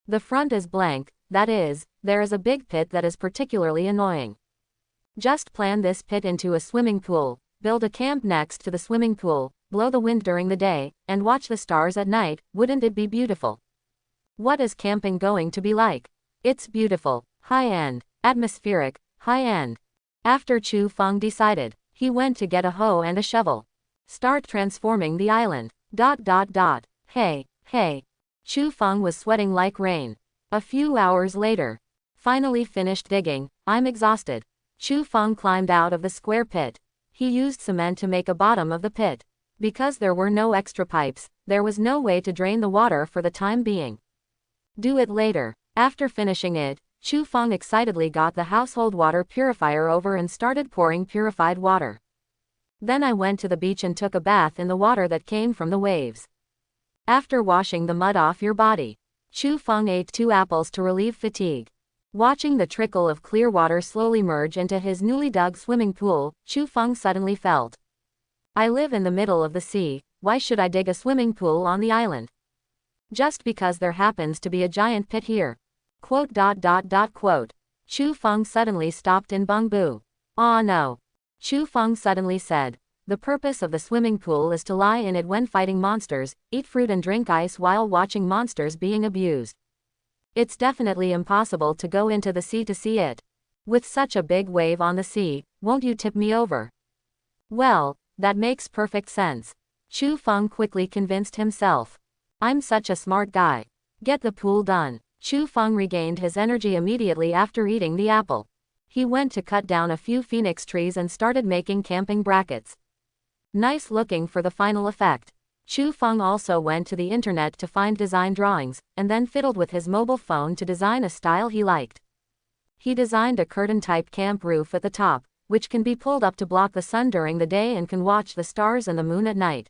The front is blank, that is, there is a big pit that is particularly annoying. Just plan this pit into a swimming pool, build a camp next to the swimming pool, blow the wind during the day, and watch the stars at night. Wouldn't it be beautiful? What is camping going to be like? It's beautiful, high-end, atmospheric, high-end. After Chu Feng decided, he went to get a hoe and a shovel. Start transforming the island. ... Hey, hey. Chu Feng was sweating like rain. A few hours later. Finally finished digging, I'm exhausted. Chu Feng climbed out of the square pit. He used cement to make a bottom of the pit. Because there were no extra pipes, there was no way to drain the water for the time being. Do it later. After finishing it, Chu Feng excitedly got the household water purifier over and started pouring purified water. Then I went to the beach and took a bath in the water that came from the waves. After washing the mud off your body, Chu Feng ate 2 apples to relieve fatigue. Watching the trickle of clear water slowly merge into his newly dug swimming pool, Chu Feng suddenly felt. I live in the middle of the sea, why should I dig a swimming pool on the island? Just because there happens to be a giant pit here. ... Chu Feng suddenly stopped in Bungbu. Ah no. Chu Feng suddenly said. The purpose of the swimming pool is to lie in it when fighting monsters, eat fruit and drink ice while watching monsters being abused. It's definitely impossible to go into the sea to see it. With such a big wave on the sea, won't you tip me over? Well, that makes perfect sense. Chu Feng quickly convinced himself. I'm such a smart guy. Get the pool done. Chu Feng regained his energy immediately after eating the apple. He went to cut down a few phoenix trees and started making camping brackets. Nice looking for the final effect. Chu Feng also went to the internet to find design drawings, and then fiddled with his mobile phone to design a style he liked. He designed a curtain-type camp roof at the top, which can be pulled up to block the sun during the day and can watch the stars and the moon at night.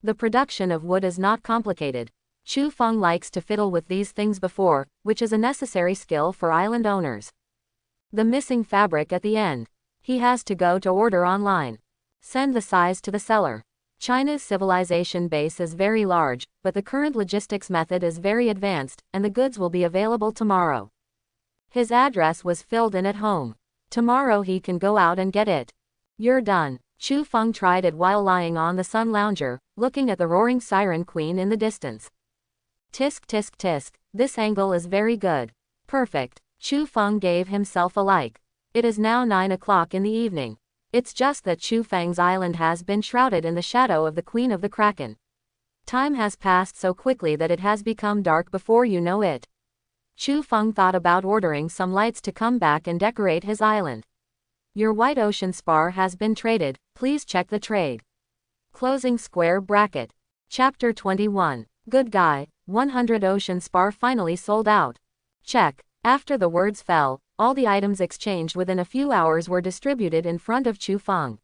The production of wood is not complicated. Chu Feng likes to fiddle with these things before, which is a necessary skill for island owners. The missing fabric at the end. He has to go to order online. Send the size to the seller. China's civilization base is very large, but the current logistics method is very advanced, and the goods will be available tomorrow. His address was filled in at home. Tomorrow he can go out and get it. You're done. Chu Feng tried it while lying on the sun lounger, looking at the roaring Siren Queen in the distance. Tisk tisk tisk, this angle is very good. Perfect. Chu Feng gave himself a like. It is now 9 o'clock in the evening. It's just that Chu Feng's island has been shrouded in the shadow of the Queen of the Kraken. Time has passed so quickly that it has become dark before you know it. Chu Feng thought about ordering some lights to come back and decorate his island. Your white ocean spar has been traded, please check the trade. Closing square bracket. Chapter 21. Good guy, 100 ocean spar finally sold out. Check. After the words fell, all the items exchanged within a few hours were distributed in front of Chu Feng.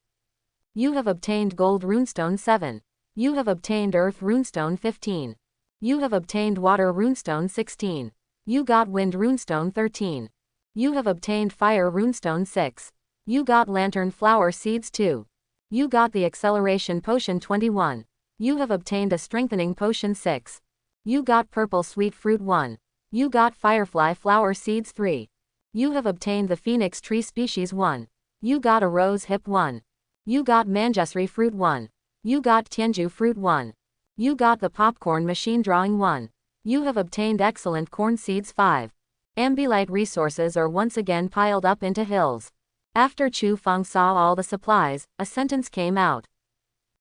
You have obtained gold runestone 7. You have obtained earth runestone 15. You have obtained water runestone 16. You got wind runestone 13. You have obtained fire runestone 6. You got lantern flower seeds 2. You got the acceleration potion 21. You have obtained a strengthening potion 6. You got purple sweet fruit 1. You got firefly flower seeds 3. You have obtained the phoenix tree species 1. You got a rose hip 1. You got manjusri fruit 1. You got tianju fruit 1. You got the popcorn machine drawing 1. You have obtained excellent corn seeds 5. Ambilight resources are once again piled up into hills. After Chu Feng saw all the supplies, a sentence came out.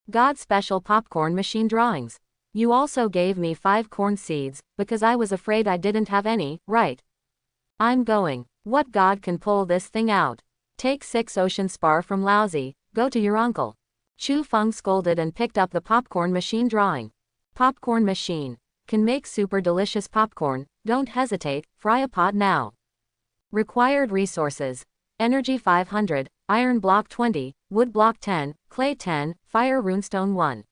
God special popcorn machine drawings. You also gave me 5 corn seeds, because I was afraid I didn't have any, right? I'm going. What god can pull this thing out? Take 6 ocean spar from Lousy, go to your uncle. Chu Feng scolded and picked up the popcorn machine drawing. Popcorn machine. Can make super delicious popcorn, don't hesitate, fry a pot now. Required resources. energy 500, iron block 20, wood block 10, clay 10, fire runestone 1.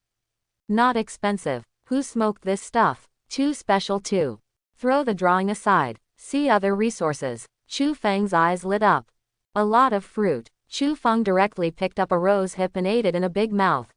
Not expensive. Who smoked this stuff? Too special too. Throw the drawing aside. See other resources. Chu Feng's eyes lit up. A lot of fruit. Chu Feng directly picked up a rose hip and ate it in a big mouth.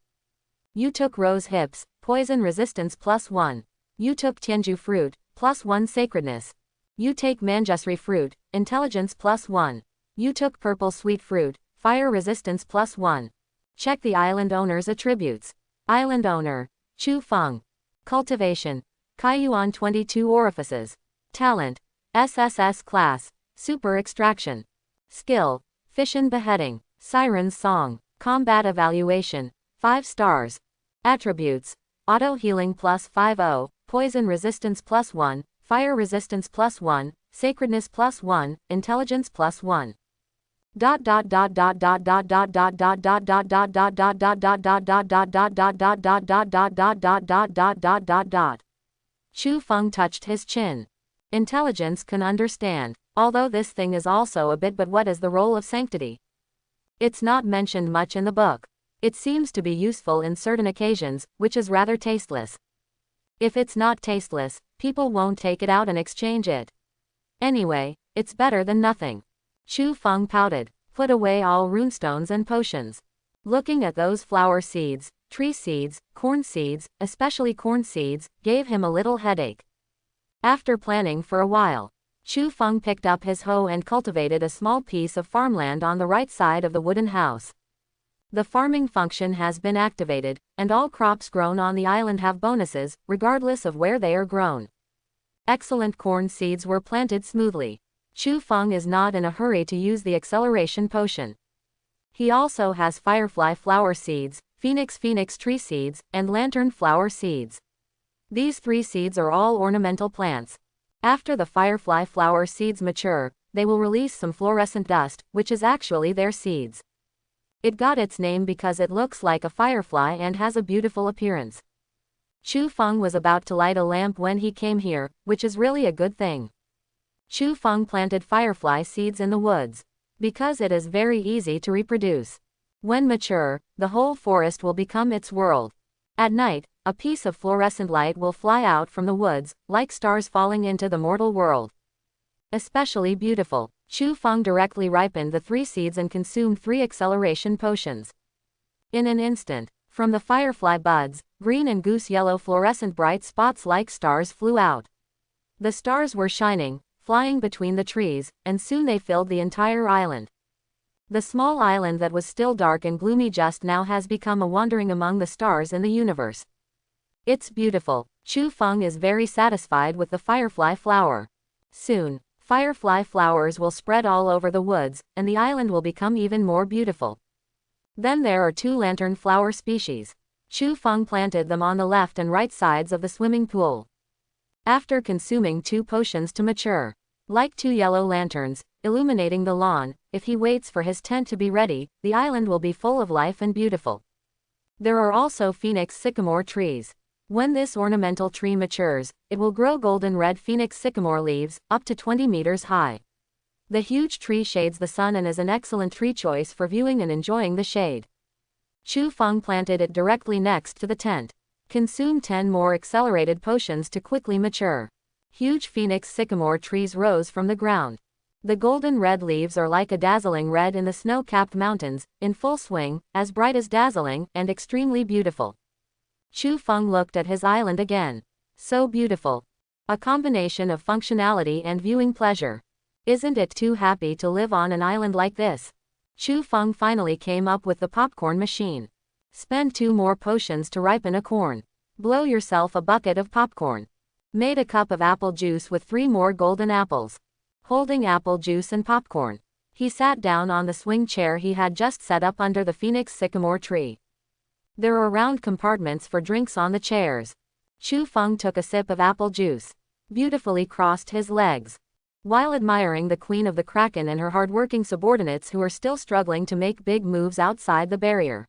You took rose hips, poison resistance +1. You took Tianju fruit, +1 sacredness. You take manjusri fruit, intelligence +1. You took purple sweet fruit, fire resistance +1. Check the island owner's attributes. Island owner, Chu Feng. Cultivation, Kaiyuan 22 orifices. Talent, SSS class, super extraction. Skill, fission beheading, siren's song. Combat evaluation, 5 stars. Attributes, auto healing +50, poison resistance +1, fire resistance +1, sacredness +1, intelligence +1. Chu Feng touched his chin. Intelligence can understand, although this thing is also a bit, but what is the role of sanctity? It's not mentioned much in the book. It seems to be useful in certain occasions, which is rather tasteless. If it's not tasteless, people won't take it out and exchange it. Anyway, it's better than nothing. Chu Feng pouted, put away all runestones and potions. Looking at those flower seeds, tree seeds, corn seeds, especially corn seeds, gave him a little headache. After planning for a while, Chu Feng picked up his hoe and cultivated a small piece of farmland on the right side of the wooden house. The farming function has been activated, and all crops grown on the island have bonuses, regardless of where they are grown. Excellent corn seeds were planted smoothly. Chu Feng is not in a hurry to use the acceleration potion. He also has firefly flower seeds, phoenix tree seeds, and lantern flower seeds. These 3 seeds are all ornamental plants. After the firefly flower seeds mature, they will release some fluorescent dust, which is actually their seeds. It got its name because it looks like a firefly and has a beautiful appearance. Chu Feng was about to light a lamp when he came here, which is really a good thing. Chu Feng planted firefly seeds in the woods, because it is very easy to reproduce. When mature, the whole forest will become its world. At night, a piece of fluorescent light will fly out from the woods, like stars falling into the mortal world. Especially beautiful. Chu Feng directly ripened the 3 seeds and consumed 3 acceleration potions. In an instant, from the firefly buds, green and goose yellow fluorescent bright spots like stars flew out. The stars were shining, flying between the trees, and soon they filled the entire island. The small island that was still dark and gloomy just now has become a wandering among the stars in the universe. It's beautiful. Chu Feng is very satisfied with the firefly flower. Soon, firefly flowers will spread all over the woods, and the island will become even more beautiful. Then there are 2 lantern flower species. Chu Feng planted them on the left and right sides of the swimming pool. After consuming 2 potions to mature, like 2 yellow lanterns, illuminating the lawn, if he waits for his tent to be ready, the island will be full of life and beautiful. There are also phoenix sycamore trees. When this ornamental tree matures, it will grow golden red phoenix sycamore leaves, up to 20 meters high. The huge tree shades the sun and is an excellent tree choice for viewing and enjoying the shade. Chu Feng planted it directly next to the tent. Consume 10 more accelerated potions to quickly mature. Huge phoenix sycamore trees rose from the ground. The golden red leaves are like a dazzling red in the snow-capped mountains, in full swing, as bright as dazzling, and extremely beautiful. Chu Feng looked at his island again. So beautiful. A combination of functionality and viewing pleasure. Isn't it too happy to live on an island like this? Chu Feng finally came up with the popcorn machine. Spend 2 more potions to ripen a corn. Blow yourself a bucket of popcorn. Made a cup of apple juice with 3 more golden apples. Holding apple juice and popcorn, he sat down on the swing chair he had just set up under the phoenix sycamore tree. There are round compartments for drinks on the chairs. Chu Feng took a sip of apple juice, beautifully crossed his legs, while admiring the queen of the Kraken and her hard-working subordinates who are still struggling to make big moves outside the barrier.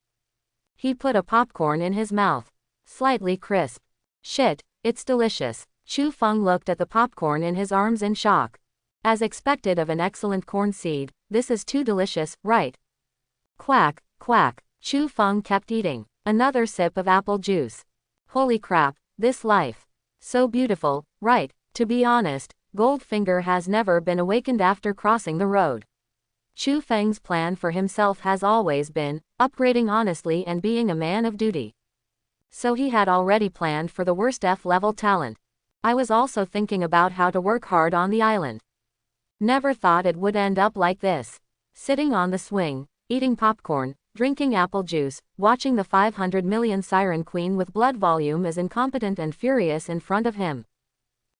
He put a popcorn in his mouth. Slightly crisp. Shit, it's delicious. Chu Feng looked at the popcorn in his arms in shock. As expected of an excellent corn seed, this is too delicious, right? Quack, quack. Chu Feng kept eating. Another sip of apple juice. Holy crap, this life. So beautiful, right? To be honest, Goldfinger has never been awakened after crossing the road. Chu Feng's plan for himself has always been upgrading honestly and being a man of duty. So he had already planned for the worst F-level talent. I was also thinking about how to work hard on the island. Never thought it would end up like this. Sitting on the swing, eating popcorn, drinking apple juice, watching the 500 million Siren Queen with blood volume as incompetent and furious in front of him.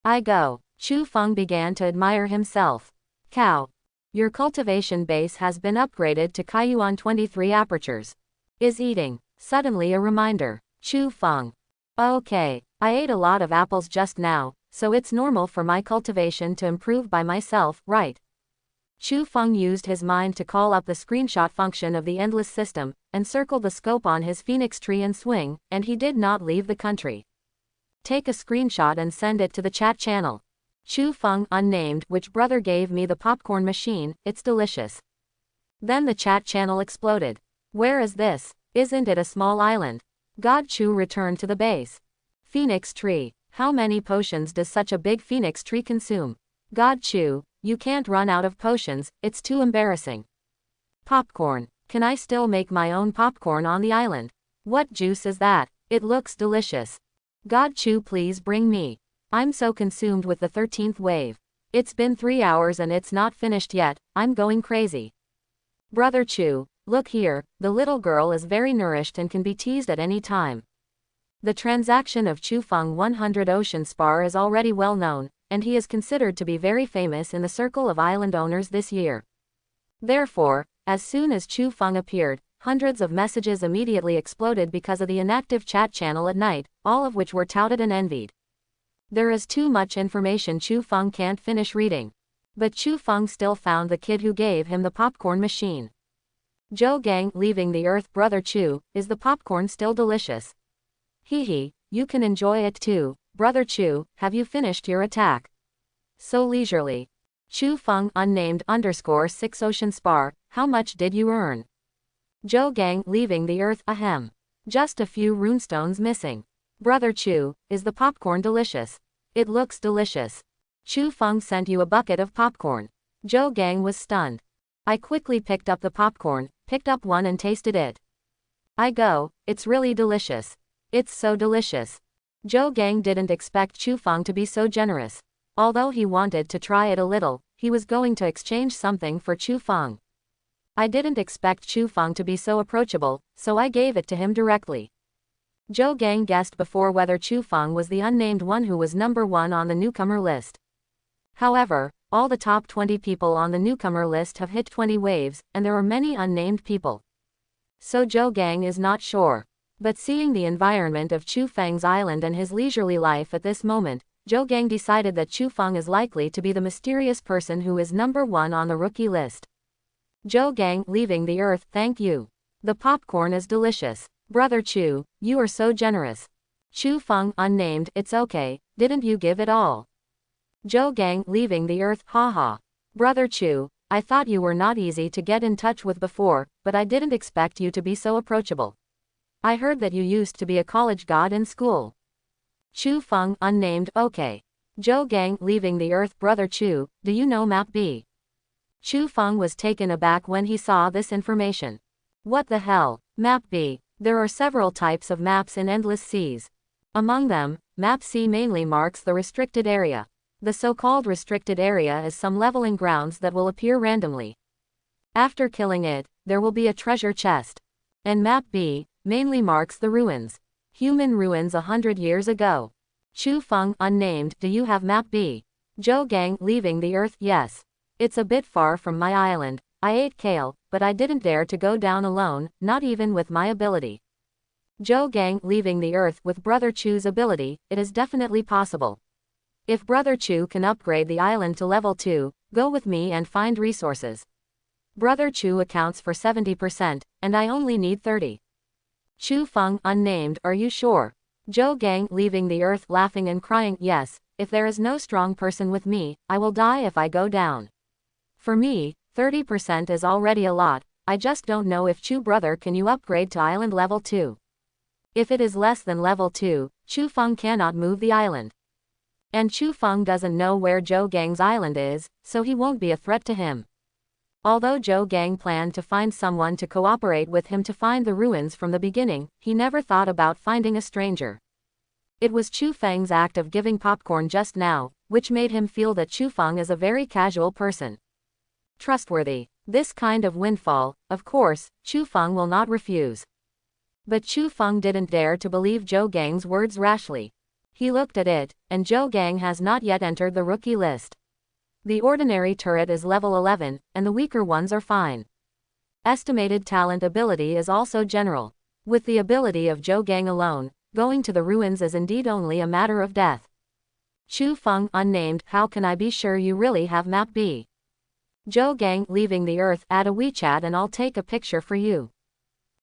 I go. Chu Feng began to admire himself. Cow. Your cultivation base has been upgraded to Kaiyuan 23 apertures. Is eating. Suddenly a reminder. Chu Feng. Okay, I ate a lot of apples just now, so it's normal for my cultivation to improve by myself, right? Chu Feng used his mind to call up the screenshot function of the endless system, and circle the scope on his phoenix tree and swing, and he did not leave the country. Take a screenshot and send it to the chat channel. Chu Feng unnamed, which brother gave me the popcorn machine, it's delicious. Then the chat channel exploded. Where is this? Isn't it a small island? God Chu returned to the base. Phoenix tree. How many potions does such a big phoenix tree consume? God Chu, you can't run out of potions, it's too embarrassing. Popcorn. Can I still make my own popcorn on the island? What juice is that? It looks delicious. God Chu, please bring me. I'm so consumed with the 13th wave. It's been 3 hours and it's not finished yet, I'm going crazy. Brother Chu, look here, the little girl is very nourished and can be teased at any time. The transaction of Chu Feng 100 Ocean Spar is already well known, and he is considered to be very famous in the circle of island owners this year. Therefore, as soon as Chu Feng appeared, hundreds of messages immediately exploded because of the inactive chat channel at night, all of which were touted and envied. There is too much information Chu Feng can't finish reading. But Chu Feng still found the kid who gave him the popcorn machine. Zhou Gang, leaving the earth. Brother Chu, is the popcorn still delicious? Hee, you can enjoy it too. Brother Chu, have you finished your attack? So leisurely. Chu Feng unnamed _6 Ocean Spar, how much did you earn? Zhou Gang, leaving the earth. Ahem. Just a few runestones missing. Brother Chu, is the popcorn delicious? It looks delicious. Chu Feng sent you a bucket of popcorn. Zhou Gang was stunned. I quickly picked up the popcorn, picked up one and tasted it. I go, it's really delicious. It's so delicious. Zhou Gang didn't expect Chu Feng to be so generous. Although he wanted to try it a little, he was going to exchange something for Chu Feng. I didn't expect Chu Feng to be so approachable, so I gave it to him directly. Zhou Gang guessed before whether Chu Feng was the unnamed one who was number 1 on the newcomer list. However, all the top 20 people on the newcomer list have hit 20 waves, and there are many unnamed people. So Zhou Gang is not sure. But seeing the environment of Chu Feng's island and his leisurely life at this moment, Zhou Gang decided that Chu Feng is likely to be the mysterious person who is number 1 on the rookie list. Zhou Gang, leaving the earth. Thank you. The popcorn is delicious. Brother Chu, you are so generous. Chu Feng unnamed, it's okay, didn't you give it all? Zhou Gang, leaving the earth. Haha. Brother Chu, I thought you were not easy to get in touch with before, but I didn't expect you to be so approachable. I heard that you used to be a college god in school. Chu Feng unnamed, okay. Zhou Gang, leaving the earth. Brother Chu, do you know Map B? Chu Feng was taken aback when he saw this information. What the hell? Map B. There are several types of maps in Endless Seas. Among them, Map C mainly marks the restricted area. The so-called restricted area is some leveling grounds that will appear randomly. After killing it, there will be a treasure chest. And Map B mainly marks the ruins. Human ruins 100 years ago. Chu Feng unnamed, do you have Map B? Zhou Gang, leaving the earth. Yes. It's a bit far from my island. I ate kale, but I didn't dare to go down alone, not even with my ability. Zhou Gang, leaving the earth. With Brother Chu's ability, it is definitely possible. If Brother Chu can upgrade the island to level 2, go with me and find resources. Brother Chu accounts for 70%, and I only need 30. Chu Feng unnamed, are you sure? Zhou Gang, leaving the earth. Laughing and crying. Yes, if there is no strong person with me, I will die if I go down. For me, 30% is already a lot. I just don't know if Chu brother can you upgrade to island level 2. If it is less than level 2, Chu Feng cannot move the island. And Chu Feng doesn't know where Zhou Gang's island is, so he won't be a threat to him. Although Zhou Gang planned to find someone to cooperate with him to find the ruins from the beginning, he never thought about finding a stranger. It was Chu Feng's act of giving popcorn just now, which made him feel that Chu Feng is a very casual person. Trustworthy. This kind of windfall, of course, Chu Feng will not refuse. But Chu Feng didn't dare to believe Zhou Gang's words rashly. He looked at it, and Zhou Gang has not yet entered the rookie list. The ordinary turret is level 11, and the weaker ones are fine. Estimated talent ability is also general. With the ability of Zhou Gang alone, going to the ruins is indeed only a matter of death. Chu Feng, unnamed, how can I be sure you really have map B? Zhou Gang, leaving the earth, add a WeChat and I'll take a picture for you.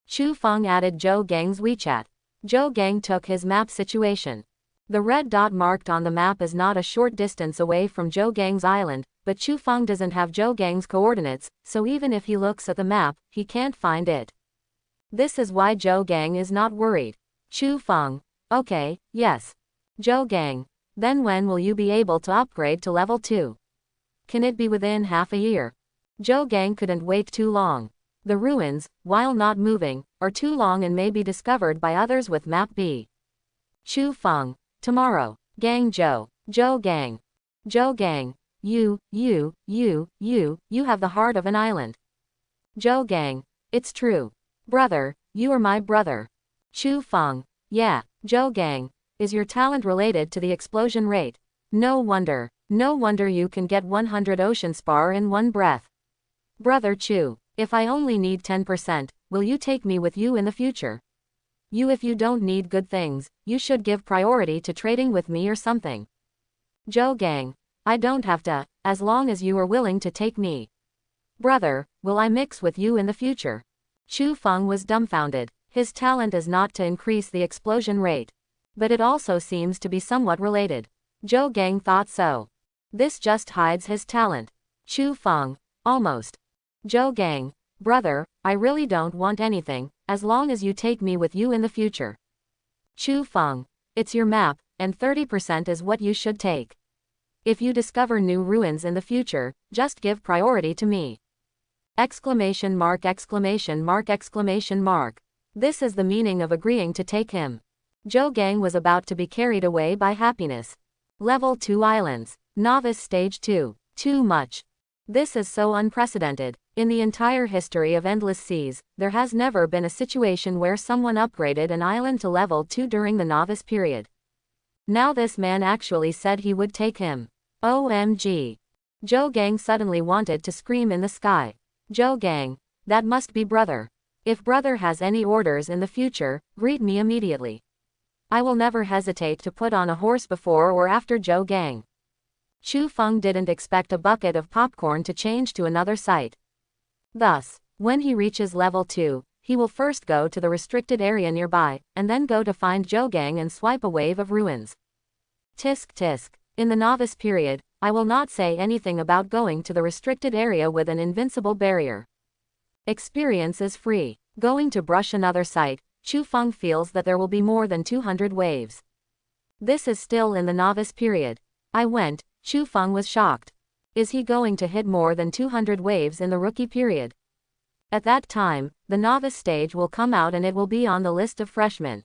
Chu Feng added Zhou Gang's WeChat. Zhou Gang took his map situation. The red dot marked on the map is not a short distance away from Zhou Gang's island, but Chu Feng doesn't have Zhou Gang's coordinates, so even if he looks at the map, he can't find it. This is why Zhou Gang is not worried. Chu Feng. Okay, yes. Zhou Gang. Then when will you be able to upgrade to level 2? Can it be within half a year? Zhou Gang couldn't wait too long. The ruins, while not moving, are too long and may be discovered by others with map B. Chu Feng. Tomorrow. Gang Zhou. Zhou Gang. Zhou Gang. You have the heart of an island. Zhou Gang. It's true. Brother, you are my brother. Chu Feng. Yeah. Zhou Gang. Is your talent related to the explosion rate? No wonder. No wonder you can get 100 ocean spar in one breath. Brother Chu, if I only need 10%, will you take me with you in the future? If you don't need good things, you should give priority to trading with me or something. Zhou Gang. I don't have to, as long as you are willing to take me. Brother, will I mix with you in the future? Chu Feng was dumbfounded. His talent is not to increase the explosion rate. But it also seems to be somewhat related. Zhou Gang thought so. This just hides his talent. Chu Feng. Almost. Zhou Gang. Brother, I really don't want anything, as long as you take me with you in the future. Chu Feng. It's your map, and 30% is what you should take. If you discover new ruins in the future, just give priority to me. Exclamation mark exclamation mark exclamation mark. This is the meaning of agreeing to take him. Zhou Gang was about to be carried away by happiness. Level 2 islands. Novice stage 2. Too much. This is so unprecedented. In the entire history of Endless Seas, there has never been a situation where someone upgraded an island to level 2 during the novice period. Now this man actually said he would take him. OMG. Zhou Gang suddenly wanted to scream in the sky. Zhou Gang. That must be brother. If brother has any orders in the future, greet me immediately. I will never hesitate to put on a horse before or after Zhou Gang. Chu Feng didn't expect a bucket of popcorn to change to another site. Thus, when he reaches level 2, he will first go to the restricted area nearby, and then go to find Zhou Gang and swipe a wave of ruins. Tisk tisk. In the novice period, I will not say anything about going to the restricted area with an invincible barrier. Experience is free. Going to brush another site, Chu Feng feels that there will be more than 200 waves. This is still in the novice period. I went, Chu Feng was shocked. Is he going to hit more than 200 waves in the rookie period? At that time, the novice stage will come out and it will be on the list of freshmen.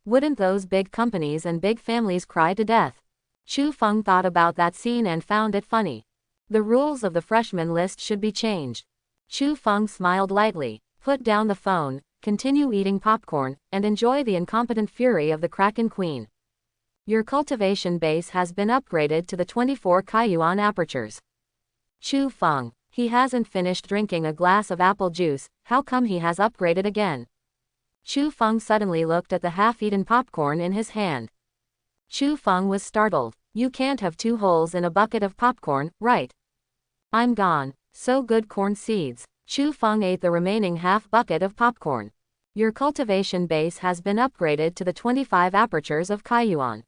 Wouldn't those big companies and big families cry to death? Chu Feng thought about that scene and found it funny. The rules of the freshman list should be changed. Chu Feng smiled lightly, put down the phone, continue eating popcorn, and enjoy the incompetent fury of the Kraken Queen. Your cultivation base has been upgraded to the 24 Kaiyuan apertures. Chu Feng. He hasn't finished drinking a glass of apple juice, how come he has upgraded again? Chu Feng suddenly looked at the half-eaten popcorn in his hand. Chu Feng was startled. You can't have 2 holes in a bucket of popcorn, right? I'm gone. So good corn seeds. Chu Feng ate the remaining half bucket of popcorn. Your cultivation base has been upgraded to the 25 apertures of Kaiyuan.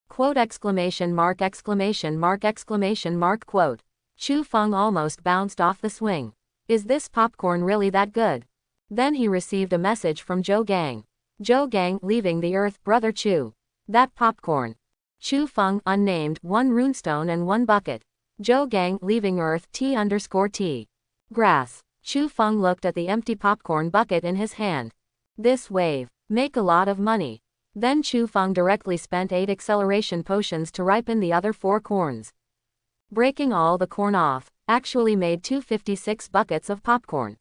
Quote exclamation mark exclamation mark exclamation mark quote. Chu Feng almost bounced off the swing. Is this popcorn really that good? Then he received a message from Zhou Gang. Zhou Gang, leaving the earth, brother Chu. That popcorn. Chu Feng, unnamed, 1 runestone and 1 bucket. Zhou Gang, leaving earth, T_T. Grass. Chu Feng looked at the empty popcorn bucket in his hand. This wave. Make a lot of money. Then Chu Feng directly spent 8 acceleration potions to ripen the other 4 corns. Breaking all the corn off, actually made 256 buckets of popcorn.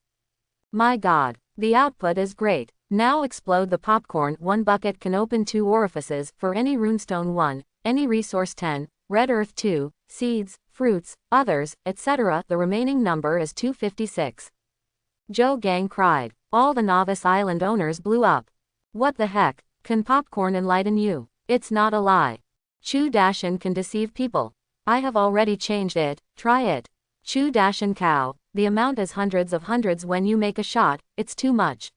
My god, the output is great. Now explode the popcorn. 1 bucket can open 2 orifices, for any runestone 1, any resource 10, red earth 2, seeds, fruits, others, etc. The remaining number is 256. Zhou Gang cried. All the novice island owners blew up. What the heck? Can popcorn enlighten you? It's not a lie. Chu Dashan can deceive people. I have already changed it, try it. Chu Dashan cow, the amount is hundreds of hundreds when you make a shot, it's too much.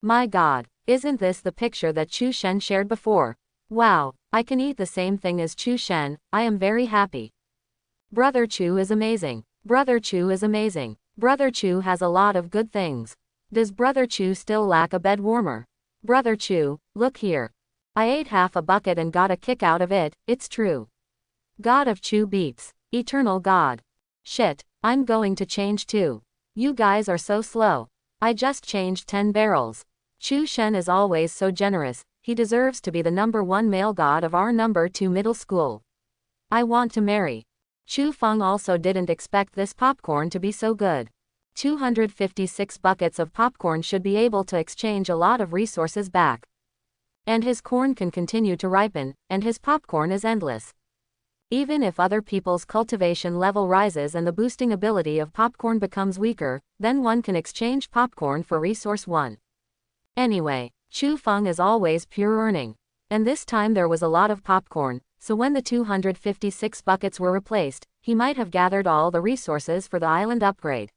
My god, isn't this the picture that Chu Shen shared before? Wow, I can eat the same thing as Chu Shen, I am very happy. Brother Chu is amazing. Brother Chu is amazing. Brother Chu has a lot of good things. Does Brother Chu still lack a bed warmer? Brother Chu, look here. I ate half a bucket and got a kick out of it, it's true. God of Chu beeps. Eternal God. Shit, I'm going to change too. You guys are so slow. I just changed 10 barrels. Chu Shen is always so generous, he deserves to be the #1 male god of our #2 middle school. I want to marry. Chu Feng also didn't expect this popcorn to be so good. 256 buckets of popcorn should be able to exchange a lot of resources back. And his corn can continue to ripen, and his popcorn is endless. Even if other people's cultivation level rises and the boosting ability of popcorn becomes weaker, then one can exchange popcorn for resource 1. Anyway, Chu Feng is always pure earning. And this time there was a lot of popcorn, so when the 256 buckets were replaced, he might have gathered all the resources for the island upgrade.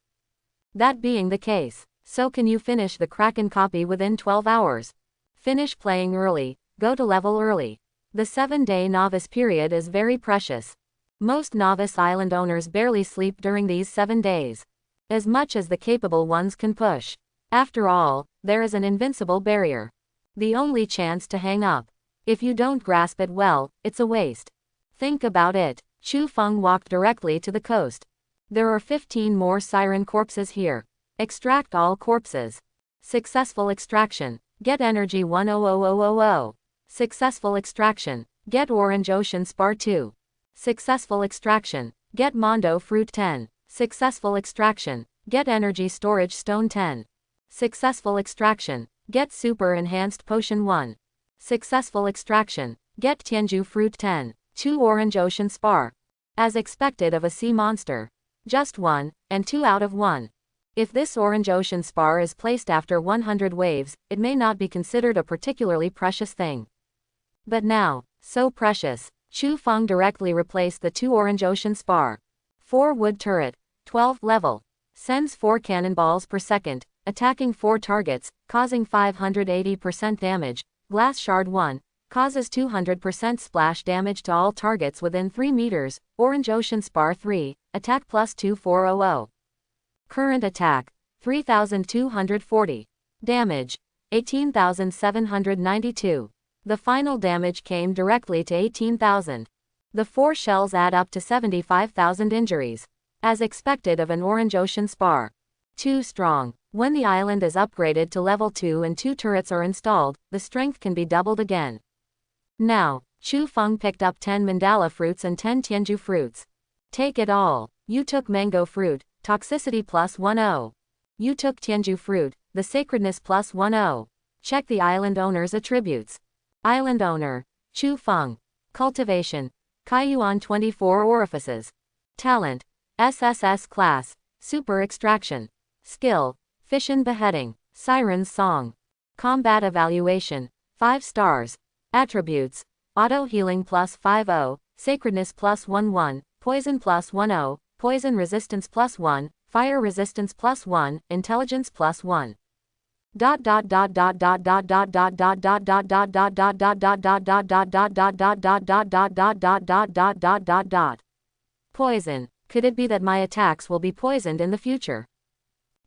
That being the case, so can you finish the Kraken copy within 12 hours? Finish playing early, go to level early. The 7-day novice period is very precious. Most novice island owners barely sleep during these 7 days. As much as the capable ones can push. After all, there is an invincible barrier. The only chance to hang up. If you don't grasp it well, it's a waste. Think about it. Chu Feng walked directly to the coast. There are 15 more siren corpses here. Extract all corpses. Successful extraction. Get energy 100,000. Successful extraction. Get orange ocean spar 2. Successful extraction. Get mondo fruit 10. Successful extraction. Get energy storage stone 10. Successful extraction. Get super enhanced potion 1. Successful extraction. Get Tianju fruit 10. 2 orange ocean spar. As expected of a sea monster. Just 1, and 2 out of 1. If this orange ocean spar is placed after 100 waves, it may not be considered a particularly precious thing. But now, so precious, Chu Feng directly replaced the 2 orange ocean spar. 4 wood turret, 12 level. Sends 4 cannonballs per second, attacking 4 targets, causing 580% damage. Glass shard 1, causes 200% splash damage to all targets within 3 meters. Orange ocean spar 3, attack plus 2400. Current attack, 3240. Damage, 18,792. The final damage came directly to 18,000. The 4 shells add up to 75,000 injuries. As expected of an orange ocean spar. Too strong. When the island is upgraded to level 2 and 2 turrets are installed, the strength can be doubled again. Now, Chu Feng picked up 10 mandala fruits and 10 Tianju fruits. Take it all. You took mango fruit, toxicity plus 10. You took Tianju fruit, the sacredness plus 10. Check the island owner's attributes. Island owner, Chu Feng. Cultivation, Kaiyuan 24 orifices. Talent, SSS class, super extraction. Skill, fission beheading, siren's song. Combat evaluation, 5 stars. Attributes, auto healing plus 50, sacredness plus 11, poison plus 10, poison resistance plus 1, fire resistance plus 1, intelligence plus 1. Poison, Could it be that my attacks will be poisoned in the future?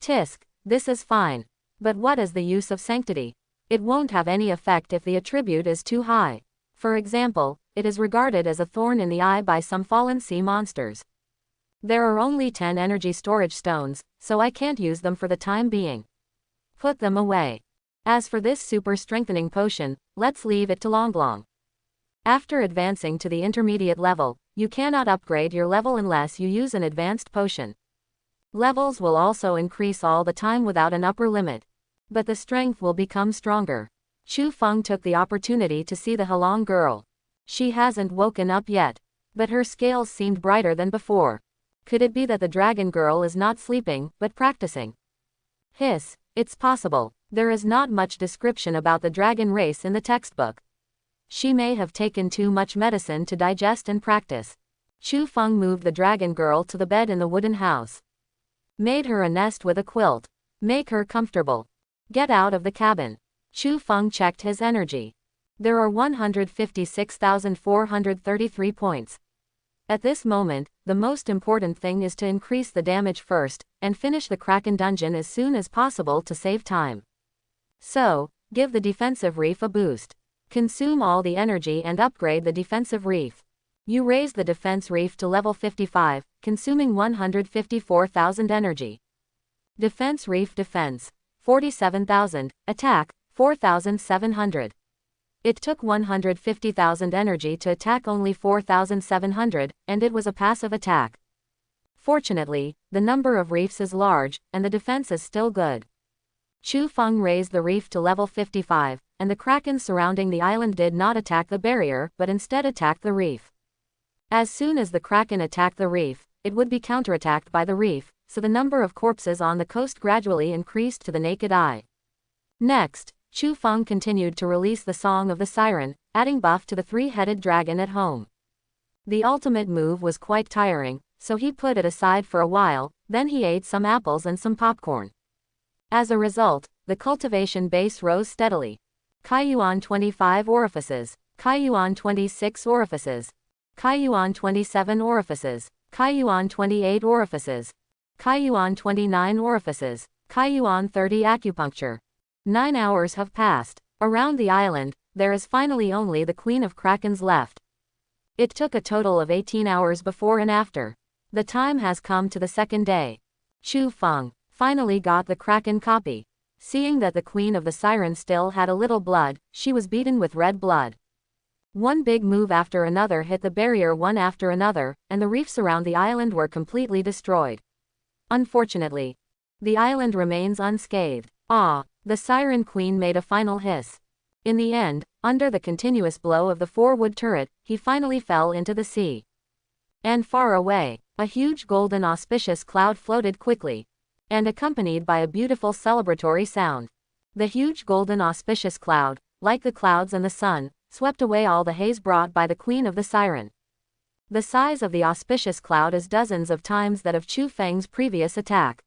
Tisk, this is fine. But what is the use of sanctity? It won't have any effect if the attribute is too high. For example, it is regarded as a thorn in the eye by some fallen sea monsters. There are only 10 energy storage stones, so I can't use them for the time being. Put them away. As for this super strengthening potion, let's leave it to Longlong. After advancing to the intermediate level, you cannot upgrade your level unless you use an advanced potion. Levels will also increase all the time without an upper limit. But the strength will become stronger. Chu Feng took the opportunity to see the Halong girl. She hasn't woken up yet, but her scales seemed brighter than before. Could it be that the dragon girl is not sleeping, but practicing? Hiss, it's possible. There is not much description about the dragon race in the textbook. She may have taken too much medicine to digest and practice. Chu Feng moved the dragon girl to the bed in the wooden house. Made her a nest with a quilt. Make her comfortable. Get out of the cabin. Chu Feng checked his energy. There are 156,433 points. At this moment, the most important thing is to increase the damage first, and finish the Kraken dungeon as soon as possible to save time. So, give the defensive reef a boost. Consume all the energy and upgrade the defensive reef. You raise the defense reef to level 55, consuming 154,000 energy. Defense reef defense, 47,000, attack, 4,700. It took 150,000 energy to attack only 4,700, and it was a passive attack. Fortunately, the number of reefs is large, and the defense is still good. Chu Feng raised the reef to level 55, and the krakens surrounding the island did not attack the barrier but instead attacked the reef. As soon as the kraken attacked the reef, it would be counterattacked by the reef, so the number of corpses on the coast gradually increased to the naked eye. Next, Chu Feng continued to release the Song of the Siren, adding buff to the three-headed dragon at home. The ultimate move was quite tiring, so he put it aside for a while, then he ate some apples and some popcorn. As a result, the cultivation base rose steadily. Kaiyuan 25 orifices, Kaiyuan 26 orifices, Kaiyuan 27 orifices, Kaiyuan 28 orifices, Kaiyuan 29 orifices, Kaiyuan 30 acupuncture. 9 hours have passed. Around the island, there is finally only the Queen of Krakens left. It took a total of 18 hours before and after. The time has come to the second day. Chu Feng finally got the Kraken copy. Seeing that the Queen of the Siren still had a little blood, she was beaten with red blood. One big move after another hit the barrier one after another, and the reefs around the island were completely destroyed. Unfortunately, the island remains unscathed. Ah, the Siren Queen made a final hiss. In the end, under the continuous blow of the 4-wood turret, he finally fell into the sea. And far away, a huge golden auspicious cloud floated quickly, and accompanied by a beautiful celebratory sound. The huge golden auspicious cloud, like the clouds and the sun, swept away all the haze brought by the Queen of the Siren. The size of the auspicious cloud is dozens of times that of Chu Feng's previous attack.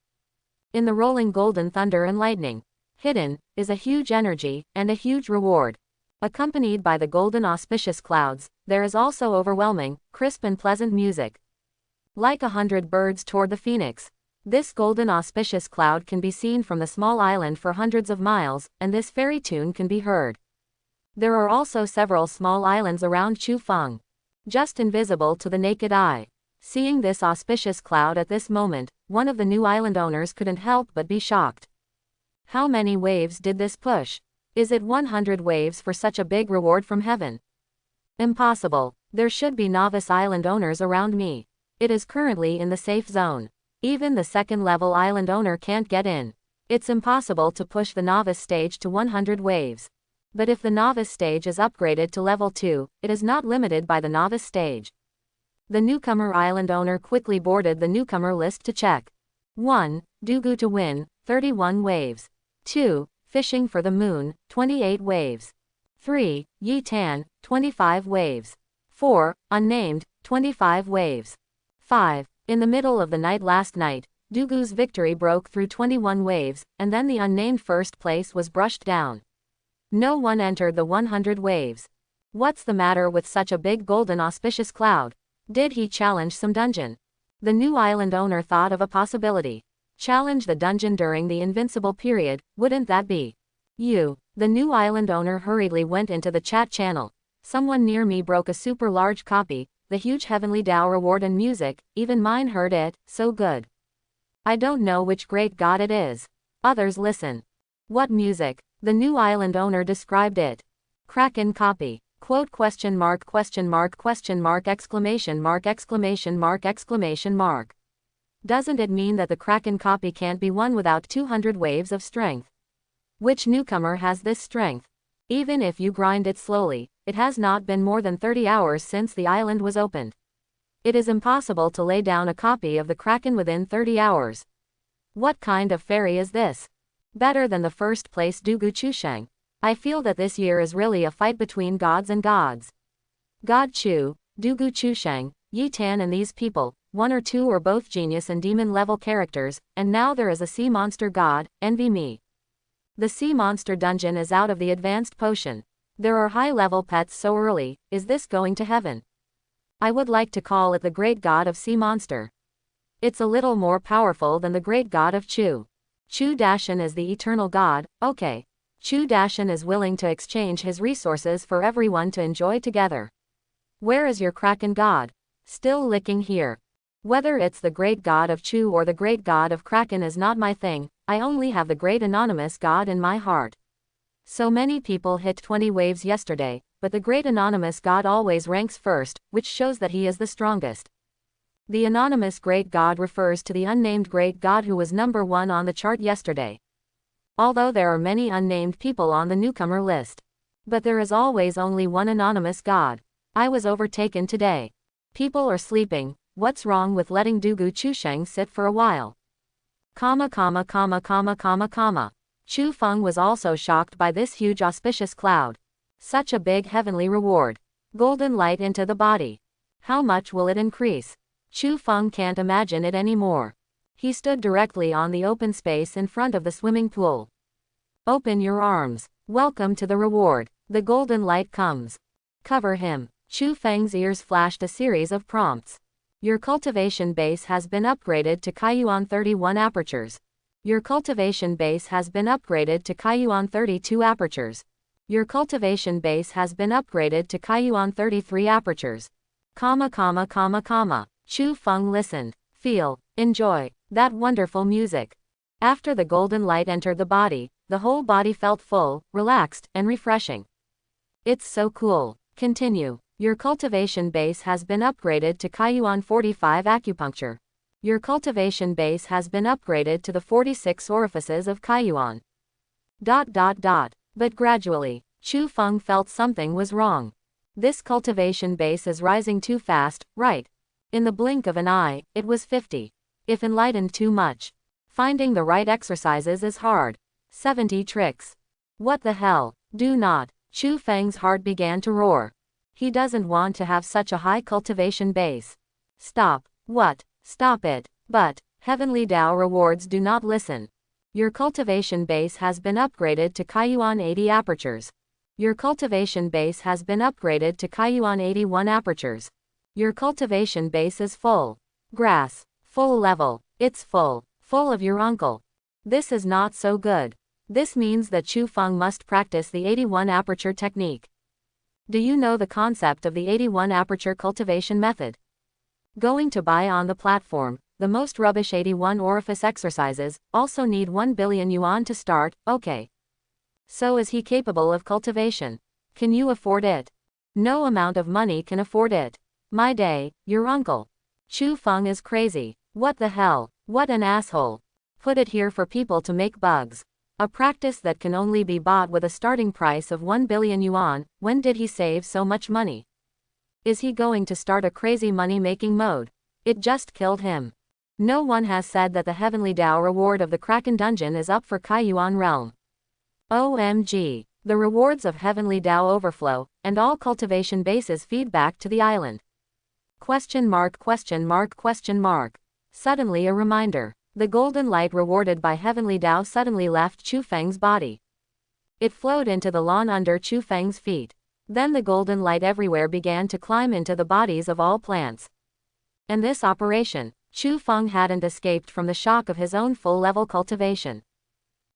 In the rolling golden thunder and lightning, hidden, is a huge energy, and a huge reward. Accompanied by the golden auspicious clouds, there is also overwhelming, crisp and pleasant music. Like 100 birds toward the phoenix. This golden auspicious cloud can be seen from the small island for hundreds of miles, and this fairy tune can be heard. There are also several small islands around Chu Feng, just invisible to the naked eye. Seeing this auspicious cloud at this moment, one of the new island owners couldn't help but be shocked. How many waves did this push? Is it 100 waves for such a big reward from heaven? Impossible. There should be novice island owners around me. It is currently in the safe zone. Even the second-level island owner can't get in. It's impossible to push the novice stage to 100 waves. But if the novice stage is upgraded to level 2, it is not limited by the novice stage. The newcomer island owner quickly boarded the newcomer list to check. 1. Dugu to win, 31 waves. 2. Fishing for the moon, 28 waves. 3. Yi Tan, 25 waves. 4. Unnamed, 25 waves. 5. In the middle of the night last night, Dugu's victory broke through 21 waves, and then the unnamed first place was brushed down. No one entered the 100 waves. What's the matter with such a big golden auspicious cloud? Did he challenge some dungeon? The new island owner thought of a possibility. Challenge the dungeon during the invincible period, wouldn't that be? You. The new island owner hurriedly went into the chat channel. Someone near me broke a super large copy, the huge heavenly Tao reward and music, even mine heard it, so good. I don't know which great god it is. Others listen. What music? The new island owner described it. Kraken copy. Quote question mark exclamation mark exclamation mark exclamation mark. Doesn't it mean that the Kraken copy can't be won without 200 waves of strength? Which newcomer has this strength? Even if you grind it slowly, it has not been more than 30 hours since the island was opened. It is impossible to lay down a copy of the Kraken within 30 hours. What kind of fairy is this? Better than the first place Dugu Chusheng. I feel that this year is really a fight between gods and gods. God Chu, Dugu Chusheng, Yi Tan and these people, one or two or both genius and demon level characters, and now there is a sea monster god, envy me. The sea monster dungeon is out of the advanced potion. There are high level pets so early, is this going to heaven? I would like to call it the great god of sea monster. It's a little more powerful than the great god of Chu. Chu Dashan is the eternal god, okay. Chu Dashan is willing to exchange his resources for everyone to enjoy together. Where is your Kraken god? Still licking here. Whether it's the great god of Chu or the great god of Kraken is not my thing, I only have the great anonymous god in my heart. So many people hit 20 waves yesterday, but the great anonymous god always ranks first, which shows that he is the strongest. The anonymous great god refers to the unnamed great god who was number 1 on the chart yesterday. Although there are many unnamed people on the newcomer list. But there is always only one anonymous god. I was overtaken today. People are sleeping, what's wrong with letting Dugu Chusheng sit for a while? Chu Feng was also shocked by this huge auspicious cloud. Such a big heavenly reward. Golden light into the body. How much will it increase? Chu Feng can't imagine it anymore. He stood directly on the open space in front of the swimming pool. Open your arms. Welcome to the reward. The golden light comes. Cover him. Chu Feng's ears flashed a series of prompts. Your cultivation base has been upgraded to Kaiyuan 31 apertures. Your cultivation base has been upgraded to Kaiyuan 32 apertures. Your cultivation base has been upgraded to Kaiyuan 33 apertures. Chu Feng listened. Feel. Enjoy. That wonderful music. After the golden light entered the body, the whole body felt full, relaxed, and refreshing. It's so cool. Continue. Your cultivation base has been upgraded to Kaiyuan 45 acupuncture. Your cultivation base has been upgraded to the 46 orifices of Kaiyuan. But gradually, Chu Feng felt something was wrong. This cultivation base is rising too fast, right? In the blink of an eye, it was 50. If enlightened too much. Finding the right exercises is hard. 70 tricks. What the hell? Do not. Chu Feng's heart began to roar. He doesn't want to have such a high cultivation base. Stop. What? Stop it. But, heavenly Tao rewards do not listen. Your cultivation base has been upgraded to Kaiyuan 80 apertures. Your cultivation base has been upgraded to Kaiyuan 81 apertures. Your cultivation base is full. Grass. Full level. It's full. Full of your uncle. This is not so good. This means that Chu Feng must practice the 81 aperture technique. Do you know the concept of the 81 aperture cultivation method? Going to buy on the platform, the most rubbish 81 orifice exercises, also need 1 billion yuan to start, okay. So is he capable of cultivation? Can you afford it? No amount of money can afford it. My day, your uncle. Chu Feng is crazy. What the hell? What an asshole. Put it here for people to make bugs. A practice that can only be bought with a starting price of 1 billion yuan, when did he save so much money? Is he going to start a crazy money-making mode? It just killed him. No one has said that the heavenly Tao reward of the Kraken dungeon is up for Kaiyuan realm. OMG. The rewards of heavenly Tao overflow, and all cultivation bases feed back to the island. Question mark. Suddenly a reminder. The golden light rewarded by heavenly Tao suddenly left Chu Feng's body. It flowed into the lawn under Chu Feng's feet. Then the golden light everywhere began to climb into the bodies of all plants. And this operation, Chu Feng hadn't escaped from the shock of his own full-level cultivation.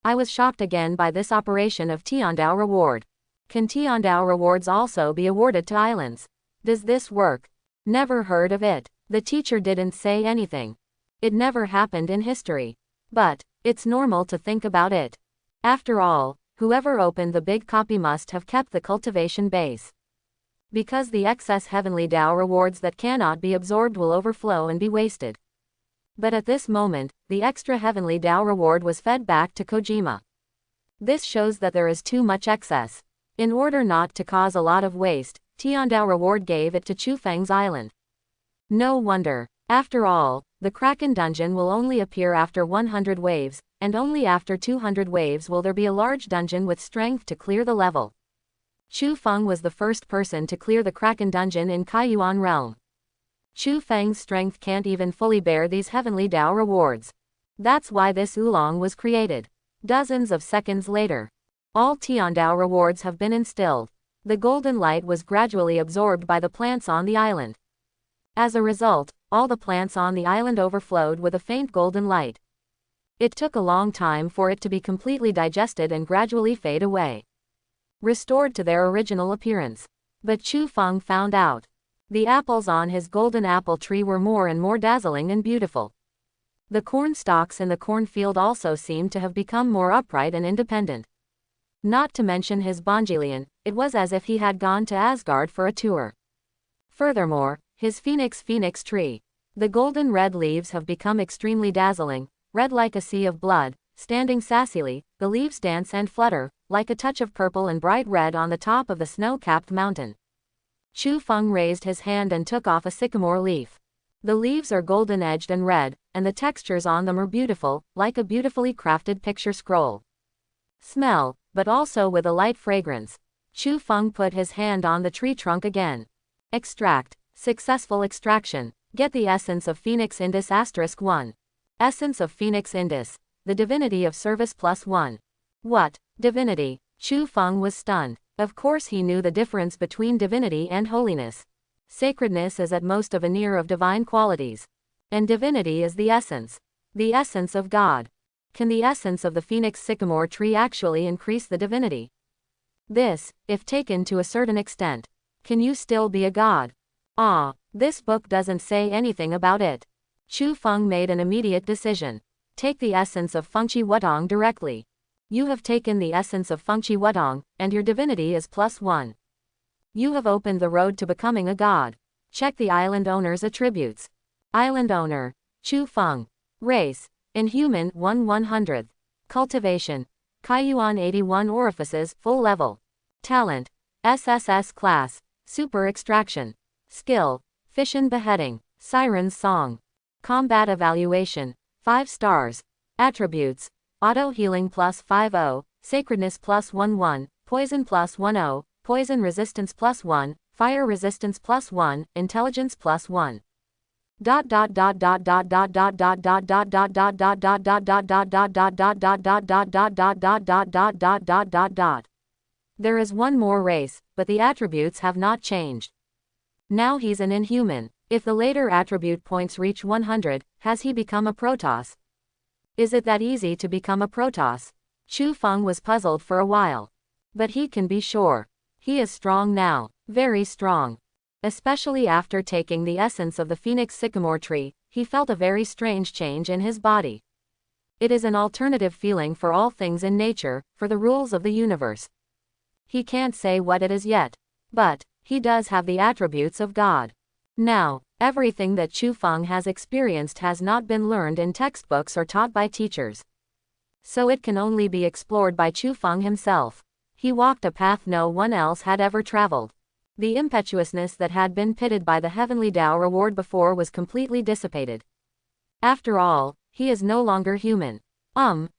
I was shocked again by this operation of Tiandao reward. Can Tiandao rewards also be awarded to islands? Does this work? Never heard of it. The teacher didn't say anything. It never happened in history. But it's normal to think about it. After all, whoever opened the big copy must have kept the cultivation base. Because the excess heavenly Dao rewards that cannot be absorbed will overflow and be wasted. But at this moment, the extra heavenly Dao reward was fed back to Kojima. This shows that there is too much excess. In order not to cause a lot of waste, Tiandao reward gave it to Chu Feng's island. No wonder. After all, the Kraken dungeon will only appear after 100 waves, and only after 200 waves will there be a large dungeon with strength to clear the level. Chu Feng was the first person to clear the Kraken dungeon in Kaiyuan realm. Chu Feng's strength can't even fully bear these heavenly Dao rewards. That's why this oolong was created. Dozens of seconds later, all Tiandao rewards have been instilled. The golden light was gradually absorbed by the plants on the island. As a result, all the plants on the island overflowed with a faint golden light. It took a long time for it to be completely digested and gradually fade away, restored to their original appearance. But Chu Feng found out. The apples on his golden apple tree were more and more dazzling and beautiful. The corn stalks in the cornfield also seemed to have become more upright and independent. Not to mention his Bongilian, it was as if he had gone to Asgard for a tour. Furthermore, his phoenix tree. The golden red leaves have become extremely dazzling, red like a sea of blood, standing sassily, the leaves dance and flutter, like a touch of purple and bright red on the top of the snow-capped mountain. Chu Feng raised his hand and took off a sycamore leaf. The leaves are golden-edged and red, and the textures on them are beautiful, like a beautifully crafted picture scroll. Smell, but also with a light fragrance. Chu Feng put his hand on the tree trunk again. Extract. Successful extraction. Get the essence of Phoenix Indis *1. Essence of Phoenix Indis. The divinity of service +1. What? Divinity? Chu Feng was stunned. Of course he knew the difference between divinity and holiness. Sacredness is at most a veneer of divine qualities. And divinity is the essence. The essence of God. Can the essence of the phoenix sycamore tree actually increase the divinity? This, if taken to a certain extent. Can you still be a god? Ah, this book doesn't say anything about it. Chu Feng made an immediate decision. Take the essence of Fengqi Wutong directly. You have taken the essence of Fengqi Wutong, and your divinity is +1. You have opened the road to becoming a god. Check the island owner's attributes. Island owner, Chu Feng. Race, inhuman 1/100th. Cultivation, Kaiyuan 81 orifices, full level. Talent, SSS class, super extraction. Skill, fission beheading, siren's song. Combat evaluation, 5 stars. Attributes, auto healing +50, sacredness +11, poison +10, poison resistance +1, fire resistance +1, intelligence +1. There is one more race, but the attributes have not changed. Now he's an inhuman. If the later attribute points reach 100, has he become a Protoss? Is it that easy to become a Protoss? Chu Feng was puzzled for a while. But he can be sure. He is strong now, very strong. Especially after taking the essence of the phoenix sycamore tree, he felt a very strange change in his body. It is an alternative feeling for all things in nature, for the rules of the universe. He can't say what it is yet. But he does have the attributes of God. Now, everything that Chu Feng has experienced has not been learned in textbooks or taught by teachers. So it can only be explored by Chu Feng himself. He walked a path no one else had ever traveled. The impetuousness that had been pitted by the heavenly Dao reward before was completely dissipated. After all, he is no longer human.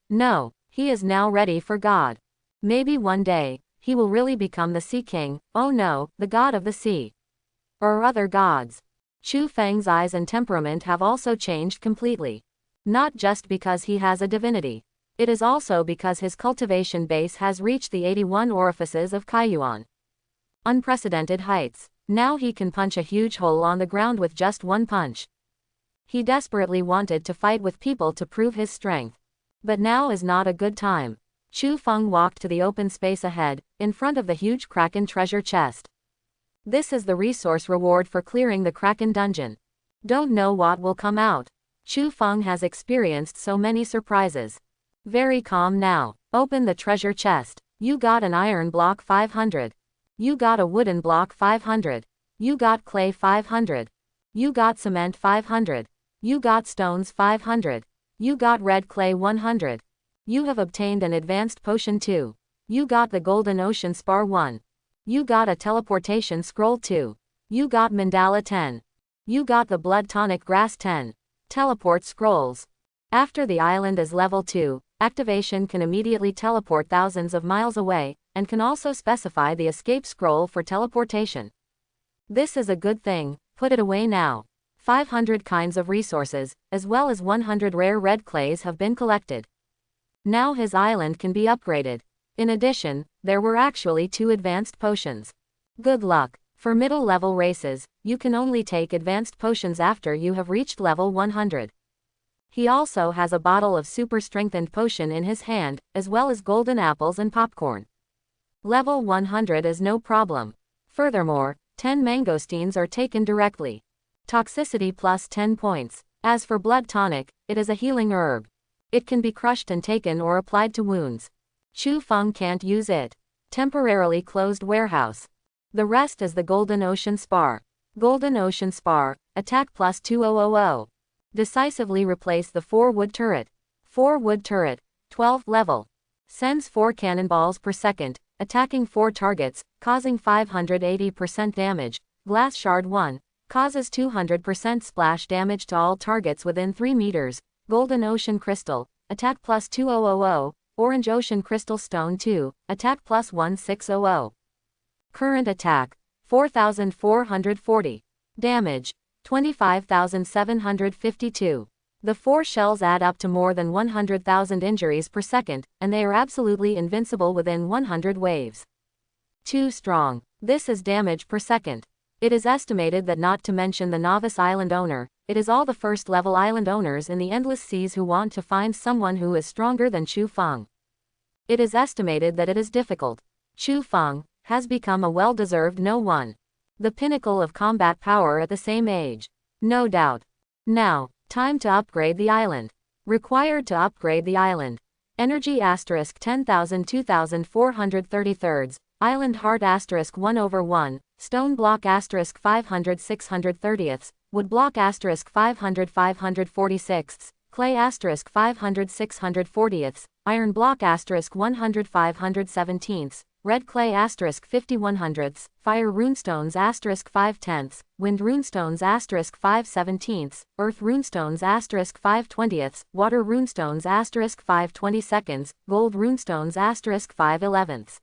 No, he is now ready for God. Maybe one day, he will really become the Sea King, oh no, the god of the sea. Or other gods. Chu Feng's eyes and temperament have also changed completely. Not just because he has a divinity. It is also because his cultivation base has reached the 81 orifices of Kaiyuan. Unprecedented heights. Now he can punch a huge hole on the ground with just one punch. He desperately wanted to fight with people to prove his strength. But now is not a good time. Chu Feng walked to the open space ahead, in front of the huge Kraken treasure chest. This is the resource reward for clearing the Kraken dungeon. Don't know what will come out. Chu Feng has experienced so many surprises. Very calm now. Open the treasure chest. You got an iron block 500. You got a wooden block 500. You got clay 500. You got cement 500. You got stones 500. You got red clay 100. You have obtained an advanced potion 2. You got the golden ocean spar 1. You got a teleportation scroll 2. You got mandala 10. You got the blood tonic grass 10. Teleport scrolls. After the island is level 2, activation can immediately teleport thousands of miles away, and can also specify the escape scroll for teleportation. This is a good thing, put it away now. 500 kinds of resources, as well as 100 rare red clays have been collected. Now his island can be upgraded. In addition, there were actually 2 advanced potions. Good luck. For middle level races, you can only take advanced potions after you have reached level 100. He also has a bottle of super strengthened potion in his hand, as well as golden apples and popcorn. Level 100 is no problem. Furthermore, 10 mangosteens are taken directly. Toxicity plus 10 points. As for blood tonic, it is a healing herb. It can be crushed and taken or applied to wounds. Chu Feng can't use it. Temporarily closed warehouse. The rest is the golden ocean spar. Golden ocean spar, attack plus 2000. Decisively replace the 4 wood turret. 4 wood turret, 12 level. Sends 4 cannonballs per second, attacking 4 targets, causing 580% damage. Glass shard 1. Causes 200% splash damage to all targets within 3 meters. Golden Ocean Crystal, attack plus 2000, Orange Ocean Crystal Stone 2, attack plus 1600. Current attack, 4440. Damage, 25,752. The 4 shells add up to more than 100,000 injuries per second, and they are absolutely invincible within 100 waves. Too strong. This is damage per second. It is estimated that, not to mention the novice island owner, it is all the first-level island owners in the endless seas who want to find someone who is stronger than Chu Feng. It is estimated that it is difficult. Chu Feng has become a well-deserved no one. The pinnacle of combat power at the same age. No doubt. Now, time to upgrade the island. Required to upgrade the island. Energy asterisk 10,000 2,433. Island heart asterisk 1/1. Stone block asterisk 500 630ths, wood block asterisk 500 546ths, clay asterisk 500 640ths, iron block asterisk 100 517ths, red clay asterisk 50/100ths, fire runestones asterisk 5/10ths, wind runestones asterisk 5/17ths, earth runestones asterisk 5/20ths, water runestones asterisk 5/22, gold runestones asterisk 5/11ths.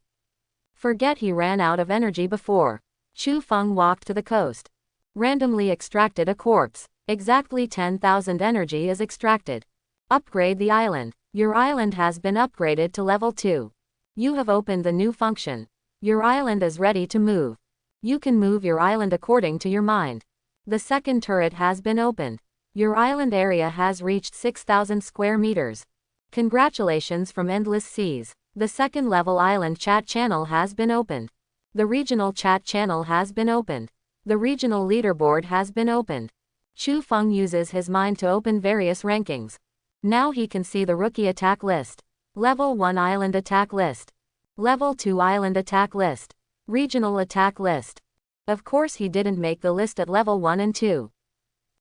Forget he ran out of energy before. Chu Feng walked to the coast. Randomly extracted a corpse. Exactly 10,000 energy is extracted. Upgrade the island. Your island has been upgraded to level 2. You have opened the new function. Your island is ready to move. You can move your island according to your mind. The second turret has been opened. Your island area has reached 6,000 square meters. Congratulations from Endless Seas. The second level island chat channel has been opened. The regional chat channel has been opened. The regional leaderboard has been opened. Chu Feng uses his mind to open various rankings. Now he can see the rookie attack list. Level 1 island attack list. Level 2 island attack list. Regional attack list. Of course he didn't make the list at level 1 and 2.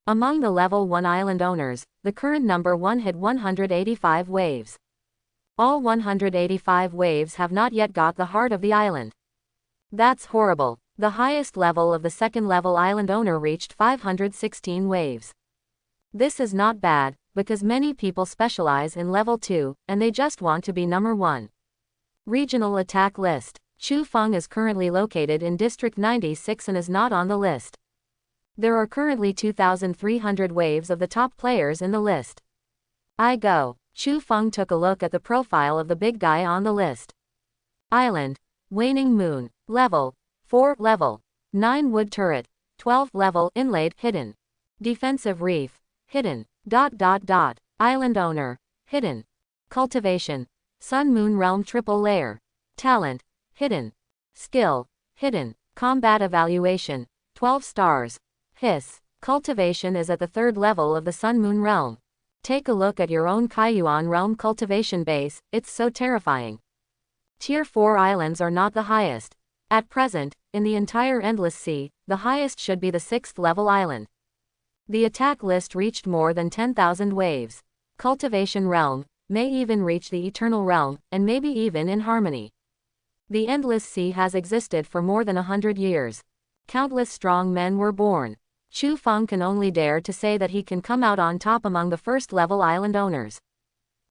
Among the level 1 island owners, the current number 1 hit 185 waves. All 185 waves have not yet got the heart of the island. That's horrible. The highest level of the second level island owner reached 516 waves. This is not bad, because many people specialize in level 2, and they just want to be number 1. Regional attack list. Chu Feng is currently located in District 96 and is not on the list. There are currently 2,300 waves of the top players in the list. I go. Chu Feng took a look at the profile of the big guy on the list. Island. Waning Moon. Level. 4 level. 9 wood turret. 12 level inlaid hidden. Defensive reef. hidden, island owner, hidden, cultivation, Sun Moon Realm triple layer, talent, hidden, skill, hidden, combat evaluation, 12 stars, hiss, cultivation is at the 3rd level of the Sun Moon Realm. Take a look at your own Kaiyuan Realm cultivation base, it's so terrifying. Tier 4 islands are not the highest. At present, in the entire Endless Sea, the highest should be the 6th level island. The attack list reached more than 10,000 waves. Cultivation Realm may even reach the Eternal Realm, and maybe even in Harmony. The Endless Sea has existed for more than 100 years. Countless strong men were born. Chu Feng can only dare to say that he can come out on top among the 1st level island owners.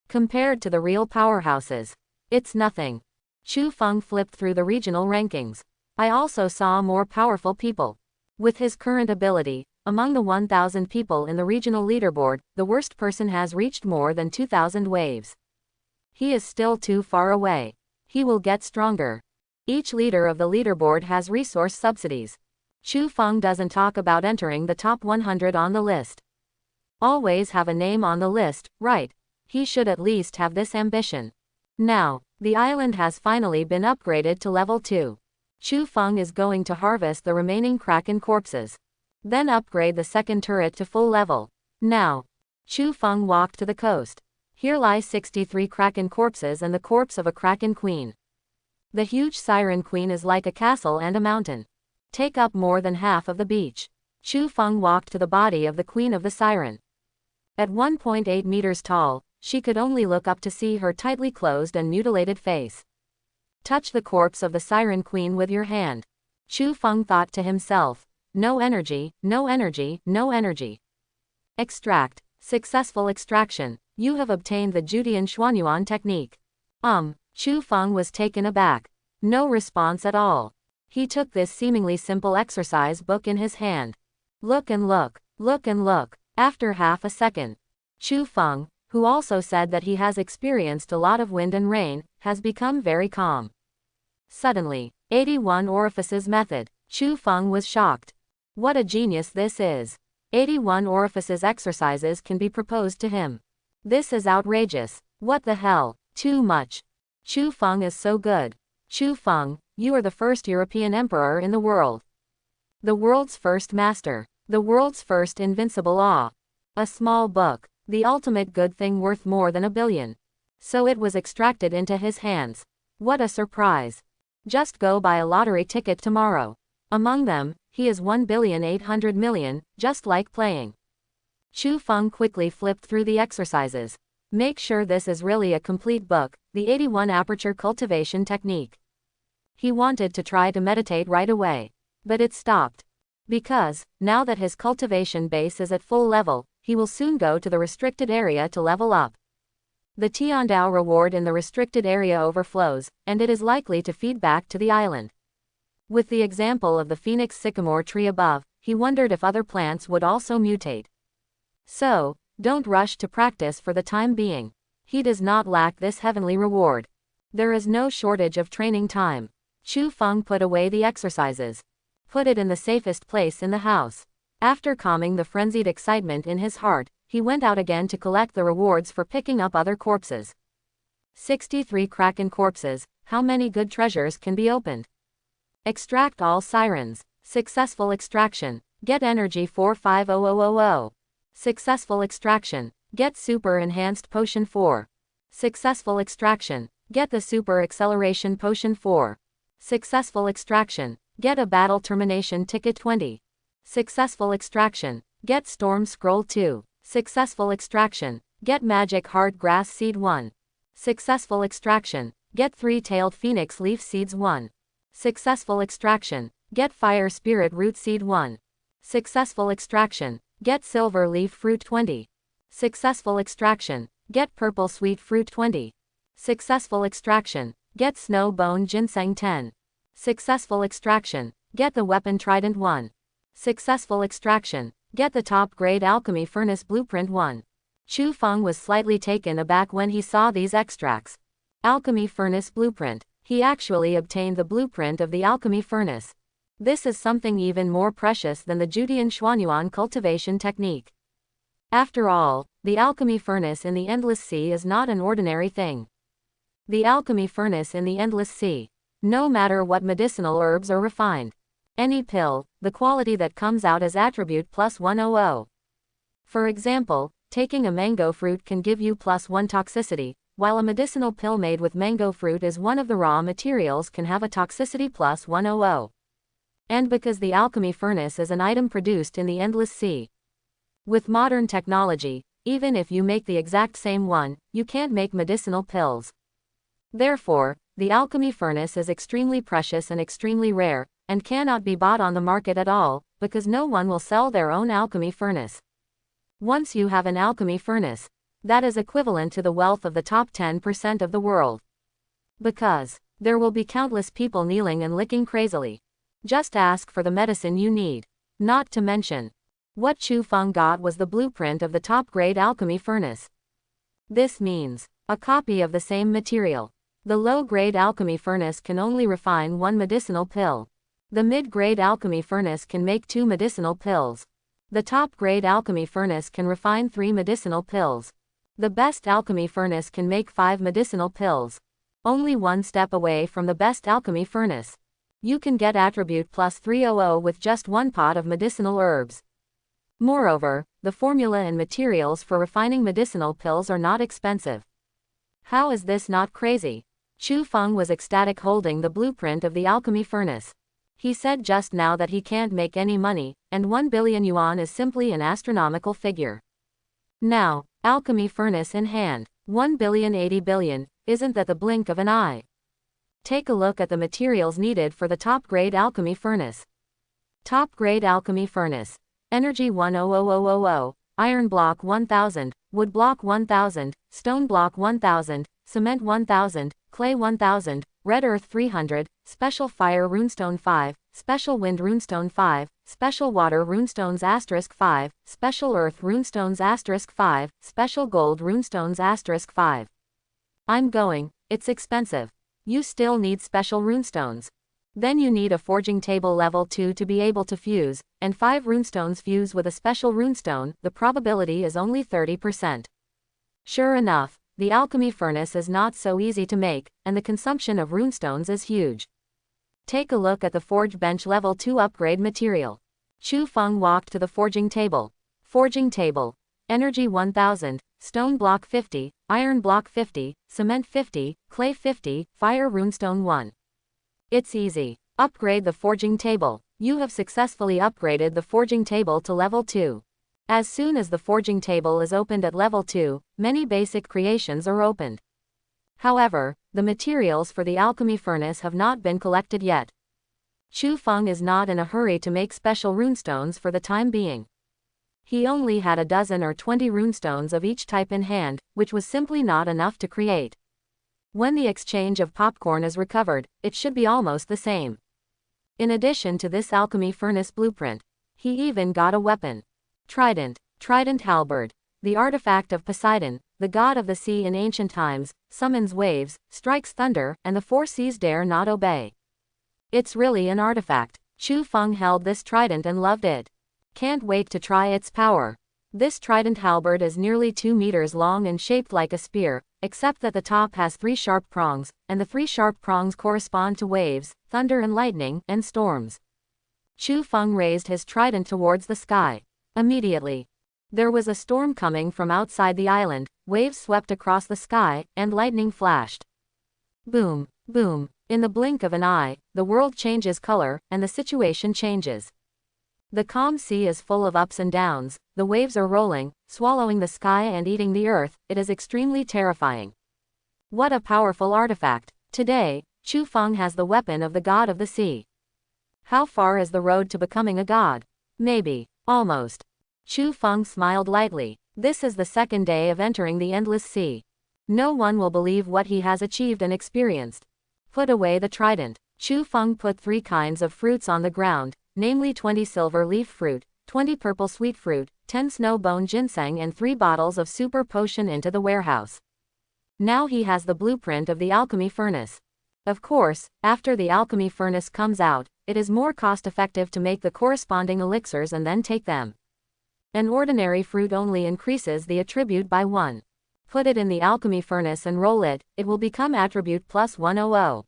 Compared to the real powerhouses, it's nothing. Chu Feng flipped through the regional rankings. I also saw more powerful people. With his current ability, among the 1,000 people in the regional leaderboard, the worst person has reached more than 2,000 waves. He is still too far away. He will get stronger. Each leader of the leaderboard has resource subsidies. Chu Feng doesn't talk about entering the top 100 on the list. Always have a name on the list, right? He should at least have this ambition. Now, the island has finally been upgraded to level 2. Chu Feng is going to harvest the remaining Kraken corpses. Then upgrade the 2nd turret to full level. Now, Chu Feng walked to the coast. Here lie 63 Kraken corpses and the corpse of a Kraken Queen. The huge Siren Queen is like a castle and a mountain. Take up more than half of the beach. Chu Feng walked to the body of the Queen of the Siren. At 1.8 meters tall, she could only look up to see her tightly closed and mutilated face. Touch the corpse of the Siren Queen with your hand. Chu Feng thought to himself. No energy, no energy, no energy. Extract. Successful extraction. You have obtained the Judian Xuanyuan technique. Chu Feng was taken aback. No response at all. He took this seemingly simple exercise book in his hand. Look and look, look and look. After half a second, Chu Feng, who also said that he has experienced a lot of wind and rain, has become very calm. Suddenly, 81 orifices method. Chu Feng was shocked. What a genius this is. 81 orifices exercises can be proposed to him. This is outrageous. What the hell? Too much. Chu Feng is so good. Chu Feng, you are the first European emperor in the world. The world's first master. The world's first invincible awe. A small book. The ultimate good thing worth more than 1 billion. So it was extracted into his hands. What a surprise. Just go buy a lottery ticket tomorrow. Among them, he is 1,800,000,000, just like playing. Chu Feng quickly flipped through the exercises. Make sure this is really a complete book, the 81 aperture cultivation technique. He wanted to try to meditate right away. But it stopped. Because, now that his cultivation base is at full level, he will soon go to the restricted area to level up. The Tiandao reward in the restricted area overflows, and it is likely to feed back to the island. With the example of the phoenix sycamore tree above, he wondered if other plants would also mutate. So, don't rush to practice for the time being. He does not lack this heavenly reward. There is no shortage of training time. Chu Feng put away the exercises. Put it in the safest place in the house. After calming the frenzied excitement in his heart, he went out again to collect the rewards for picking up other corpses. 63 Kraken corpses, how many good treasures can be opened? Extract all sirens. Successful extraction. Get energy 450000. Successful extraction. Get super enhanced potion 4. Successful extraction. Get the super acceleration potion 4. Successful extraction. Get a battle termination ticket 20. Successful extraction. Get storm scroll 2. Successful extraction. Get magic heart grass seed 1. Successful extraction. Get 3-tailed phoenix leaf seeds 1. Successful extraction. Get fire spirit root seed 1. Successful extraction. Get silver leaf fruit 20. Successful extraction. Get purple sweet fruit 20. Successful extraction. Get snow bone ginseng 10. Successful extraction. Get the weapon trident 1. Successful extraction. Get the top grade alchemy furnace blueprint 1. Chu Feng was slightly taken aback when he saw these extracts. Alchemy furnace blueprint. He actually obtained the blueprint of the alchemy furnace. This is something even more precious than the Judian Xuanyuan cultivation technique. After all, the alchemy furnace in the endless sea is not an ordinary thing. The alchemy furnace in the endless sea. No matter what medicinal herbs are refined. Any pill, the quality that comes out is attribute plus 100. For example, taking a mango fruit can give you plus 1 toxicity, while a medicinal pill made with mango fruit is one of the raw materials can have a toxicity plus 100. And because the alchemy furnace is an item produced in the endless sea. With modern technology, even if you make the exact same one, you can't make medicinal pills. Therefore, the alchemy furnace is extremely precious and extremely rare, and cannot be bought on the market at all, because no one will sell their own alchemy furnace. Once you have an alchemy furnace, that is equivalent to the wealth of the top 10% of the world. Because there will be countless people kneeling and licking crazily. Just ask for the medicine you need. Not to mention, what Chu Feng got was the blueprint of the top-grade alchemy furnace. This means a copy of the same material. The low-grade alchemy furnace can only refine one medicinal pill. The mid-grade alchemy furnace can make 2 medicinal pills. The top-grade alchemy furnace can refine 3 medicinal pills. The best alchemy furnace can make 5 medicinal pills. Only one step away from the best alchemy furnace. You can get attribute plus 300 with just 1 pot of medicinal herbs. Moreover, the formula and materials for refining medicinal pills are not expensive. How is this not crazy? Chu Feng was ecstatic holding the blueprint of the alchemy furnace. He said just now that he can't make any money, and 1 billion yuan is simply an astronomical figure. Now, alchemy furnace in hand, 1 billion 80 billion, isn't that the blink of an eye? Take a look at the materials needed for the top-grade alchemy furnace. Top-grade alchemy furnace. Energy 100,000, iron block 1000, wood block 1000, stone block 1000, cement 1000, clay 1000, red earth 300, special fire runestone 5, special wind runestone 5, special water runestones * 5, special earth runestones * 5, special gold runestones * 5. I'm going, it's expensive. You still need special runestones. Then you need a forging table level 2 to be able to fuse, and 5 runestones fuse with a special runestone, the probability is only 30%. Sure enough, the alchemy furnace is not so easy to make, and the consumption of runestones is huge. Take a look at the forge bench level 2 upgrade material. Chu Feng walked to the forging table. Forging table. Energy 1000, stone block 50, iron block 50, cement 50, clay 50, fire runestone 1. It's easy. Upgrade the forging table. You have successfully upgraded the forging table to level 2. As soon as the forging table is opened at level 2, many basic creations are opened. However, the materials for the alchemy furnace have not been collected yet. Chu Feng is not in a hurry to make special runestones for the time being. He only had a dozen or 20 runestones of each type in hand, which was simply not enough to create. When the exchange of popcorn is recovered, it should be almost the same. In addition to this alchemy furnace blueprint, he even got a weapon. Trident, trident halberd, the artifact of Poseidon, the god of the sea in ancient times, summons waves, strikes thunder, and the 4 seas dare not obey. It's really an artifact. Chu Feng held this trident and loved it. Can't wait to try its power. This trident halberd is nearly 2 meters long and shaped like a spear, except that the top has 3 sharp prongs, and the 3 sharp prongs correspond to waves, thunder and lightning, and storms. Chu Feng raised his trident towards the sky. Immediately, there was a storm coming from outside the island, waves swept across the sky, and lightning flashed. Boom, boom. In the blink of an eye, the world changes color, and the situation changes. The calm sea is full of ups and downs, the waves are rolling, swallowing the sky and eating the earth, it is extremely terrifying. What a powerful artifact. Today, Chu Feng has the weapon of the god of the sea. How far is the road to becoming a god? Maybe, almost. Chu Feng smiled lightly. This is the 2nd day of entering the endless sea. No one will believe what he has achieved and experienced. Put away the trident. Chu Feng put 3 kinds of fruits on the ground, namely 20 silver leaf fruit, 20 purple sweet fruit, 10 snow bone ginseng and 3 bottles of super potion into the warehouse. Now he has the blueprint of the alchemy furnace. Of course, after the alchemy furnace comes out, it is more cost-effective to make the corresponding elixirs and then take them. An ordinary fruit only increases the attribute by 1. Put it in the alchemy furnace and roll it, it will become attribute plus 100.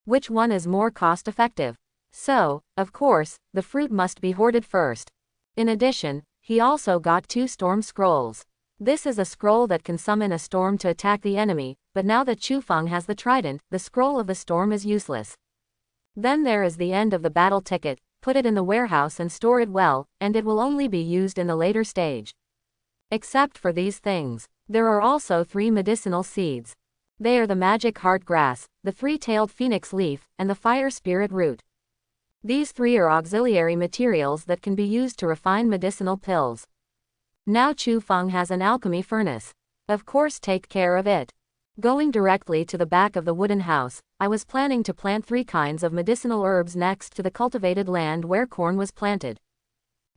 Which one is more cost effective? So, of course, the fruit must be hoarded first. In addition, he also got 2 storm scrolls. This is a scroll that can summon a storm to attack the enemy, but now that Chu Feng has the trident, the scroll of the storm is useless. Then there is the end of the battle ticket, put it in the warehouse and store it well, and it will only be used in the later stage. Except for these things, there are also 3 medicinal seeds. They are the magic heart grass, the 3-tailed phoenix leaf, and the fire spirit root. These 3 are auxiliary materials that can be used to refine medicinal pills. Now Chu Feng has an alchemy furnace. Of course, take care of it. Going directly to the back of the wooden house, I was planning to plant 3 kinds of medicinal herbs next to the cultivated land where corn was planted.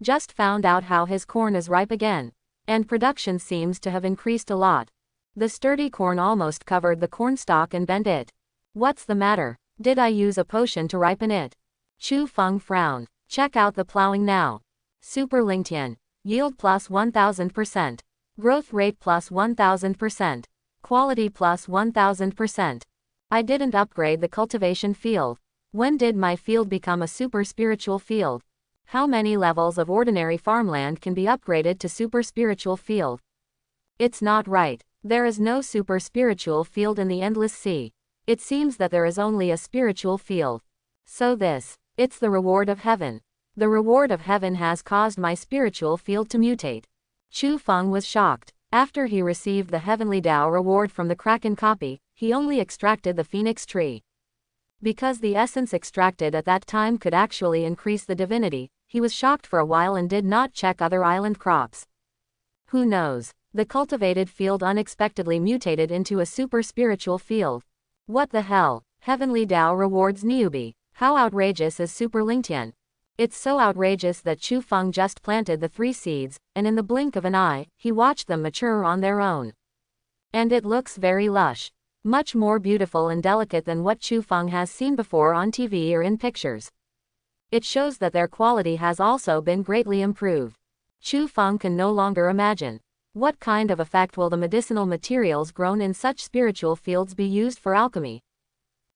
Just found out how his corn is ripe again. And production seems to have increased a lot. The sturdy corn almost covered the corn stalk and bent it. What's the matter? Did I use a potion to ripen it? Chu Feng frowned. Check out the plowing now. Super Lingtian. Yield plus 1000%. Growth rate plus 1000%. Quality plus 1000%. I didn't upgrade the cultivation field. When did my field become a super spiritual field? How many levels of ordinary farmland can be upgraded to super spiritual field? It's not right. There is no super spiritual field in the endless sea. It seems that there is only a spiritual field. So it's the reward of heaven. The reward of heaven has caused my spiritual field to mutate. Chu Feng was shocked. After he received the heavenly Tao reward from the Kraken copy, he only extracted the phoenix tree. Because the essence extracted at that time could actually increase the divinity, he was shocked for a while and did not check other island crops. Who knows? The cultivated field unexpectedly mutated into a super spiritual field. What the hell? Heavenly Tao rewards newbie. How outrageous is Super Lingtian? It's so outrageous that Chu Feng just planted the 3 seeds, and in the blink of an eye, he watched them mature on their own. And it looks very lush. Much more beautiful and delicate than what Chu Feng has seen before on TV or in pictures. It shows that their quality has also been greatly improved. Chu Feng can no longer imagine. What kind of effect will the medicinal materials grown in such spiritual fields be used for alchemy?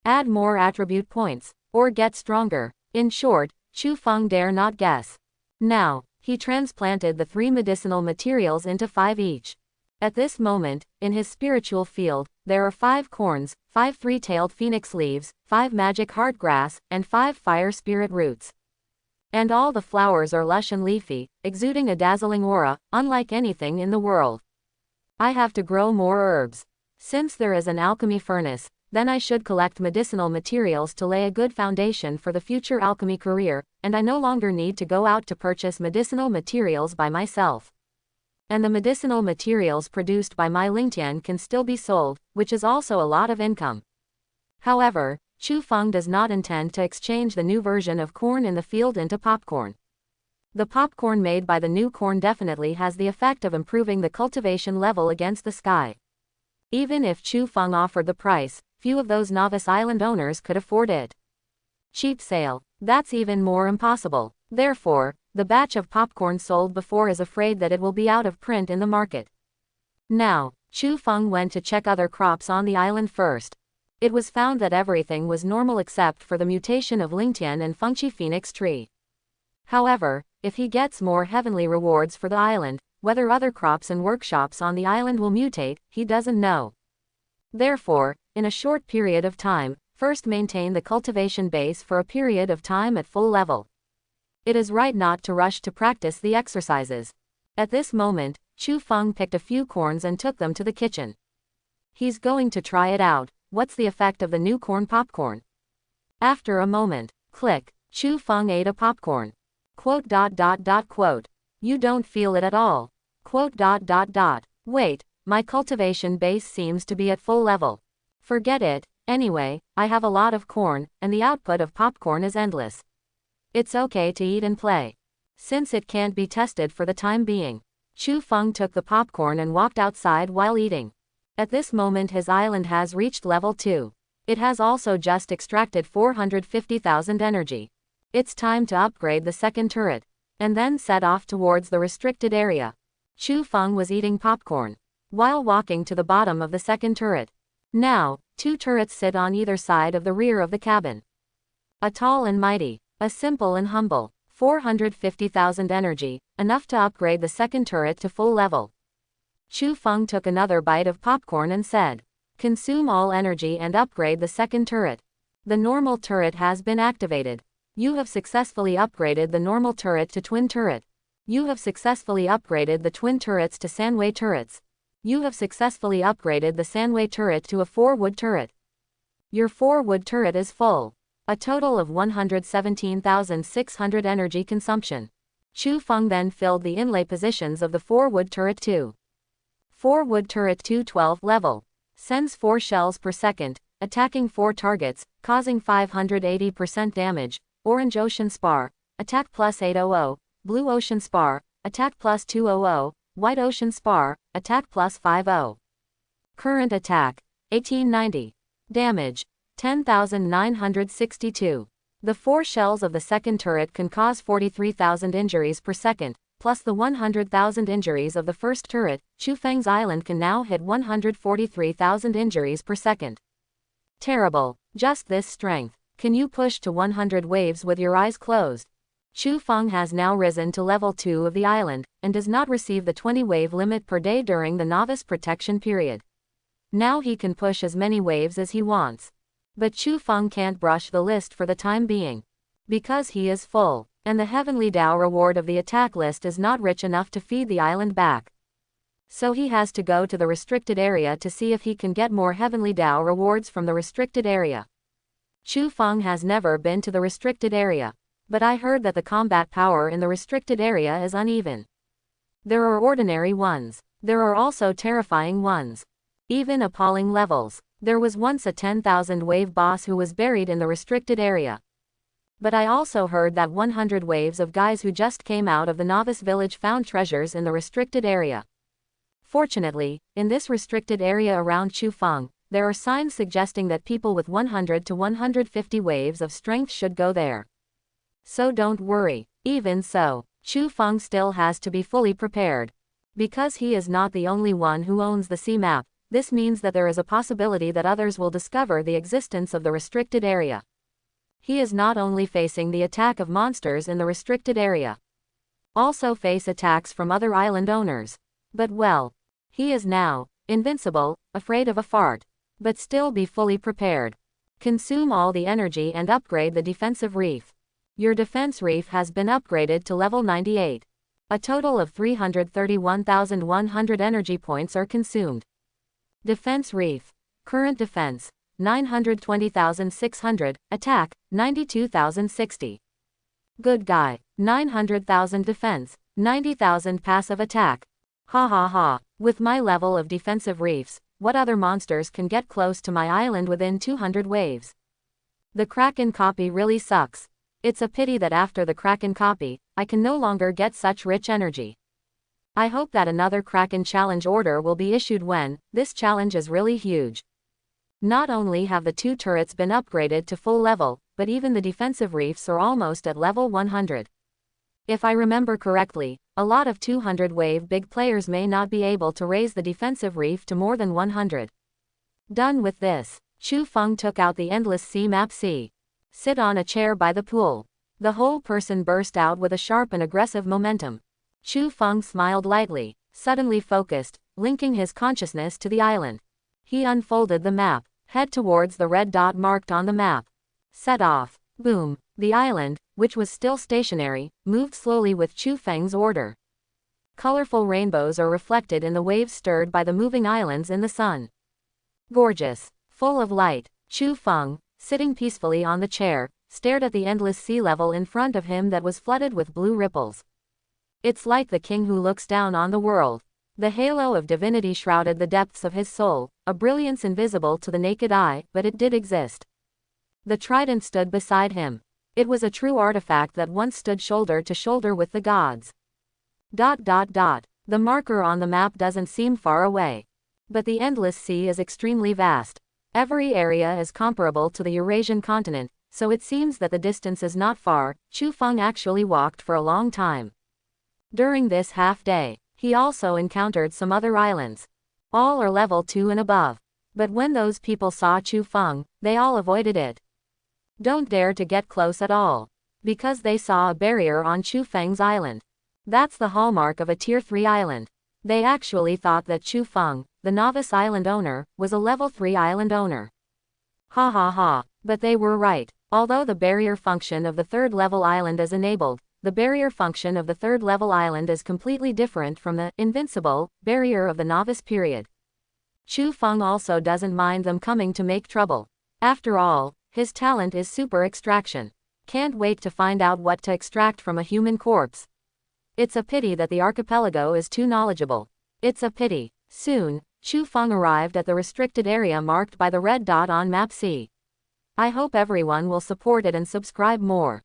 Add more attribute points, or get stronger. In short, Chu Feng dare not guess. Now, he transplanted the 3 medicinal materials into 5 each. At this moment, in his spiritual field, there are 5 corns, 5 3-tailed phoenix leaves, 5 magic heart grass, and 5 fire spirit roots. And all the flowers are lush and leafy, exuding a dazzling aura, unlike anything in the world. I have to grow more herbs. Since there is an alchemy furnace, then I should collect medicinal materials to lay a good foundation for the future alchemy career, and I no longer need to go out to purchase medicinal materials by myself. And the medicinal materials produced by my Lingtian can still be sold, which is also a lot of income. However, Chu Feng does not intend to exchange the new version of corn in the field into popcorn. The popcorn made by the new corn definitely has the effect of improving the cultivation level against the sky. Even if Chu Feng offered the price, few of those novice island owners could afford it. Cheap sale. That's even more impossible. Therefore, the batch of popcorn sold before is afraid that it will be out of print in the market. Now, Chu Feng went to check other crops on the island first. It was found that everything was normal except for the mutation of Lingtian and Fengqi phoenix tree. However, if he gets more heavenly rewards for the island, whether other crops and workshops on the island will mutate, he doesn't know. Therefore, in a short period of time, first maintain the cultivation base for a period of time at full level. It is right not to rush to practice the exercises. At this moment, Chu Feng picked a few corns and took them to the kitchen. He's going to try it out. What's the effect of the new corn popcorn? After a moment, click, Chu Feng ate a popcorn. Quote. You don't feel it at all. Quote. Wait, my cultivation base seems to be at full level. Forget it, anyway, I have a lot of corn, and the output of popcorn is endless. It's okay to eat and play. Since it can't be tested for the time being, Chu Feng took the popcorn and walked outside while eating. At this moment his island has reached level 2. It has also just extracted 450,000 energy. It's time to upgrade the second turret. and then set off towards the restricted area. Chu Feng was eating popcorn while walking to the bottom of the second turret. Now, 2 turrets sit on either side of the rear of the cabin. A tall and mighty, a simple and humble, 450,000 energy, enough to upgrade the second turret to full level. Chu Feng took another bite of popcorn and said, "Consume all energy and upgrade the second turret. The normal turret has been activated. You have successfully upgraded the normal turret to twin turret. You have successfully upgraded the twin turrets to Sanwei turrets. You have successfully upgraded the Sanwei turret to a 4-wood turret. Your 4-wood turret is full. A total of 117,600 energy consumption." Chu Feng then filled the inlay positions of the 4-wood turret 2. 4-wood turret 212 level. Sends 4 shells per second, attacking 4 targets, causing 580% damage. Orange Ocean Spar, attack plus 800, Blue Ocean Spar, attack plus 200, White Ocean Spar, attack plus 50. Current attack, 1890. Damage, 10,962. The 4 shells of the second turret can cause 43,000 injuries per second, plus the 100,000 injuries of the first turret. Chu Feng's island can now hit 143,000 injuries per second. Terrible. Just this strength. Can you push to 100 waves with your eyes closed? Chu Feng has now risen to level 2 of the island, and does not receive the 20 wave limit per day during the novice protection period. Now he can push as many waves as he wants. But Chu Feng can't brush the list for the time being. Because he is full, and the Heavenly Dao reward of the attack list is not rich enough to feed the island back. So he has to go to the restricted area to see if he can get more Heavenly Dao rewards from the restricted area. Chu Feng has never been to the restricted area, but I heard that the combat power in the restricted area is uneven. There are ordinary ones. There are also terrifying ones. Even appalling levels. There was once a 10,000 wave boss who was buried in the restricted area. But I also heard that 100 waves of guys who just came out of the novice village found treasures in the restricted area. Fortunately, in this restricted area around Chu Feng, there are signs suggesting that people with 100 to 150 waves of strength should go there. So don't worry. Even so, Chu Feng still has to be fully prepared. Because he is not the only one who owns the sea map, this means that there is a possibility that others will discover the existence of the restricted area. He is not only facing the attack of monsters in the restricted area, also face attacks from other island owners. But well, he is now invincible, afraid of a fart. But still be fully prepared. Consume all the energy and upgrade the defensive reef. Your defense reef has been upgraded to level 98. A total of 331,100 energy points are consumed. Defense reef. Current defense, 920,600, attack, 92,060. Good guy, 900,000 defense, 90,000 passive attack. Ha ha ha. With my level of defensive reefs, what other monsters can get close to my island within 200 waves? The Kraken copy really sucks. It's a pity that after the Kraken copy, I can no longer get such rich energy. I hope that another Kraken challenge order will be issued when this challenge is really huge. Not only have the 2 turrets been upgraded to full level, but even the defensive reefs are almost at level 100. If I remember correctly, a lot of 200 wave big players may not be able to raise the defensive reef to more than 100. Done with this, Chu Feng took out the endless sea map C. Sit on a chair by the pool. The whole person burst out with a sharp and aggressive momentum. Chu Feng smiled lightly, suddenly focused, linking his consciousness to the island. He unfolded the map, head towards the red dot marked on the map. Set off. Boom. The island, which was still stationary, moved slowly with Chu Feng's order. Colorful rainbows are reflected in the waves stirred by the moving islands in the sun. Gorgeous. Full of light, Chu Feng, sitting peacefully on the chair, stared at the endless sea level in front of him that was flooded with blue ripples. It's like the king who looks down on the world. The halo of divinity shrouded the depths of his soul, a brilliance invisible to the naked eye, but it did exist. The trident stood beside him. It was a true artifact that once stood shoulder to shoulder with the gods. ... The marker on the map doesn't seem far away. But the endless sea is extremely vast. Every area is comparable to the Eurasian continent, so it seems that the distance is not far. Chu Feng actually walked for a long time. During this half day, he also encountered some other islands. All are level 2 and above. But when those people saw Chu Feng, they all avoided it. Don't dare to get close at all. Because they saw a barrier on Chu Feng's island. That's the hallmark of a tier 3 island. They actually thought that Chu Feng, the novice island owner, was a level 3 island owner. Ha ha ha. But they were right. Although the barrier function of the 3rd level island is enabled, the barrier function of the 3rd level island is completely different from the invincible barrier of the novice period. Chu Feng also doesn't mind them coming to make trouble. After all, his talent is super extraction. Can't wait to find out what to extract from a human corpse. It's a pity that the archipelago is too knowledgeable. It's a pity. Soon, Chu Feng arrived at the restricted area marked by the red dot on map C. I hope everyone will support it and subscribe more.